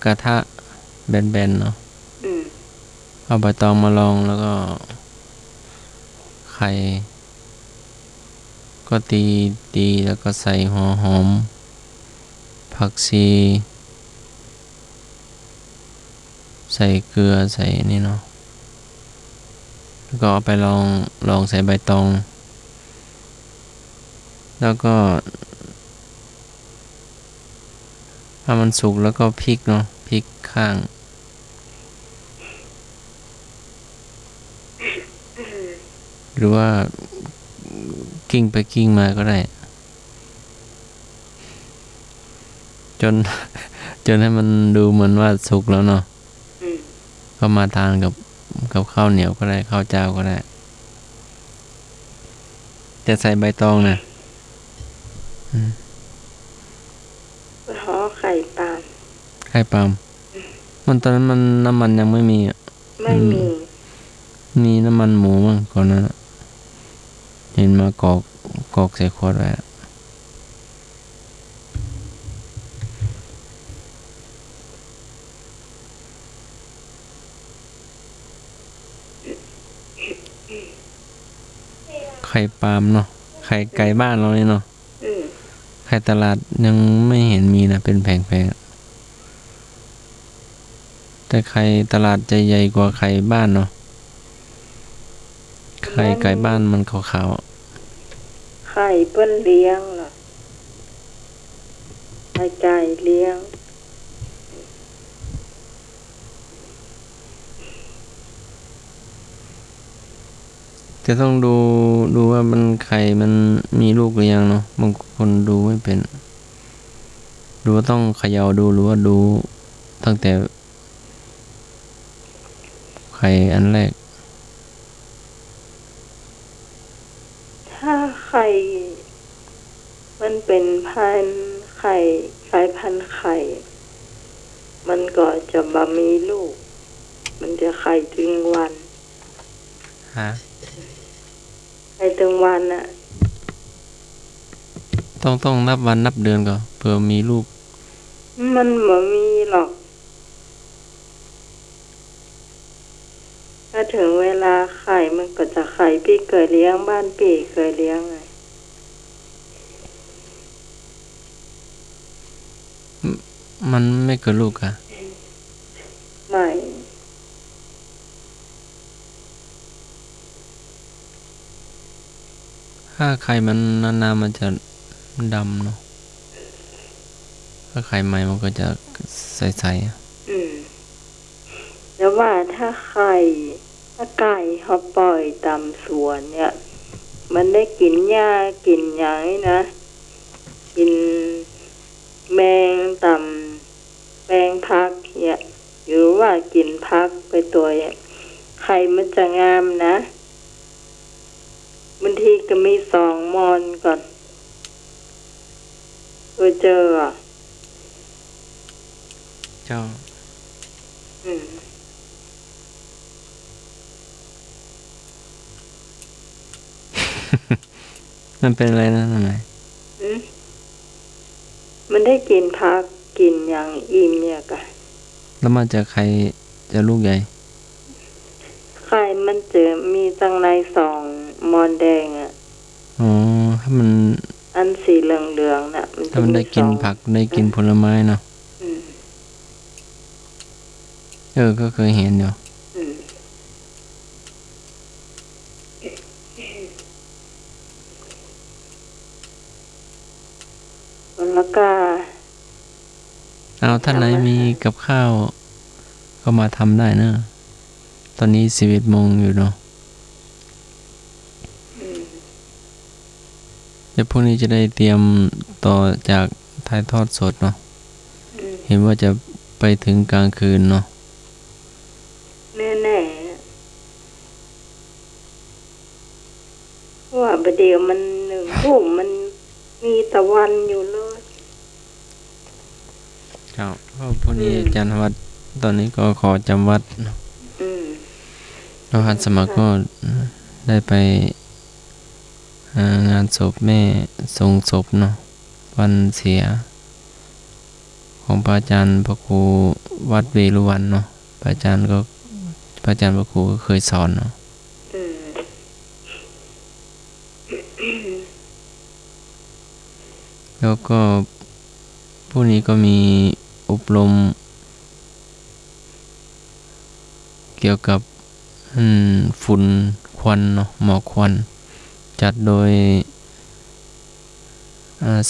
กระทะแบนๆเนาะ อืม เอาใบตองมาลองแล้วก็ไข่ก็ตีแล้วก็ใส่หัวหอมผักชีใส่เกลือใส่นี่เนาะแล้วก็เอาไปลองใส่ใบตองแล้วก็ถ้ามันสุกแล้วก็พริกเนาะพริกข้างหรือว่ากิ้งไปกิ้งมาก็ได้จน จนให้มันดูเหมือนว่าสุกแล้วเนาะ อืม ก็มาทานกับข้าวเหนียวก็ได้ข้าวเจ้าก็ได้จะใส่ใบตองนะ ห่อไข่ปาล์ม ไข่ปาล์มมันตอนนั้นมันน้ำมันยังไม่มีอ่ะ ไม่มี มีน้ำมันหมูมั้งก่อนนั้นอะเห็นมากอกใส่ขวดไว้อะไข่ปาล์มเนาะไข่ไก่บ้านเราเนี่ยเนาะ อืม ไข่ตลาดยังไม่เห็นมีนะเป็นแผงๆแต่ไข่ตลาดจะใหญ่กว่าไข่บ้านเนาะไข่ไก่บ้านมันขาวๆอะ ไข่เปิ้นเลี้ยงเหรอไข่ไก่เลี้ยง จะต้องดูว่ามันไข่มันมีลูกหรือยังเนาะบางคนดูไม่เป็นดูว่าต้องเขย่าดูหรือว่าดูตั้งแต่ไข่อันแรก ถ้าไข่ มันเป็นพันธุ์ไข่สายพันธุ์ไข่ มันก็จะบ่มีลูก มันจะไข่ถึงวัน ฮะ ไข่ถึงวันน่ะ ต้องนับวันนับเดือนก่อนเผื่อมีลูก มันบ่มีหรอก ถ้าถึงเวลาไข่มันก็จะไข่พี่เคยเลี้ยงบ้านพี่เคยเลี้ยงไง มันไม่เกิดลูกอะ ไม่ ถ้าไข่มันนานๆมันจะดำเนาะถ้าไข่ใหม่มันก็จะใสๆอะ อืมแล้วว่าถ้าไข่ถ้าไก่เขาปล่อยตามสวนเนี่ย มันได้กินหญ้ากินหยังนี่นะ กินแมงตำแมงพักเนี่ยหรือว่ากินพักไปตัวเนี่ยไข่มันจะงามนะบางทีก็มี2 มอนก่อนตัวเจออ่ะ เจ้า อืม มันเป็นอะไรนะทำไม อืมมันได้กินพักกินอย่างอิ่มเนี่ยกะ แล้วมันจะไข่จะลูกใหญ่ ไข่มันจะมีตั้งใน2 มอนแดงอ่ะ อ๋อถ้ามัน อันสีเหลืองๆน่ะ มัน ถ้า จะ มัน มี ได้กิน 2 ผักได้กินผลไม้เนาะ อืม ก็เคยเห็นอยู่ อืมแล้วก็ เอาท่านไหนมีกับข้าวก็มาทำได้เนอะตอนนี้11 โมงอยู่เนาะ อืม เดี๋ยวพรุ่งนี้จะได้เตรียมต่อจากถ่ายทอดสดเนาะ อืม เห็นว่าจะ ไปถึงกลางคืนเนาะ แน่ๆว่าประเดี๋ยวมัน1 ทุ่มมันมีตะวันอยู่เลย ครับเพราะพรุ่งนี้อาจารย์วัดตอนนี้ก็ขอจำวัดเนาะ อืม แล้วอาตมาก็ได้ไปงานศพแม่ส่งศพเนาะวันเสีย ของพระอาจารย์พระครูวัดเวรุวันเนาะพระอาจารย์พระครูก็เคยสอนเนาะ อืม แล้วก็พวกนี้ก็มีอบรมเกี่ยวกับฝุ่นควันเนาะหมอกควันจัดโดย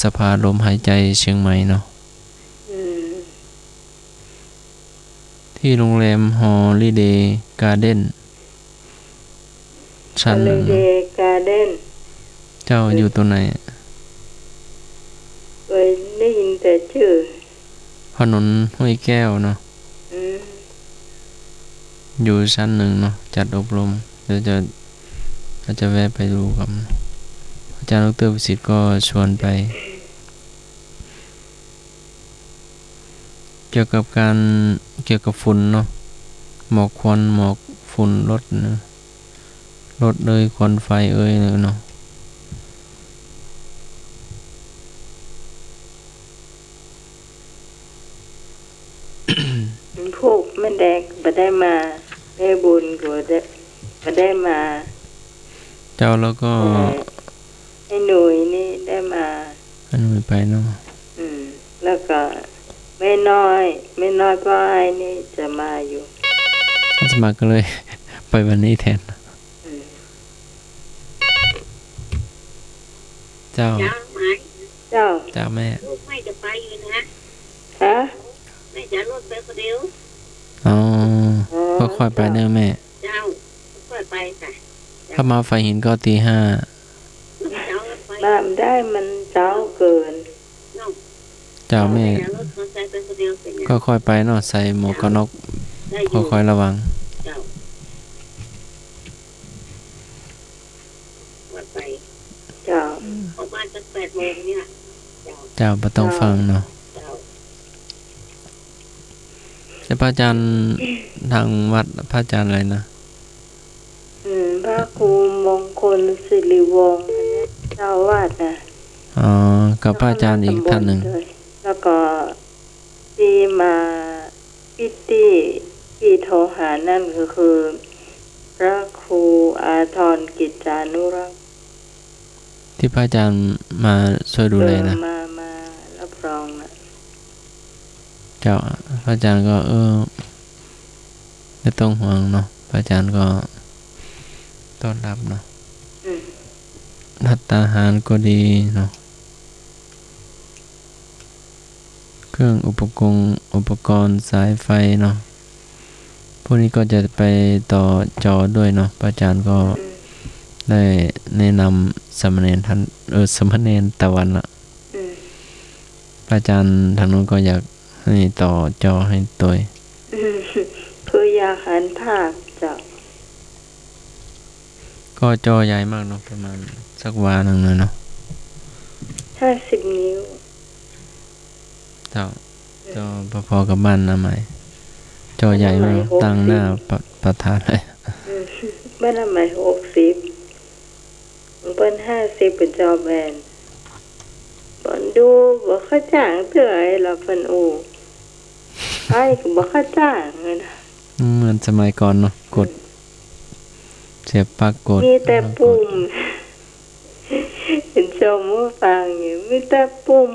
สภาลมหายใจเชียงใหม่เนาะ อืม ที่โรงแรมฮอลิเดย์การ์เด้นชั้น ฮอลิเดย์การ์เด้น เจ้าอยู่ตรงไหน เคยได้ยินแต่ชื่อ ถนนห้วยแก้วเนาะ อืม อยู่ชั้น 1เนาะจัดอบรมเดี๋ยวจะแวะไปดูกับอาจารย์ดร.วิสิทธิ์ก็ชวนไป เกี่ยวกับฝุ่นเนาะหมอกควันหมอกฝุ่นรถควันไฟเนาะ พวกแม่แดงบ่ได้มาแม่บุญก็บ่ได้มา เจ้าแล้วก็ ไอ้หนุ่ยนี่ได้มา อันนู้นไปเนาะ อืม แล้วก็แม่น้อยป้าไอ้นี่จะมาอยู่ อาตมาก็เลย ไปวันนี้แทน อืม เจ้า จ้าไหม เจ้า เจ้าแม่ ลูกไม่จะไปอยู่นะ ฮะ แม่จะรถไปคนเดียว อ๋อค่อยๆไปเนอะแม่ เจ้าค่อยไปค่ะ ถ้ามาไฟหินก็ตี 5 เจ้าไป น้ำได้มันเจ้าเกิน น้อง เจ้าแม่ จะรถมอเตอร์ไซค์ไปคนเดียวเป็นไง ก็ค่อยไปเนาะใส่หมวกกันน็อก ได้อยู่ ค่อยๆระวัง เจ้าค่อยไป เจ้า ประมาณสัก8 โมงเนี่ยเจ้า เจ้าบ่ต้องฟังเนาะ เจ้า แต่พระอาจารย์ทางวัดพระอาจารย์อะไรนะ พระครูมงคลสิริวงศ์เจ้าวาดนะ อ๋อกับพระอาจารย์อีกท่านหนึ่ง แล้วก็ที่มาพิธีที่โทรหานั่นก็คือพระครูอาทรกิจจานุรักษ์ ที่พระอาจารย์มาช่วยดูแลนะ มารับรองนะ เจ้าพระอาจารย์ก็ไม่ต้องห่วงเนาะพระอาจารย์ก็ต้อนรับเนาะ อืม ภัตตาหารก็ดีเนาะเครื่องอุปกรณ์สายไฟเนาะพวกนี้ก็จะไปต่อจอด้วยเนาะพระอาจารย์ก็ได้แนะนำสามเณรท่านสามเณรตะวันละ อืม พระอาจารย์ทางนู้นก็อยากให้ต่อจอให้ตัว เพื่ออยากหันภาคเจ้า ก็จอใหญ่มากเนาะประมาณสักวาหนึ่งเลยเนาะ 50 นิ้ว เจ้าจอพอๆกับบ้านนะไหมจอใหญ่มากตั้งหน้าประธานเลย บ้านละไหม60เปิ้น50เป็นจอแบนบ่ดูบ่เข้าจ้างเท่าไหร่ล่ะเพิ่นไอ้ก็บ่เข้าจ้างเลยนะ เหมือนสมัยก่อนเนาะกดเสียบปลั๊กกด มีแต่ปุ่มเป็นชมว่าฟังอยู่มีแต่ปุ่ม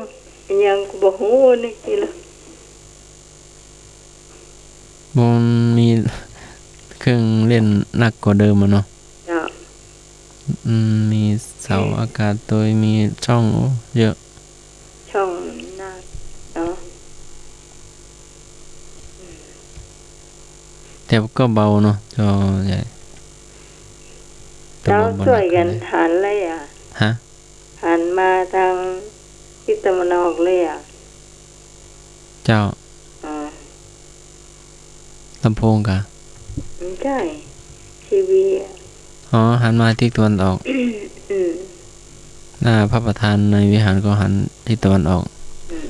ยังก็บ่ฮู้นี่ล่ะ มันมีเครื่องเล่นหนักกว่าเดิมอะเนาะ จ้ะ มีเสาอากาศตัวมีช่องเยอะ ช่องหน้าเนาะ แต่ก็เบาเนาะจอใหญ่แต่ เรา บ่ ช่วยกัน หก หันเลยอ่ะ ฮะ หันมาทางทิศตะวันออกเลยอ่ะ เจ้า อ่า ลำโพงกะ ใช่ทีวีอะ อ๋อหันมาทิศตะวันออก อืม หน้าพระประธานในวิหารก็หันทิศตะวันออก อืม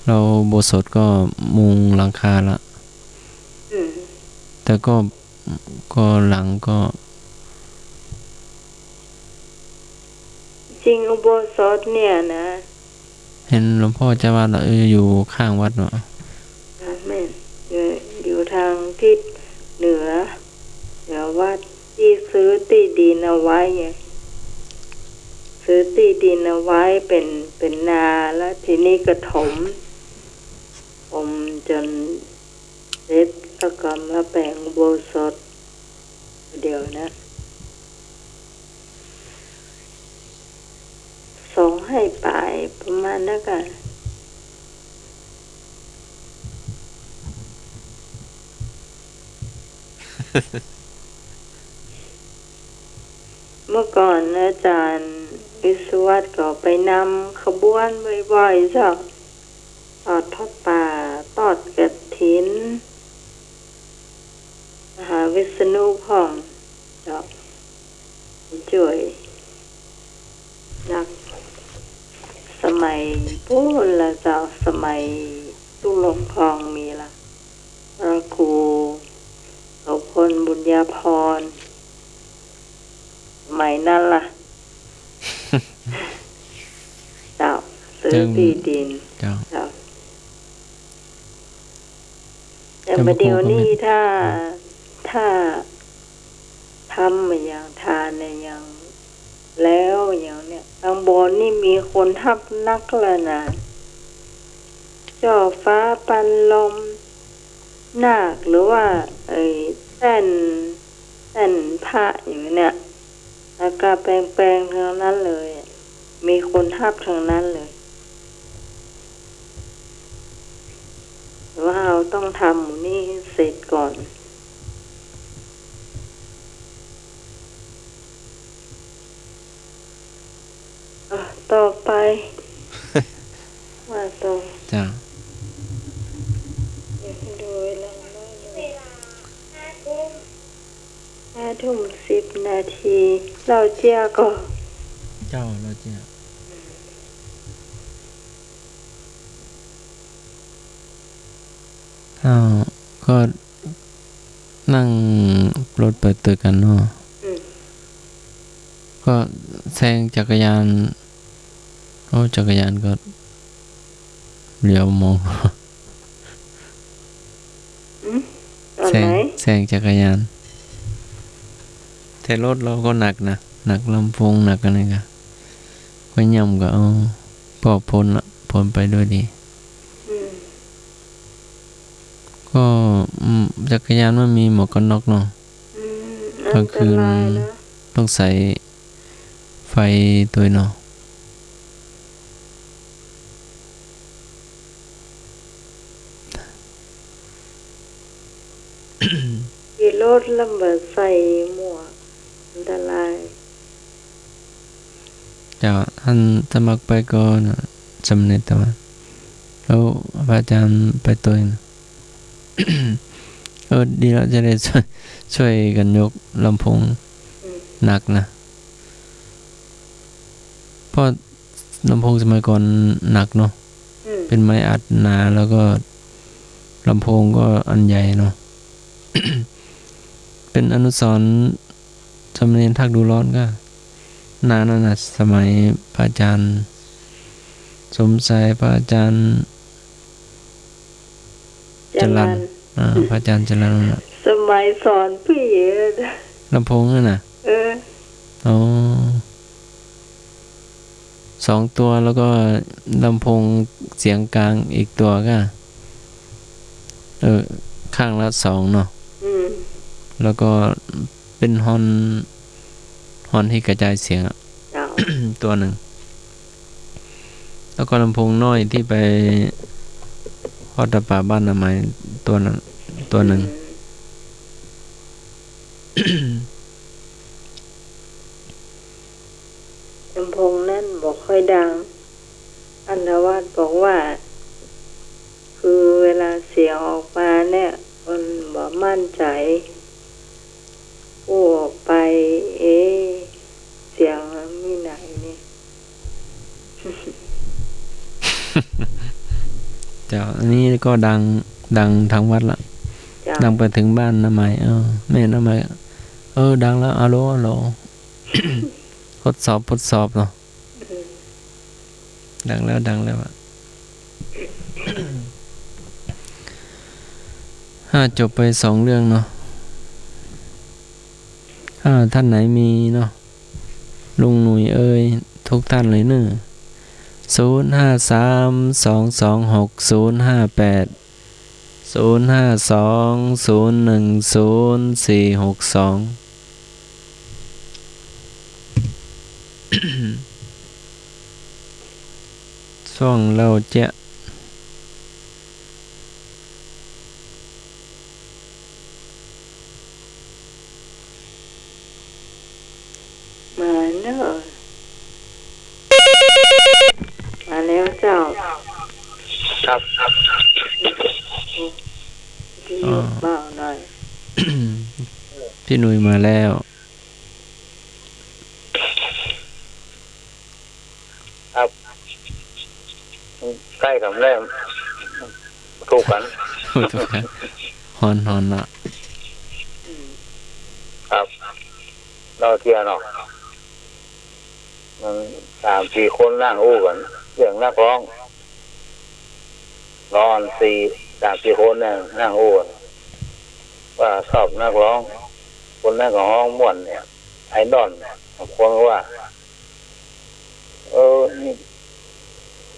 เราโบสถ์ก็มุงหลังคาละ อืม แต่ก็หลังก็ จริงอุโบสถเนี่ยนะ เห็นหลวงพ่อเจ้าวาดอยู่ข้างวัดเนาะ แม่นอยู่ทางทิศเหนือวัดที่ซื้อที่ดินเอาไว้ไงซื้อที่ดินเอาไว้เป็นนาแล้วทีนี้ก็ถมจนเสร็จแล้วก็มาแปลงอุโบสถเดี๋ยวนะส่งให้ไปประมาณนั้นกัน เมื่อก่อนอาจารย์วิศวัตก็ไปนำขบวนบ่อยๆจ้ะตอดทอดป่าตอดกฐินมหาวิษณุพ่องจ้ะช่วยนักสมัยพูนละจ้ะสมัยตู้หลวงพองมีละพระครูเขาพลบุญญาพรสมัยนั้นล่ะ เจ้าซื้อที่ดิน เจ้า เจ้าแต่ประเดี๋ยวนี้ถ้าทำอย่างทานเนี่ยอย่างแล้วอย่างเนี้ยทางบนนี่มีคนทับนักแล้วนะจ่อฟ้าปันลมนาคหรือว่าเส้นพระอย่างเนี้ยแล้วก็แปลงๆทางนั้นเลยมีคนทับทางนั้นเลยหรือว่าเราต้องทำหมู่นี้ให้เสร็จก่อนต่อไป ว่าต่อ จ้า อยากให้ดูเวลาน้อยเลย5:10 นาทีเราเจียก็ เจ้าเราจะก็นั่งรถเปิดตึกกันเนาะก็แซงจักรยานจักรยานก็เหลียวมอง ตอนไหน แซงจักรยานแต่รถเราก็หนักนะหนักลำโพงหนักอะไรกันก็ย่ำก็พอพ้นไปด้วยดีก็จักรยานมันมีหมวกกันน็อกเนาะกลางคืนต้องใส่ไฟตัวเนาะ ขี่รถลำบากใส่หมวกอันตราย เจ้าท่านสมัครไปก่อนสำเร็จแต่ว่าแล้วพระอาจารย์ไปตัวเอง ดีแล้วจะได้ช่วยกันยกลำโพงหนักนะเพราะลำโพงสมัยก่อนหนักเนาะเป็นไม้อัดหนาแล้วก็ลำโพงก็อันใหญ่เนาะ เป็นอนุสรณ์สมเด็จทักดูร้อนก็นานนะสมัยพระอาจารย์สมศัยพระอาจารย์จรัญพระอาจารย์จรัญสมัยสอนพี่ลำโพงนั่นน่ะอ๋อ2 ตัวแล้วก็ลำโพงเสียงกลางอีกตัวก็ข้างละ2เนาะแล้วก็เป็นฮอนที่กระจายเสียง ตัวหนึ่งแล้วก็ลำโพงน้อยที่ไปฮอดป่าบ้านนาไม้ตัวหนึ่ง ลำโพงนั่นบอกค่อยดังอันวาดบอกว่าคือเวลาเสียงออกมาเนี่ยมันบอก มั่นใจพูดออกไปเสียงมีไหนนี่ เจ้าอันนี้ก็ดังทางวัดละ จ้ะ ดังไปถึงบ้านน้าไหมแม่น้าไหมดังแล้วอะโหล ทดสอบเนาะดังแล้วอะ จบไป2เรื่องเนาะท่านไหนมีเนาะลุงหนุ่ยทุกท่านเลยเนอะ0530105462 ช่วงเราจะ มาเนอะมาแล้วเจ้า ครับ ที่เบาหน่อย พี่หนุ่ยมาแล้ว ใกล้กับแรกถูกกัน ฮอนเนาะ ครับ เราเทียร์เนาะมัน3-4 คนนั่งอู้กันเรื่องนักร้องนอน 3-4 คนเนี่ยนั่งอู้กันว่าชอบนักร้อง คนนั่งกับห้องม่วนเนี่ยไอดอลคนว่านี่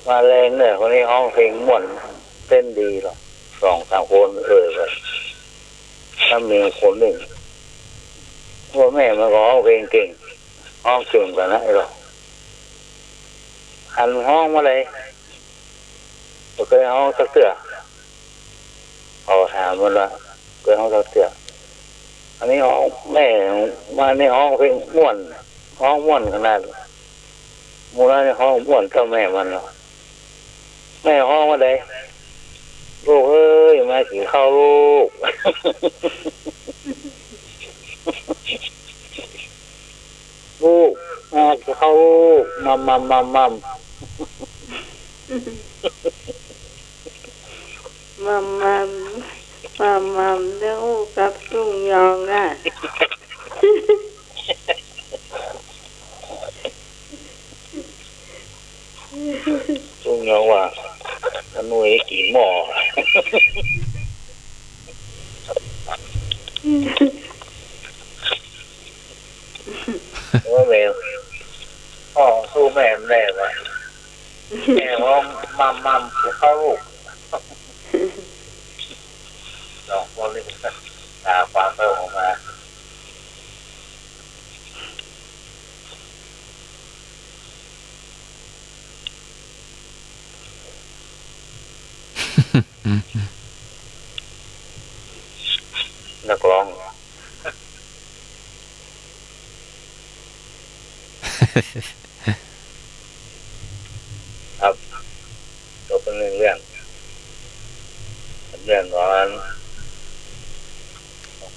มาแรงเนี่ยคนนี้ห้องเพลงม่วนเต้นดีหรอ2-3 คนเลยถ้ามีคนหนึ่งพ่อแม่มันก็ห้องเพลงเก่งห้องเก่งกว่านะไอ้หรอหันห้องมาเลยก็เคยห้องสักเตือเขาถามมันว่าเคยห้องสักเตืออันนี้ห้องแม่มาในห้องเพลงม่วนห้องม่วนขนาดมูลในห้องม่วนเจ้าแม่มันหรอแม่ห้องมาเลยลูกเอ้ยมาขี่ข้าวลูก ลูกมาขี่ข้าวลูกมัมมัมเดี๋ยวกับลุงยองอ่ะ ลุงยองว่าหนุ่ยกี่หม้อว่าแม่พ่อสู้แม่ไม่ได้เลยแม่ว่ามัมคือเข้าลูกสองคนเลยตาความเติมออกมานักร้องครับตัวเป็นเรื่องร้อน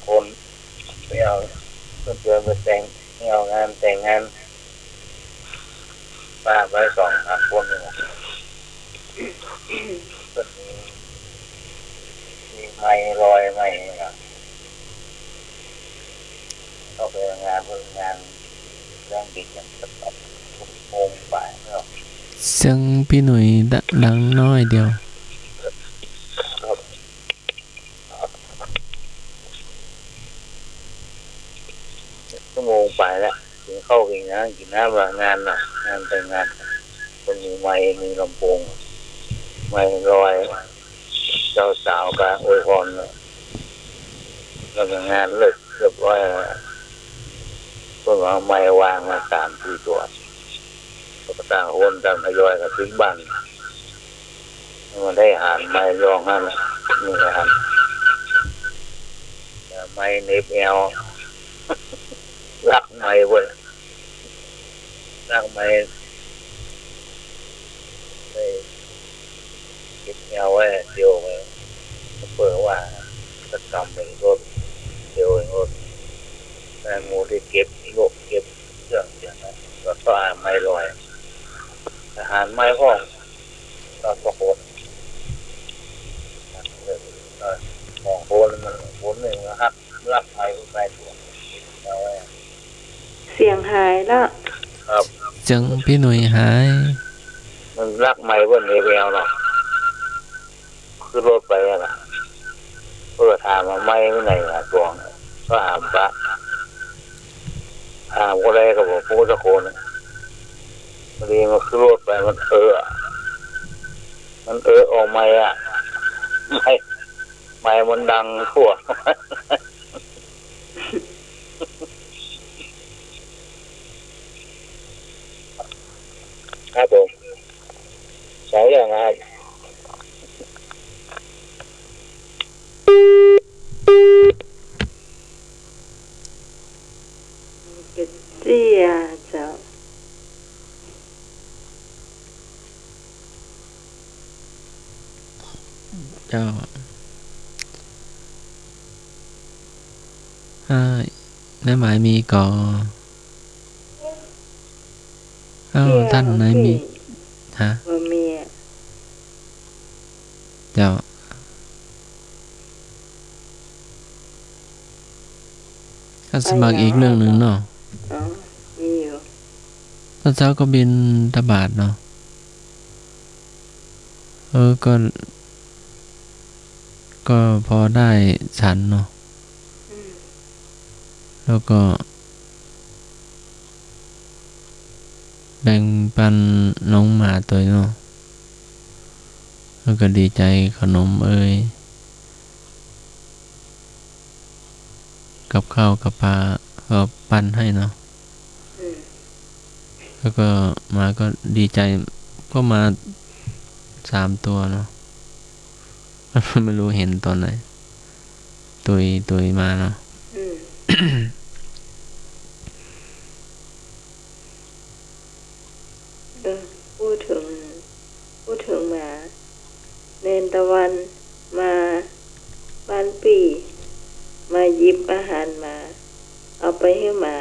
คนไม่เอาเพื่อนไปแต่งไม่เอางานแต่งงานป้าไป2-3 คนเลยมีไม้ลอยไม้นะเข้าไปงานเพื่องานเรื่องดีอย่างสักโมงบ่ายเนาะ เสียงพี่หนุ่ยดังน้อยเดียว ชั่วโมงไปแล้วถึงเข้ากินน้ำงานน่ะงานแต่งงานคนมีไม้มีลำโพงไม้ลอยเจ้าสาวการอวยพรแล้วก็งานเลิกเรียบร้อยเพิ่งเอาไม้วางมา3-4 ตัวก็ต่างคนต่างทยอยกับทิ้งบ้านมันได้หารไม้รองนั่นนี่แหละครับไม้เน็บแอวรักไม้เว้ยรักไม้เก็บแอวไว้เดียวไว้เปิดว่าส กรรมเป็นรถเดียวรถแมงมูที่เก็บโลกเก็บเครื่องอย่างนั้นก็อ่านไม่ลอยอาหารไม่ห้องก็ตะโกนมองโคนมันโคนหนึ่งฮักรักไม่ไปตัวเอาไว้ เสียงหายแล้ว ครับ จังพี่หนุ่ยหาย มันรักไม่เว้นเลยแววเนาะคือรถไปนะเพื่อถามมาไม่ไหนนะตัวก็ถามปะถามก็ได้ก็บอกพูดตะโกนบางทีมันคือรถไปมันออกไม่อ่ะไม่มันดังทั่วครับผมสองอย่างครับ กระเจียเจ้า เจ้าให้ในหมายมีก่อท่านไหนมีฮะ บ่มีอะ เจ้าก็สมัครอีกเรื่องหนึ่งเนาะ อ๋อมีอยู่ ตอนเช้าก็บินทบาทเนาะก็พอได้ฉันเนาะแล้วก็แบ่งปันน้องหมาตัวเนาะแล้วก็ดีใจขนมกับข้าวกับปลาก็ปั้นให้เนาะแล้วก็มาก็ดีใจก็มา3 ตัวเนาะ ไม่รู้เห็นตอนไหนตุยมาเนาะ พูดถึงหมาเนนตะวันมาบ้านปีมาหยิบอาหารมาเอาไปให้หมา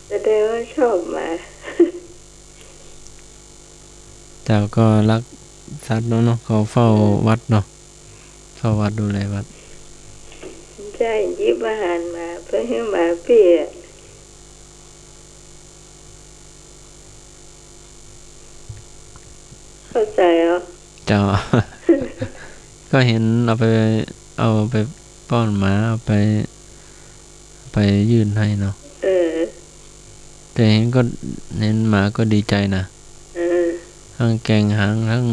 แสดงว่าชอบหมา เจ้าก็รักสัตว์เนาะเขาเฝ้าวัดเนาะเฝ้าวัดดูแลวัด ใช่หยิบอาหารมาเพื่อให้หมาปีอะเข้าใจเหรอ เจ้า ก็เห็นเอาไปป้อนหมาเอาไปยื่นให้เนาะแต่เห็นหมาก็ดีใจนะทั้งแกงหางทั้ง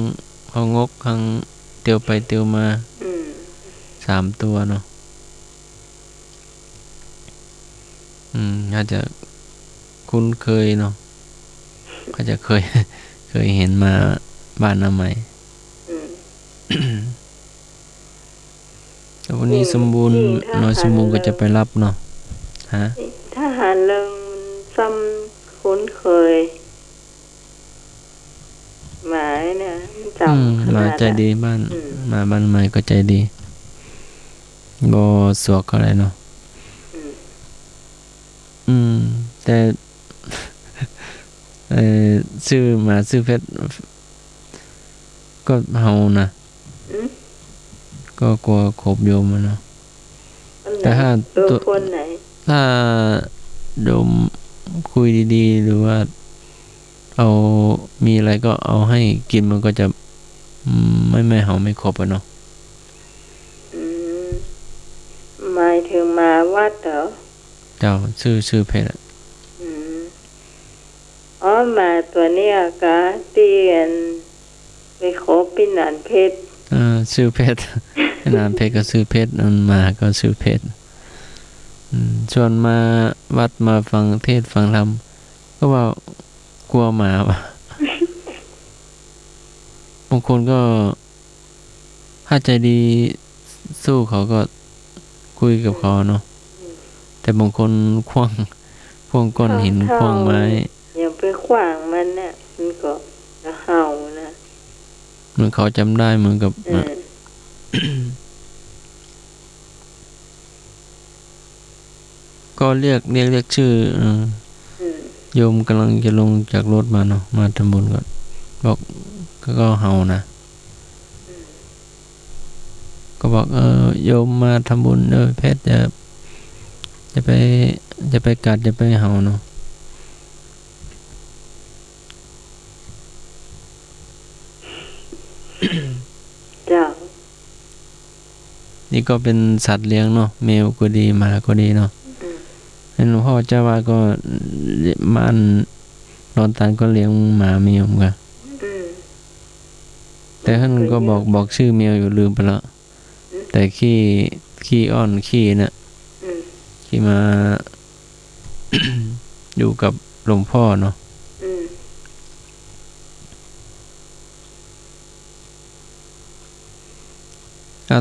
เขางกทั้งเตียวไปเตียวมา3 ตัวเนาะอาจจะคุ้นเคยเนาะอาจจะเคยเห็นมาบ้านน้าใหม่แต่วันนี้สมบูรณ์น้อยสมบูรณ์ก็จะไปรับเนาะฮะ ถ้าหารเริงซ้ำคุ้นเคยหมาเนี่ยมันจำข มา นาด ใจดีบ้านมาบ้านใหม่ก็ใจดีบ่สวกอะไรเนาะแต่ ชื่อหมาชื่อเพชรก็เฮานะก็กลัวขบโยมมันเนาะแต่ถ้า ตัวคนไหน ถ้าดมคุยดีๆหรือว่าเอามีอะไรก็เอาให้กินมันก็จะไม่เห่าไม่ขบอะเนาะ หมายถึงหมาวัดเหรอ เจ้าชื่อเพชร อ๋อหมาตัวเนี้ยกะเตียนไปขอปินันเพชร ชื่อเพชร นามเพชรก็ชื่อเพชรมันมาก็ชื่อเพชรชวนมาวัดมาฟังเทศฟังธรรมก็ว่ากลัวหมาว่ะ บางคนก็ถ้าใจดีสู้เขาก็คุยกับเขาเนาะแต่บางคนขว้างก้อนหินขว้างไม้ อย่าไปขวางมันน่ะมันก็ จะเห่านะ เหมือนเขาจำได้เหมือนกับ ก็เรียกชื่อโยมกำลังจะลงจากรถมาเนาะมาทำบุญก่อนบอกก็เฮานะก็บอกโยมมาทำบุญเพชรจะไปกัดจะไปเฮาเนาะ จ้า นี่ก็เป็นสัตว์เลี้ยงเนาะแมวก็ดีหมาก็ดีเนาะหลวงพ่อเจ้าว่าก็มันนอนตันก็เลี้ยงหมาแมวเหมือนกันแต่ท่านก็บอกชื่อแมวอยู่ลืมไปแล้วแต่ขี้อ้อนขี้น่ะขี้มา อยู่กับหลวงพ่อเนาะ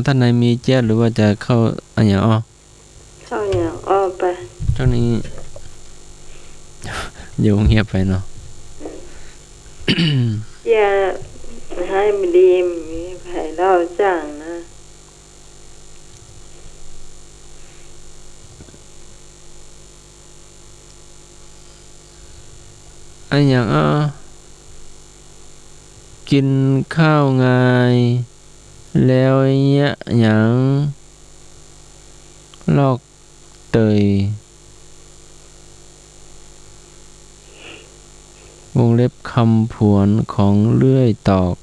ท่านไหนมีแจ้หรือว่าจะเข้าอันอย่างเข้าอย่างอ้อไปช่วงนี้ อยู่เงียบไปเนาะ อย่าให้มันดีมีไผ่เล่าจ้างนะอันอย่างกินข้าวไงแล้วอย่างลอกเตยวงเล็บคำผวนของเลื่อยตอก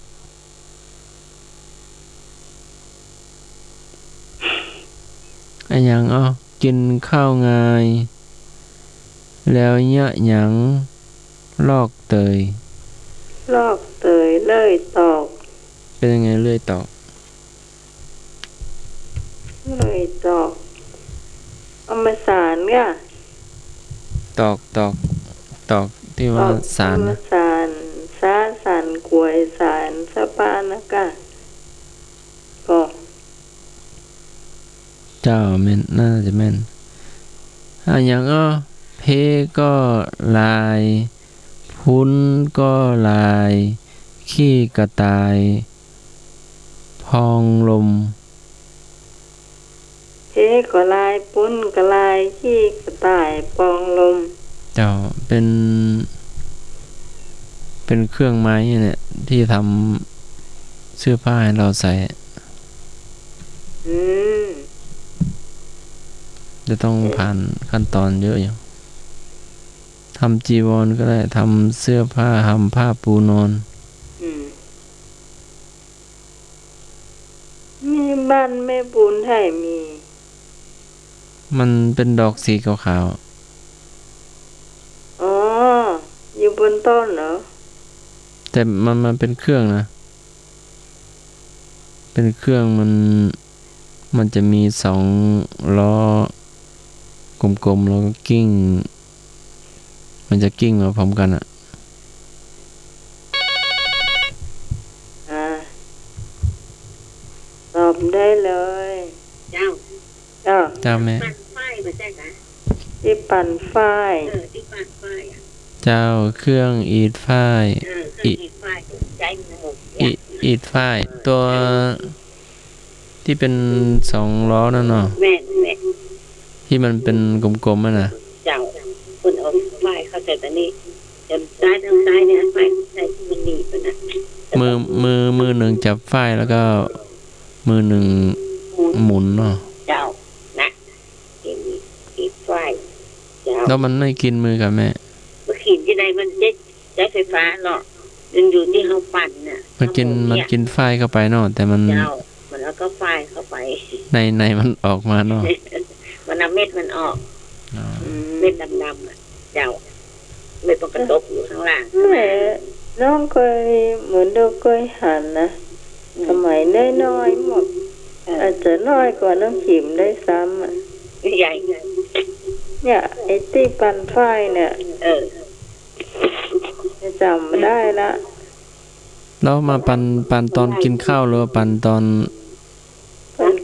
อันอย่างกินข้าวไงแล้วอย่างลอกเตยเลื่อยตอกเป็นยังไงเลื่อยตอกเอามาสารก่ะตอกที่ว่าสารสารกล้วยสารสะปานะกะก็เจ้าแม่นน่าจะแม่นอย่างเพก็ลายพุ้นก็ลายขี้กระต่ายพองลมเพก็ลายปุ้นก็ลายขี้กระต่ายปองลมเจ้าเป็นเครื่องไม้เนี่ยที่ทำเสื้อผ้าให้เราใส่จะต้องผ่านขั้นตอนเยอะอยู่ทำจีวรก็ได้ทำเสื้อผ้าทำผ้าปูนอนมีบ้านแม่ปูนไทยมีมันเป็นดอกสีขาวๆอ๋ออยู่บนต้นเหรอแต่มันเป็นเครื่องนะเป็นเครื่องมันจะมี2 ล้อกลมๆแล้วก็กิ้งมันจะกิ้งมาพร้อมกันตอบได้เลยเจ้าแม่ปั่นไฟมาใช่ไหมที่ปั่นไฟที่ปั่นไฟเจ้าเครื่องอีดฝ้ายอีดฝ้ายตัวที่เป็น2 ล้อนั่นเนาะแม่ที่มันเป็นกลมๆน่ะเจ้าคุณเอาไฟเข้าใจแต่นี่จะซ้ายทางซ้ายเนี่ยไฟใส่มันหนีบนะมือหนึ่งจับฝ้ายแล้วก็มือหนึ่งหมุนเนาะเจ้านะอีดไฟแล้วมันไม่กินมือกับแม่มันขีดที่ใดมันใช้ไฟฟ้าหรอกยังอยู่ที่เขาปั่นน่ะมันกินไฟเข้าไปเนาะแต่มันแล้วก็ไฟเข้าไปในมันออกมาเนาะมันเอาเม็ดมันออกเม็ดดำๆอ่ะเจ้าเม็ดปกติอยู่ข้างล่างแม่น้องเคยเหมือนเราเคยหันนะสมัยน้อยๆหมดอาจจะน้อยกว่าน้องขิมได้ซ้ำอ่ะใหญ่เนี่ยไอ้ที่ปั่นไฟเนี่ยจะจำได้ละแล้วมาปั่นตอนกินข้าวหรือปั่นตอน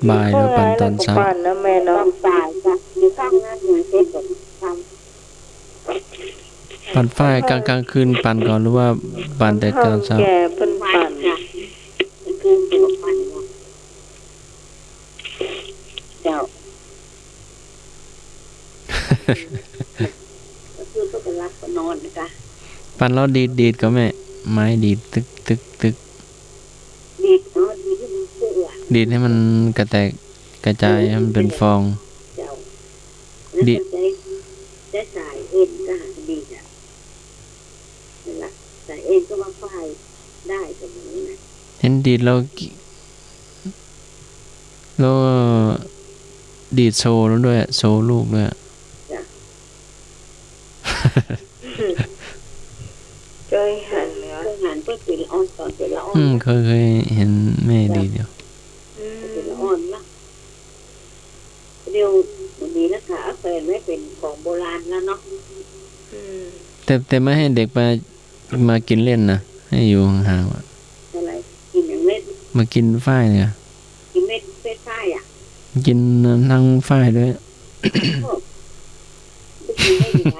บ่ายหรือปั่นตอนเช้าปั่นนะแม่เนาะบ่ายจ้ะอยู่ข้างหน้าหน่วยเซ็ตทำ ปั่นฝ้ายกลางคืนปั่นก่อนหรือว่าปั่นแต่ตอนเช้า แก่เป็น วัน ปั่น ค่ะมันคือตัวปันเจ้าก็คือก็ไปรับก็นอนนะคะ ปั่นแล้วดีดก็แม่ไม้ดีดตึกดีนอนดีที่มันเชื่อ ดีดให้มันกระแตกกระจายให้มันเป็นฟอง เจ้าแล้วก็ได้สายเอ็นก็หาดีจ้ะนั่นแหละสายเอ็นก็ว่าไฟได้ตรงนี้นะ เห็นดีดแล้วดีดโชว์แล้วด้วยโชว์ลูกด้วย เคยหันเหรอ เคยหันเพื่อเป็นละอ่อนตอนเป็นละอ่อน เคยเห็นแม่ดีดอยู่ เป็นละอ่อนละเดี๋ยววันนี้นะคะแฟนไม่เป็นของโบราณแล้วเนาะ แต่ไม่ให้เด็กมากินเล่นนะให้อยู่ห่างๆ อะไรกินอย่างเล่น มากินฝ้ายเนี่ย กินเม็ดเม็ดไส้อ่ะ กินนั่งฝ้ายด้วย ไม่กินได้ยังไง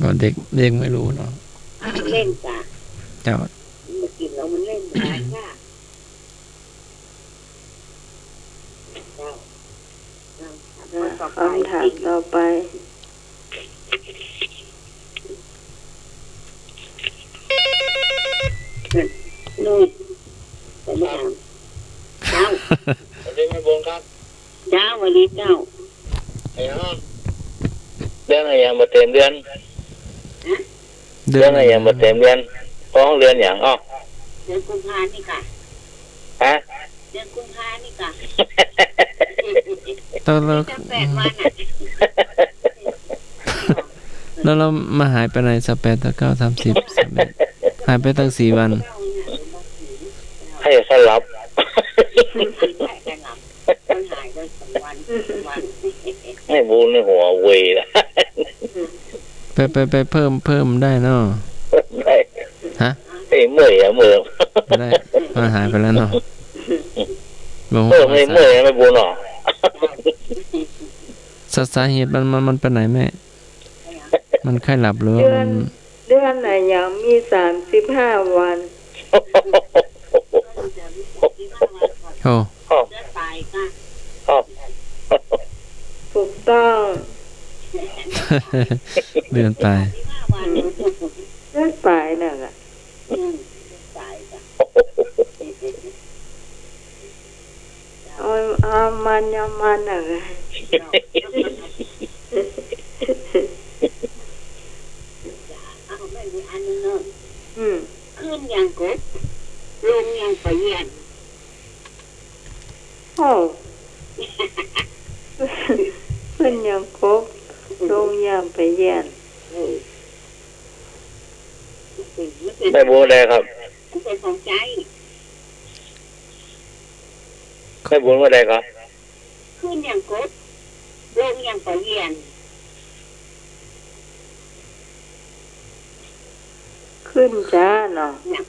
ก็เด็กไม่รู้เนาะ เล่นจ้ะ เจ้า มากินแล้วมันเล่นได้ค่ะเจ้าต่อไป คำถามต่อไป นู่นแต่ไม่ถามเจ้า สวัสดีแม่บุญครับ เจ้าวันนี้เจ้า ไอ้น้องเรื่องอะไรอย่างมาเต็มเดือน เดื เรื่องอะไรอย่างมาเต็มเดือนฟ้องเดือนอย่างอ้อ เดือนกุมภานี่ค่ะ ฮะ เดือนกุมภานี่ค่ะ ตอนเรา จะ8 วันอ่ะ แล้วเรามาหายไปไหนสัก8 9 30 31หายไปตั้ง4 วัน ให้สลับ มันหายไป2 วันวัน ให้บูนในหัวเวยละ ไปเพิ่มได้เนาะ ฮะ ไอ้เมื่อยอะเมื่อย ไม่ได้มันหายไปแล้วเนาะบอก เมื่อย ว่า ไม่ไม่บูนหรอ สาเหตุมันไปไหนแม่ มันแค่หลับหรือว่ามัน เดือนไหนยังมี35 วัน โอ้ เดือนตายค่ะ ถูกต้อง เดือนไป 15 วัน เดือนปลายน่ะอะ ตายค่ะ เอามันยามันน่ะอะ เอาไม่มีอันนึงเนอะ อืม ขึ้นอย่างกบลงอย่างไปเยียน โอ้เป็นอย่างกบลงยามไปเยี่ยน แม่บูนเลยครับ มันเป็นของใจ แม่บูนว่าอะไรครับ ขึ้นอย่างกบลงอย่างไปเยียน ขึ้นจ้าเนาะ เนี่ย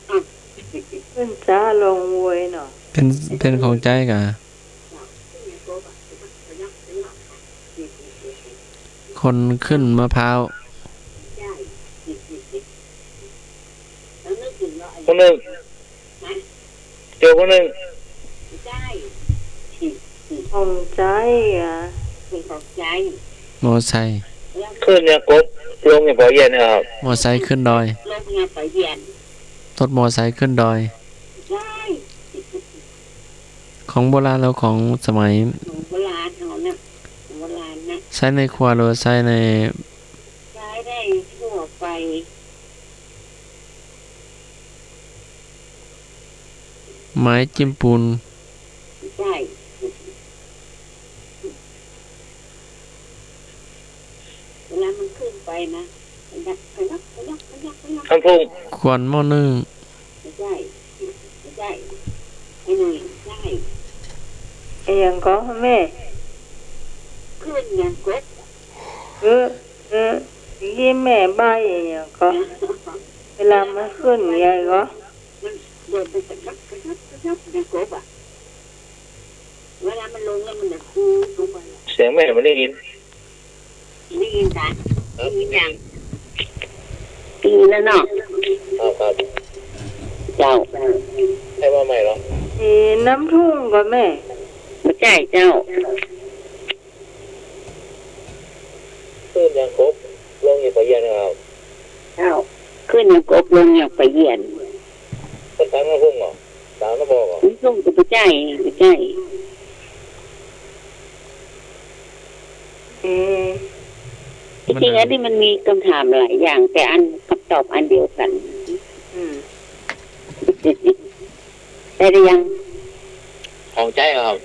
ขึ้นจ้าลงเวยเนาะ เป็นของใจกะคนขึ้นมะพร้าว แล้วนึกถึงเรา คนหนึ่งเจอคนหนึ่ง ใจ ของใจอ่ะ เป็นของใจ มอไซค์ ขึ้นเนี่ยกบลงเนี่ยพอเย็นนะครับ มอไซค์ขึ้นดอย ลงอย่างไปเยียน รถมอไซค์ขึ้นดอย ใช่ ของโบราณแล้วของสมัย โบราณเขาเนี่ยโบราณนะ ใช้ในครัวหรือใช้ใน ใช้ได้ทั่วไป ไม้จิ้มปูน ใช่เวลามันขึ้นไปนะมันดักไปนัก ท่านพุ่ง ควนหม้อนึ่ง ไม่ใช่ไม่ใช่ไอ้หนุ่ยใช่ ไอ้ยังก็แม่ ขึ้นอย่างกบ ยี่แม่ใบอย่างเงี้ยก็เวลามันขึ้นไงก็ มันโดนไปกระชับอย่างกบอ่ะเวลามันลงแล้วมันจะคูลงไป เสียงแม่ไม่ได้ยิน ได้ยินกันได้ยินยัง ปีแล้วเนาะ ครับ เจ้า ให้มาใหม่เหรอ น้ำทุ่งก็แม่ บ่ใช่เจ้า ขึ้นยังครบลงอยู่ปะเยียนครับ เจ้าขึ้นยังกบลงอย่างไปเยียน ต้นทางน้ำพุ่งเหรอตามน้ำบอกเหรอ มันส่งกับบ่ใช่บ่ใช่ จริงๆอันนี้มันมีคำถามหลายอย่าง แต่อันคำตอบอันเดียวกัน ได้หรือยัง ของใจครับ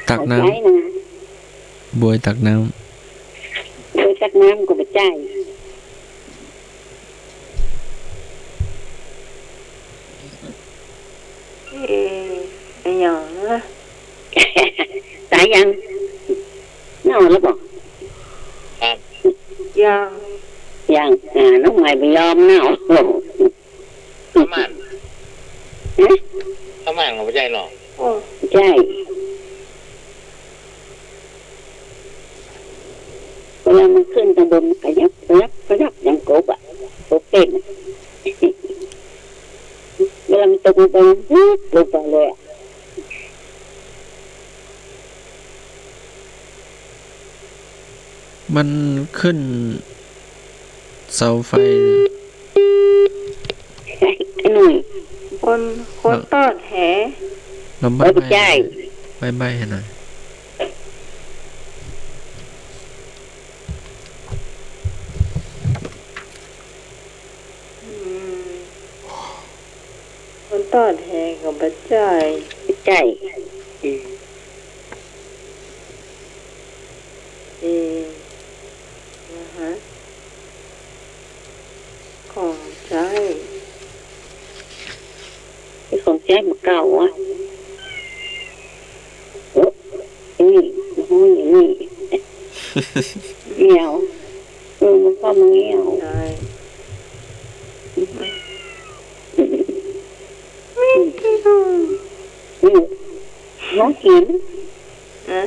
ตักน้ ใช้นะ ำบวยตักน้ โดยสักน้ำก็ไม่ใช่ อย่างนะ สายยังเน่าแล้วบอก อย่าง ยังน้องใหม่ไม่ยอมเน่า ทำมันของใจหรอ โอ้ ใช่เวลามันขึ้นตางบนมันกระยับอย่างกบอ่ะกบเต้นอะเวลามันตกลงไปลงไปเลยอ่ะ ำมันขึ้นเสาไฟ ไอ้หนุ่ย คนต้อนแห เราใบ ไม่ใช่ ใบให้หน่อย คนต้อนแหกับบัจจัย ไม่ใช่ นะฮะของใจ ไอ้ของแจ้มาเก่าอ่ะโอ้นี่ห้อยอย่างนี้เหี่ยวมันก็มาเหี่ยว ใจ น้องกิน นะ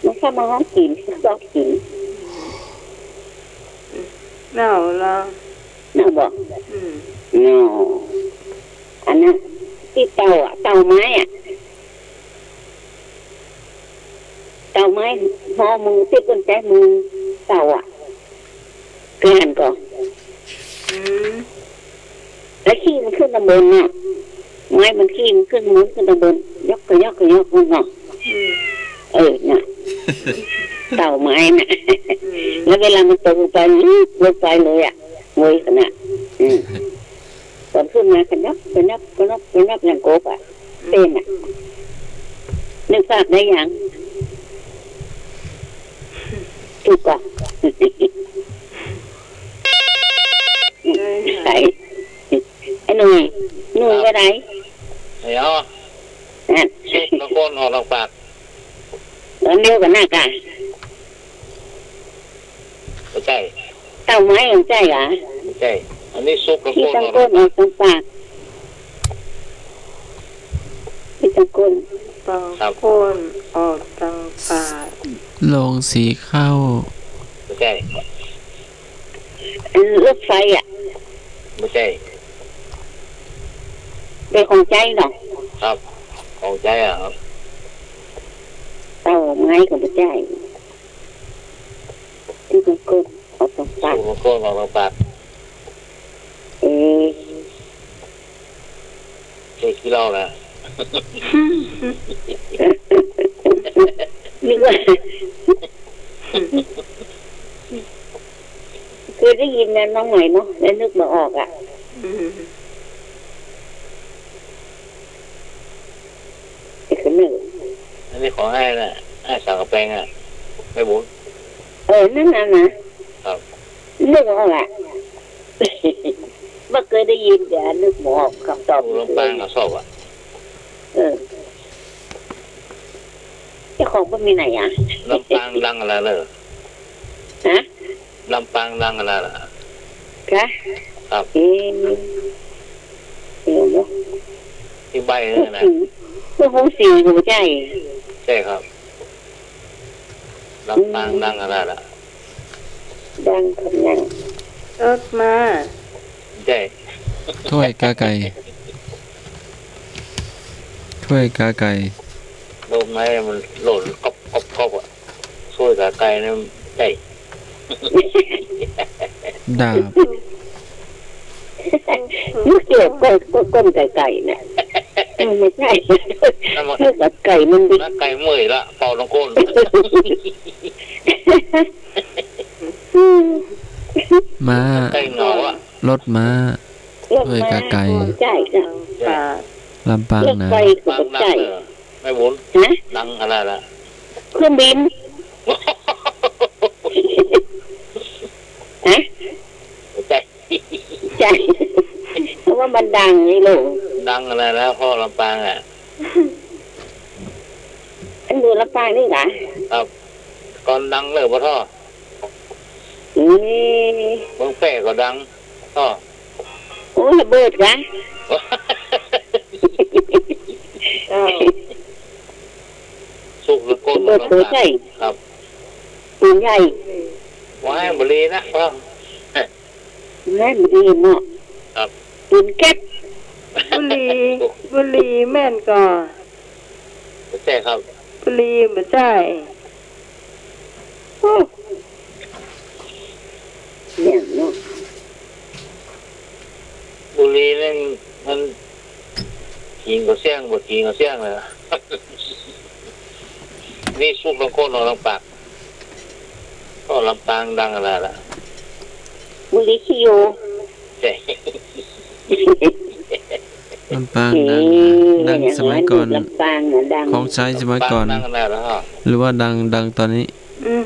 มันเข้ามาห้องกินชอบกิน หนาวละ น่าบอก ม นออันนั้นที่เตาอ่ะเตาไม้อ่ะเตาไม้พอมือที่กุญแจมือเตาอ่ะเกลื่อนก่อน อืม แล้วขี้มันขึ้นตะบนน่ะไม้มันขี้มันขึ้นมุ้งขึ้นตะบนยกมันเนาะ น่ะเต่าไม้น่ะแล้วเวลามันตกลงไปลงไปเลยอ่ะงวยขนาดตอนขึ้นมากันนับอย่างโกบอ่ะเต้นอ่ะนึกภาพได้ยังถูกก่อนใส่ไอ้หนุ่ยว่าไร เดี๋ยว นั่น ซุปตะโกนออกทางปาก ตอนเดียวกันหน้ากา ไม่ใช่ เต่าไม้ของใจเหรอ ไม่ใช่อันนี้ซุปตะโก ที่ น ตั้ง ออก ก้นออกทางปากที่ตั้งก้น บางคนออกทางปาก ลงสีเข้า ไม่ใช่ รถไฟอ่ะ ไม่ใช่ เป็นของใจหรอก ครับของใจอ่ะครับ เต่าไม้ของพระเจ้าที่ตั้งก้นออกทางปาก ซุปตะโกนออกทางปาก เอ๊ะ เช็คกี่รอบแล้ว นึกว่าเคยได้ยินนะน้องใหม่เนาะแล้วนึกมาออกอ่ะ แต่คือนึก อันนี้ของให้น่ะให้สั่งกระแปงอ่ะไม่บุญ นั่นนะครับ นึกออกอ่ะเมื่อเคยได้ยินแต่นึกมาออกคำตอบ ลำปางกับศพอ่ะ เจ้าของก็มีไหนอ่ะ ลำปางดังอะไรเลย ฮะ ลำปางดังอะไรล่ะ คะ ครับ เดี๋ยวเนาะ ที่ใบนี่นะ เมื่อห้องสี่หัวใจ ใช่ครับลำปางดังอะไรล่ะ ดังกำลัง ไป รถมา ใช่ ถ้วยกาไก่ถ้วยกาไก่ ลมไม้มันหล่นก๊อบอ่ะช่วยกับไก่นั่นใช่ ดาบ นึกเกี่ยวกับก้นไก่เนี่ยไม่ใช่ นั่นมัน เกี่ยวกับไก่มันดิ นักไก่เมื่อยละเป่าลงก้น ม้า ไก่เหงาอ่ะ รถม้าถ้วยกาไก่ ใช่จ้ะ ป่า ลำปาง รถ นะ ไฟ ดั กับ งนัก ไก่ เลยไม่บุญ ฮะ ดังอะไรล่ะ เครื่องบินฮะ ใช่ ใช่เพราะว่ามันดังนี่ลูก ดังอะไรแล้วพ่อลำปางอ่ะ อันดูลำปางนี่เหรอ ครับก่อนดังเลยพ่อท่อ อืม เมืองแปะก็ดังท่อ โอ้ระเบิดกะ สุกหรือก้น ระเบิดตัวใหญ่ ครับ ปืนใหญ่ ว่าให้บรีนะพ่อ แม่มันดีเนาะ ครับ ปืนแก๊ป บุรีแม่นก่อ ใช่ครับ บุรีบ่ใช่ โอ้เนี่ยเนาะ บุรีนั่นมันยิงก็เสี่ยงบทยิงก็เสี่ยงเลย นี่สุกลำโคนนอนลำปากก็ลำปางดังอะไรล่ะ บุรีคิโย ใช่ ลำปางดังสมัยก่อน ลำปางน่ะดัง ของใช้สมัยก่อน ดังอะไรแล้วฮะ หรือว่าดังตอนนี้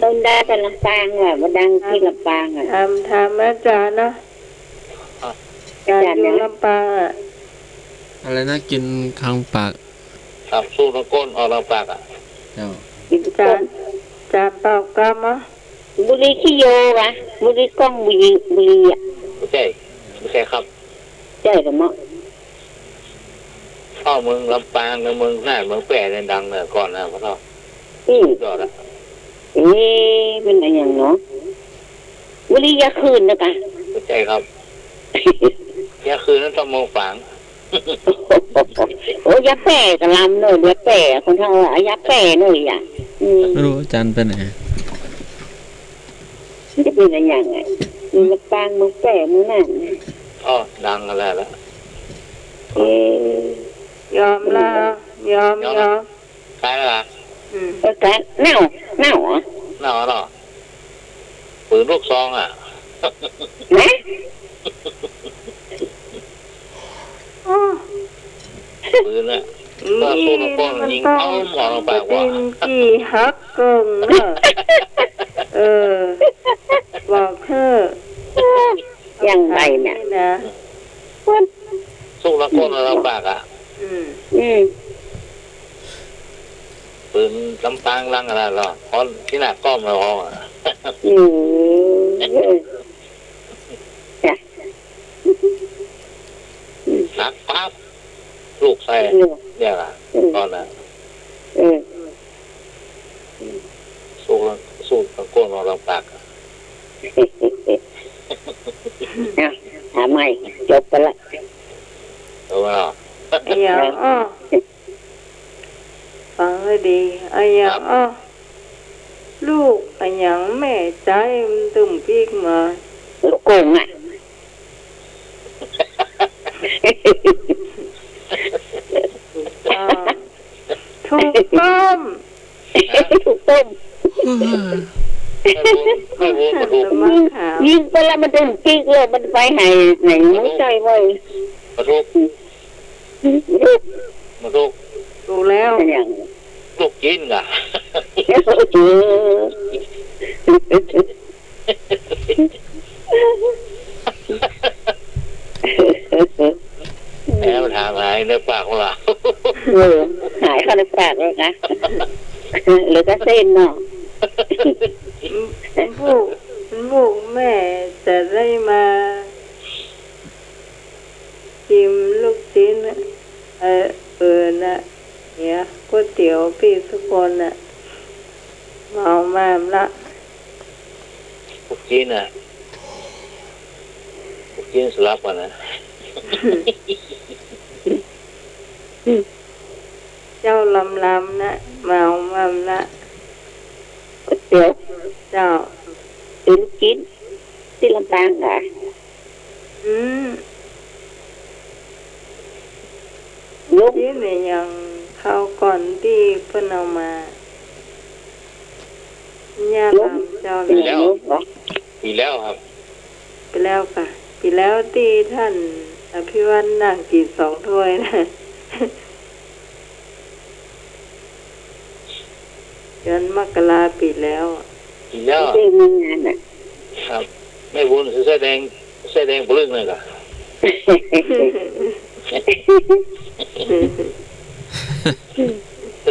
ต้นได้แต่ลำปางอ่ะมาดังที่ลำปางอ่ะ ทำอาจารย์เนาะการอยู่ลำปางอ่ะ อะไรนะกินข้างปาก ครับสู้ลำโคนออกลำปากอ่ะ เจ้า จานเป่ากรรมอ่ะ บุรีคิโยวะบุรีกล้องบุรีอ่ะ ไม่ใช่ไม่ใช่ครับ ใช่หรือเปล่า เข้าเมืองลำปางในเมืองน่านเมืองแปะเนี่ยดังเลยก่อนนะพ่อท่อย อดอ่ะ เป็นอะไรอย่างเนาะบุรียาคืนนะกะ ไม่ใช่ครับเนี่ยคืนนั้นต้องมองฝัง โอ้ยาแปะกะลำเลยยาแปะคนทางว่ายาแปะเลยอ่ะ ไม่รู้อาจารย์ไปไหน จะเป็นอะไรอย่างไงมีลำปางมือแปะมือนั่น อ๋อดังอะไรแล้ว ยอมละยอม ใช่แล้วล่ะ กะเน่าอ่ะ น่าเนาะปืนลูกซองอ่ะ นะ ปืนอ่ะก็สู้ลำโคนยิงเอาหมอลงปากว่า กี่ฮักเกิงเนอะบอกเธอ อย่างไรเนี่ย นะ สู้ลำโคนลำปากอ่ะ อืม ปืนลำปางลังอะไรหรอเพราะที่หน้าก้อมเราห้องอ่ะ อืมจ้ะ หักปั๊บลูกใส่เนี่ยล่ะตอนน่ะ เออ สู้ลำโคนลำปากอ่ะ ถามใหม่จบไปละ รู้ไหมล่ะ ไอ้ยังฟังให้ดีไอ้ยังลูกไอ้ยังแม่ใจมันตึมปีกมา ลูกโกงอ่ะ ถูกต้อง ถูกต้ม ไม่รู้มาถูก มะขาม ยิงไปแล้วมันตึงกิ๊กเลยมันไปไหนมุ้งใจไว้ มาถูก ลูก มาถูก ถูกแล้ว อย่าง ลูกกินอ่ะ แอบทางหายในปากของเรา หายเข้าในปากเลยนะหรือก็เส้นเนาะ ลูกแม่จะได้มาชิมลูกชิ้นนะเนี่ยก๋วยเตี๋ยวพี่ทุกคนน่ะเมามามละ ลูกกินอ่ะ กินสลับกันนะ เจ้าลำนะเมามัมละ ก๋วยเตี๋ยว เจ้า ตื่นกินที่ลำปางค่ะ อืม ลุง ที่เนี่ยยังเข้าก่อนที่เพิ่นเอามาญาลำเจ้า เป็น เลย ลุงเหรอ ปีแล้วครับ ไปแล้วค่ะไปแล้วที่ท่านอภิวัตนั่งกิน2 ถ้วยนะ เดือนมกราปีแล้ว ปีแล้ว ไม่ได้มีงานอ่ะ ครับไม่บุญแสดงปลึกเลยค่ะ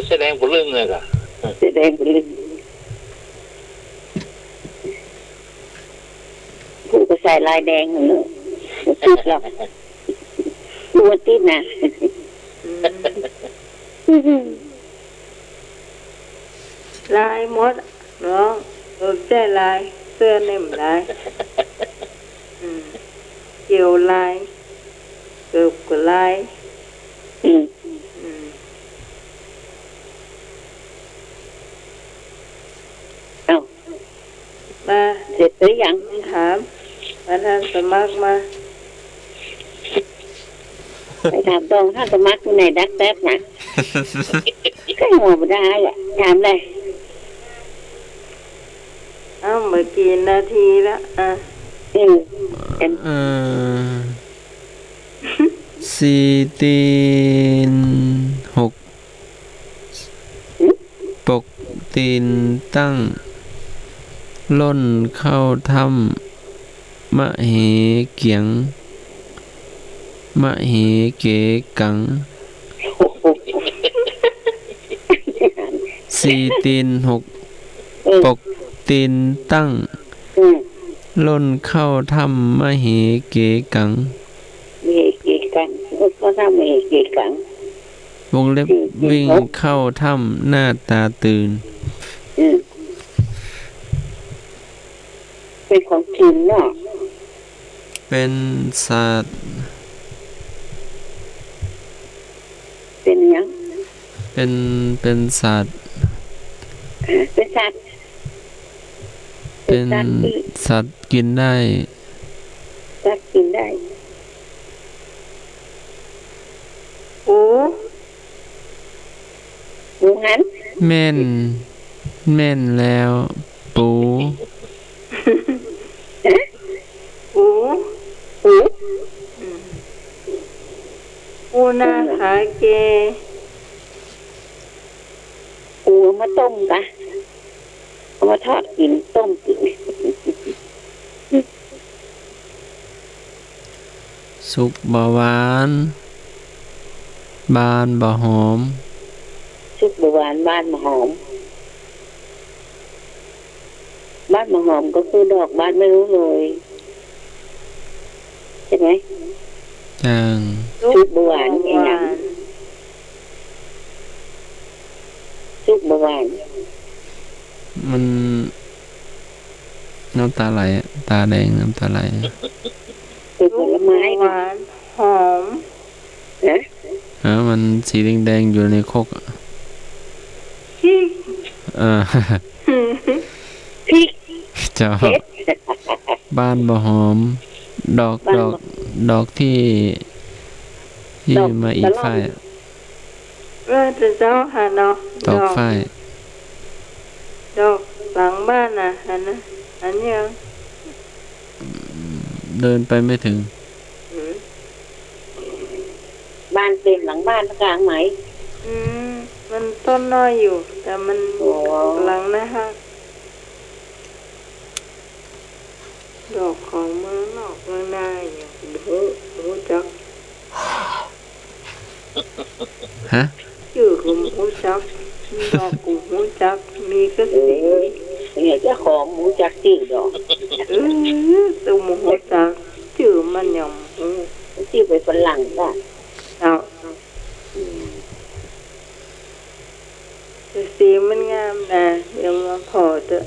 แสดงปลึกเลยค่ะ แสดงเป็นผู้ก็ใส่ลายแดงเหรอติดหรอกตัวติดนะ ลายมดน้องใจลายเสื้อเน่มลายเกี่ยวลายเกือบกับลาย อืม เอ้า มา เสร็จหรือยัง ถามมาท่านสมัครมา ไปถามตรงถ้าสมัครที่ไหนดักแป๊บนะก็หัวไม่ได้แหละถามเลย เมื่อกี่นาทีละเป็นสี่ตีนหกปกตีนตั้งล่นเข้าถ้ำมะเหเกียงมะเหเกกังสี่ตีนหกปกตีนตั้งล่นเข้าถ้ำมะเหเกกังมีเกี่กังก็ทำมีเกี่กังวงเล็บวิ่งเข้าถ้ำหน้าตาตื่นเป็นของจีนเนาะเป็นสัตว์เป็นยังเป็นสัตว์เป็นสัตว์เป็นสัตว์กินได้สัตว์กินได้ปูหันแม่นแล้วปูปูนาขาเกปูมาต้มกะเอามาทอดกินต้มกินสุกบ่หวานบานบ่หอมซุปบหวานบ้านมะหอมบ้านมะหอมก็คือดอกบ้านไม่รู้เลยใช่ไหมจังซุปบหวานไอ้หนังซุปบหวานมันน้ำตาไหลตาแดงน้ำตาไหลเป็นผลไม้หวานหอมนะมันสีแดงๆอยู่ในครกพริกเจ้าบ้านบ่หอมดอกที่มาอีกฝ้ายจะเจ้าหาเนาะดอกฝ้ายดอกหลังบ้านอันนะอันยังเดินไปไม่ถึงบ้านเป็นหลังบ้านกลางไหมมันต้นน้อยอยู่แต่มันหลังนะฮะดอกของเมืองนอกเมืองนาอย่างหูจักฮะชื่อของหูจักดอกของหูจักมีกระสีเนี่ยเจ้าของหูจักชื่อดอกตัวหูจักชื่อมันยำชื่อไปฝรั่งได้สีมันงามนะเดี๋ยวมาพอเถอะ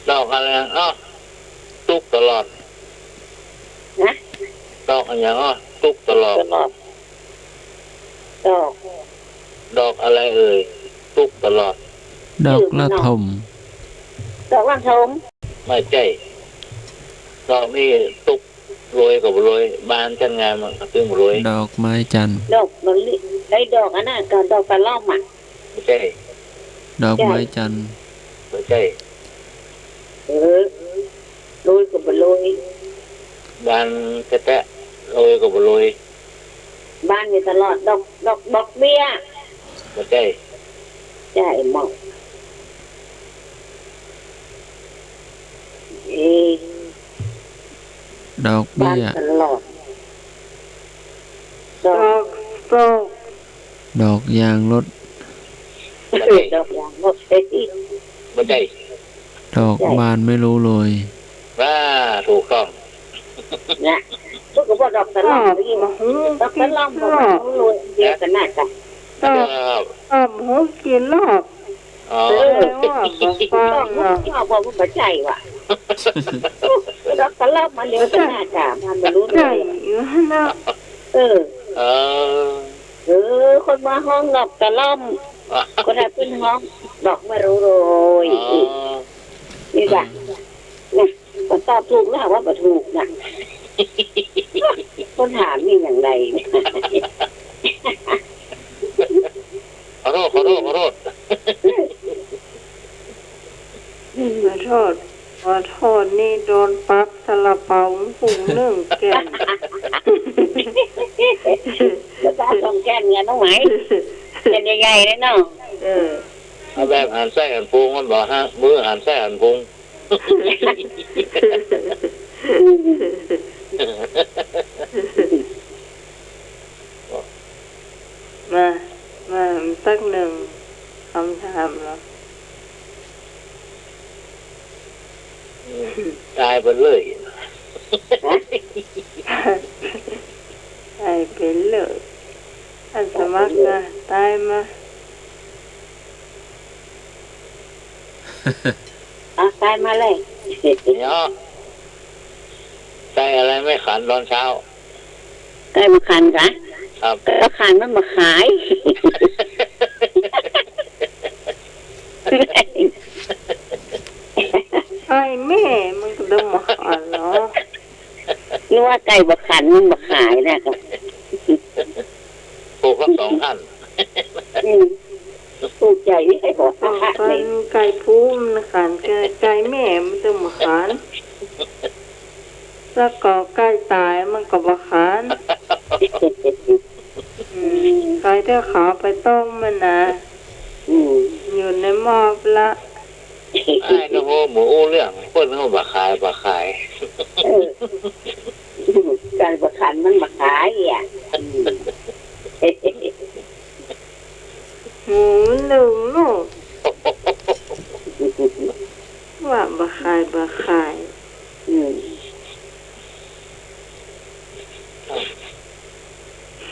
ดอก อะไรอ้อตุกตลอด นะ ดอกอะไรอ้อตุกตลอด ตลอดดอก ดอกอะไรเอ่ยตุกตลอด ดอกละทม ดอกว่างทม ไม่ใช่ดอกนี่ตุกโรยกับโรยบานจันงามมันตึงโรย ดอกไม้จันทร์ ดอกมะลิไอ้ดอกอันนั้นกับดอกกระล่อมอ่ะ ไม่ใช่ ดอกไม้จันทร์ ไม่ใช่ โรยกับบโรย บานแตะโรยกับโรย บ้านอยู่ตลอดดอกเบี้ย ไม่ใช่ ใช่หมอกเอ ดอก บ้า เบี้ น ย ตลอดด ด อ อก กโศก ดอกยางรถ ดอกยางหมดเอ้ย ไม่ใช่ ดอกบานไม่รู้เลย ว่าถูกต้อง นะพวกก็บอกดอกตะ ช ล่อ อ ม บ ไปกิน มะฮู ดอก กิ ตะ น ล่อม ร บอก อ ว่า บ เขารวยเดียวกันน่ะจ้ะ ชอบ ครับ ชอบหูกินรอบ อ๋อ แปลว่าบ่ฟัง ต้อง หรอก ชอบบอกว่าใจว่ะดอกตะล่อมมันเดียวกันน่ะจ้ะมันไม่รู้เล ใช่ ย อยู่นะ เออ เออ คนมาห้องดอกตะล่อมคนไหนขึ้นห้องดอกไม่รู้เลย อ๋อ นี่จ้ะนะก็ตอบถูกแล้วว่าบ่ถูกนะคนถามมีอย่างไร ขอโทษขอโทษขอโทษ ขอโทษขอโทษนี่โดนปั๊บซาลาเปาหุงนึ่งแก่น แล้วก็ต้องแก้เงินน้องไหมเงินใหญ่ๆเลยเนาะ เออ เอาแบบหันไส้หันพุงมันบอกฮะมือหันไส้หันพุง มาสักหนึ่งคำถามแล้ว ตายไปเลย ใช่เป็นเลยท่านสมัครนะตายมา ตายมาเลย เนาะใส่อะไรไม่ขันตอนเช้า ใกล้มาคันกะ ครับ ก็คันมันมาขาย ไอ้แม่มันก็เดิมมาขานเนาะ นึกว่าไก่บักขันมันบักขายนะครับ ปลูกก็สองท่าน ถูกใจไม่ใช่บอก ต้อง ว่า เป็นไก่พูมันขานไก่แม่มันเดิมมาขานแล้วก็ไก่ตายมันก็มาขานไก่ที่เขาไปต้มมันนะอยู่ในหม้อละ ไอ้นโมหมูอู้เรื่องคนเขาบักขายบักขาย ไก่บักขันมันบักขายอ่ะ หมูหนึ่งลูกว่าบะขายบะขาย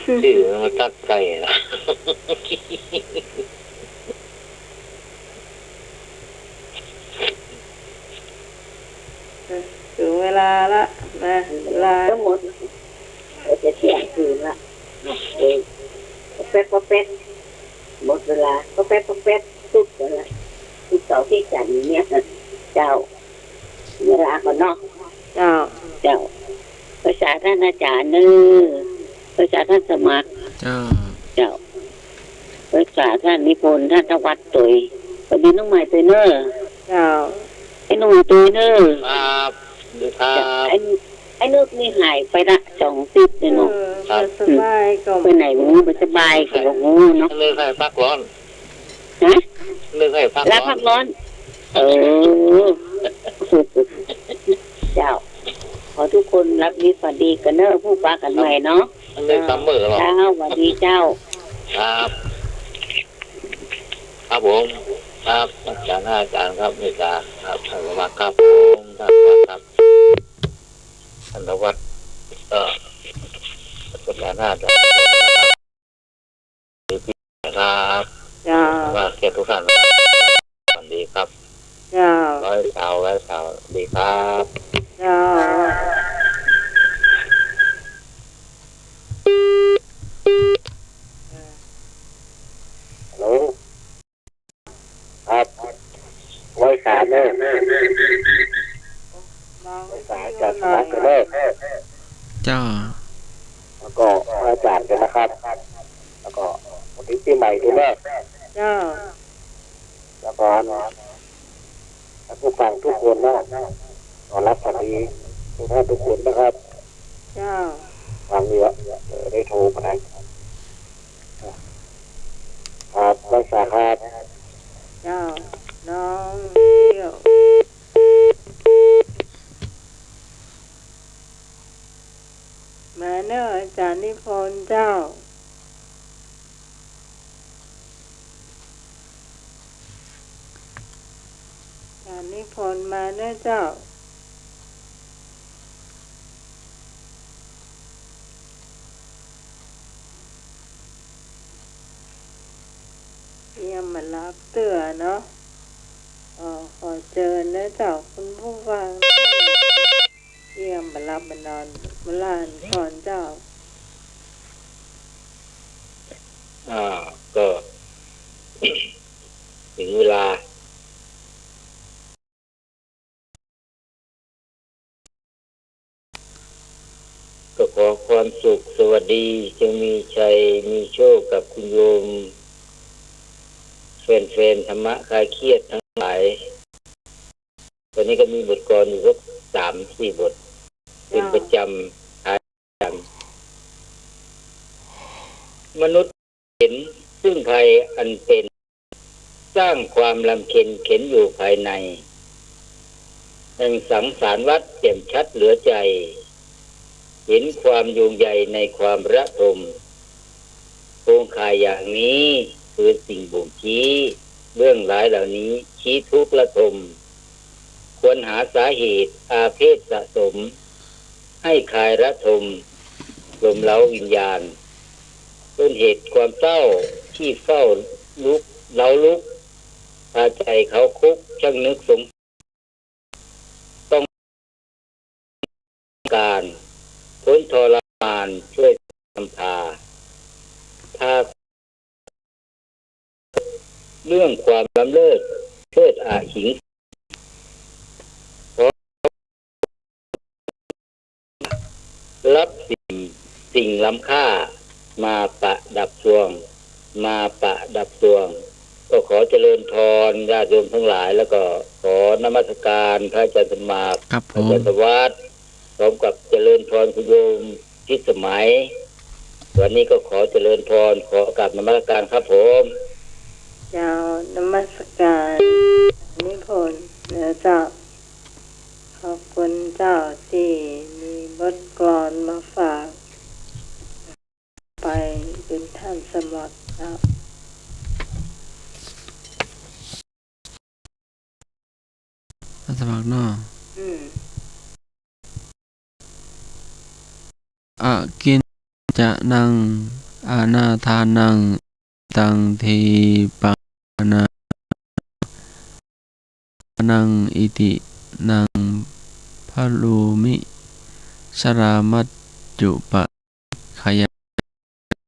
ชื่อมันตัดไก่นะ ถึงเวลาละนะเวลา ทั้งหมดจะเที่ยงคืนละแป๊บหมดเวลาก็แป๊บทุกเวลาทุกเสาร์ที่จันทร์เนี่ยเจ้าเวลาก่อนเนาะ เจ้า เจ้าภาษาท่านอาจารย์เนอภาษาท่านสมัคร จ้า เจ้าภาษาท่านนิพนธ์ท่านตวัดตุยพอดีน้องใหม่ตุยเนอ เจ้า ไอ้นุ่ยตุยเนอ ครับดูครับ ไอ้นึกนี่หายไปละ2 ติดเลยเนาะ มาสบายก็ ไปไหนงูไปสบายกับงูเนาะ เลือกให้พักร้อน ฮะ เลือกให้พัก แล้ว ร้อ พั น กร้อนเจ้า ขอทุกคนรับดีฝันดีกันเนอะผู้ฟ้ากันใหม่เนาะ เลือกซัมเมอร์หรอ เจ้าสวัสดีเจ้า ครับครับผมครับอาจารย์ครับเมตาครับท่านวัดครับผมท่านวัดครับท่านวัดอาจารย์ครับครับ เจ้า ว่าเกียรติทุกท่านสวัสดีครับ เจ้า ก็ ให้สาวและสาวดีครับ เจ้า ฮัลโหลครับไว้สารเนี่ย มอง ไว้ วิ สาร ทยุ จัด หน่อ รั ย กกันเลย เจ้า แล้วก็อาจารย์กันนะครับ แล้วก็วันที่ปีใหม่ด้วยนะ เจ้า แล้วก็ผู้ฟังทุกคนนะขอรับสวัสดีทุกท่านทุกคนนะครับ เจ้า ฟังเยอะได้โทรมาได้ครับรักษาครับ เจ้า น้องเที่ยวมาเนอะอาจารย์นิพนธ์เจ้า อาจารย์นิพนธ์มาเนอะเจ้า เยี่ยมมารับเตือเนาะขอเจอนะเจ้าคุณผู้ฟังเยี่ยมมารับมานอนมาลานก่อนเจ้า ก็ ถึงเวลาก็ขอความสุขสวัสดีจงมีชัยมีโชคกับคุณโยมแฟนๆธรรมะคลายเครียดทั้งหลายตอนนี้ก็มีบทกลอนอยู่สัก3-4 บทเป็นประจำท้ายประจำมนุษย์เห็นซึ่งภัยอันเป็นสร้างความลำเค็ญเข็นอยู่ภายในแห่งสังสารวัฏแจ่มชัดเหลือใจเห็นความโยงใยในความระทมโครงข่ายอย่างนี้คือสิ่งบ่งชี้เรื่องร้ายเหล่านี้ชี้ทุกข์ระทมควรหาสาเหตุอาเพศสะสมให้คลายระทมลมเล้าวิญญาณต้นเหตุความเศร้าที่เฝ้าลุกเล้าลุกพาใจเขาคุกช่างนึกสงต้องการพ้นทรมานช่วยนำพาถ้าเรื่องความล้ำเลิศเพิดอาหิงรับสิ่งล้ำค่ามาประดับสวงมาประดับสวงก็ขอเจริญพรญาติโยมทั้งหลายแล้วก็ขอนมัสการพระอาจารย์สมมา ครับผ พระอาม จารย์สวัสดิ์พร้อมกับเจริญพรคุณโยมพิสมัยวันนี้ก็ขอเจริญพรขอกราบนมัสการครับผม เจ้านมัสการนิพนธ์เนื้อเจ้าขอบคุณเจ้าที่มีบทกลอนมาฝากไปเป็นท่านสมัครเจ้า สมัครเนาะ อืม กินจะนังอานาทานังตังทีปันานังอิตินังพะลูมิชรามัจจุป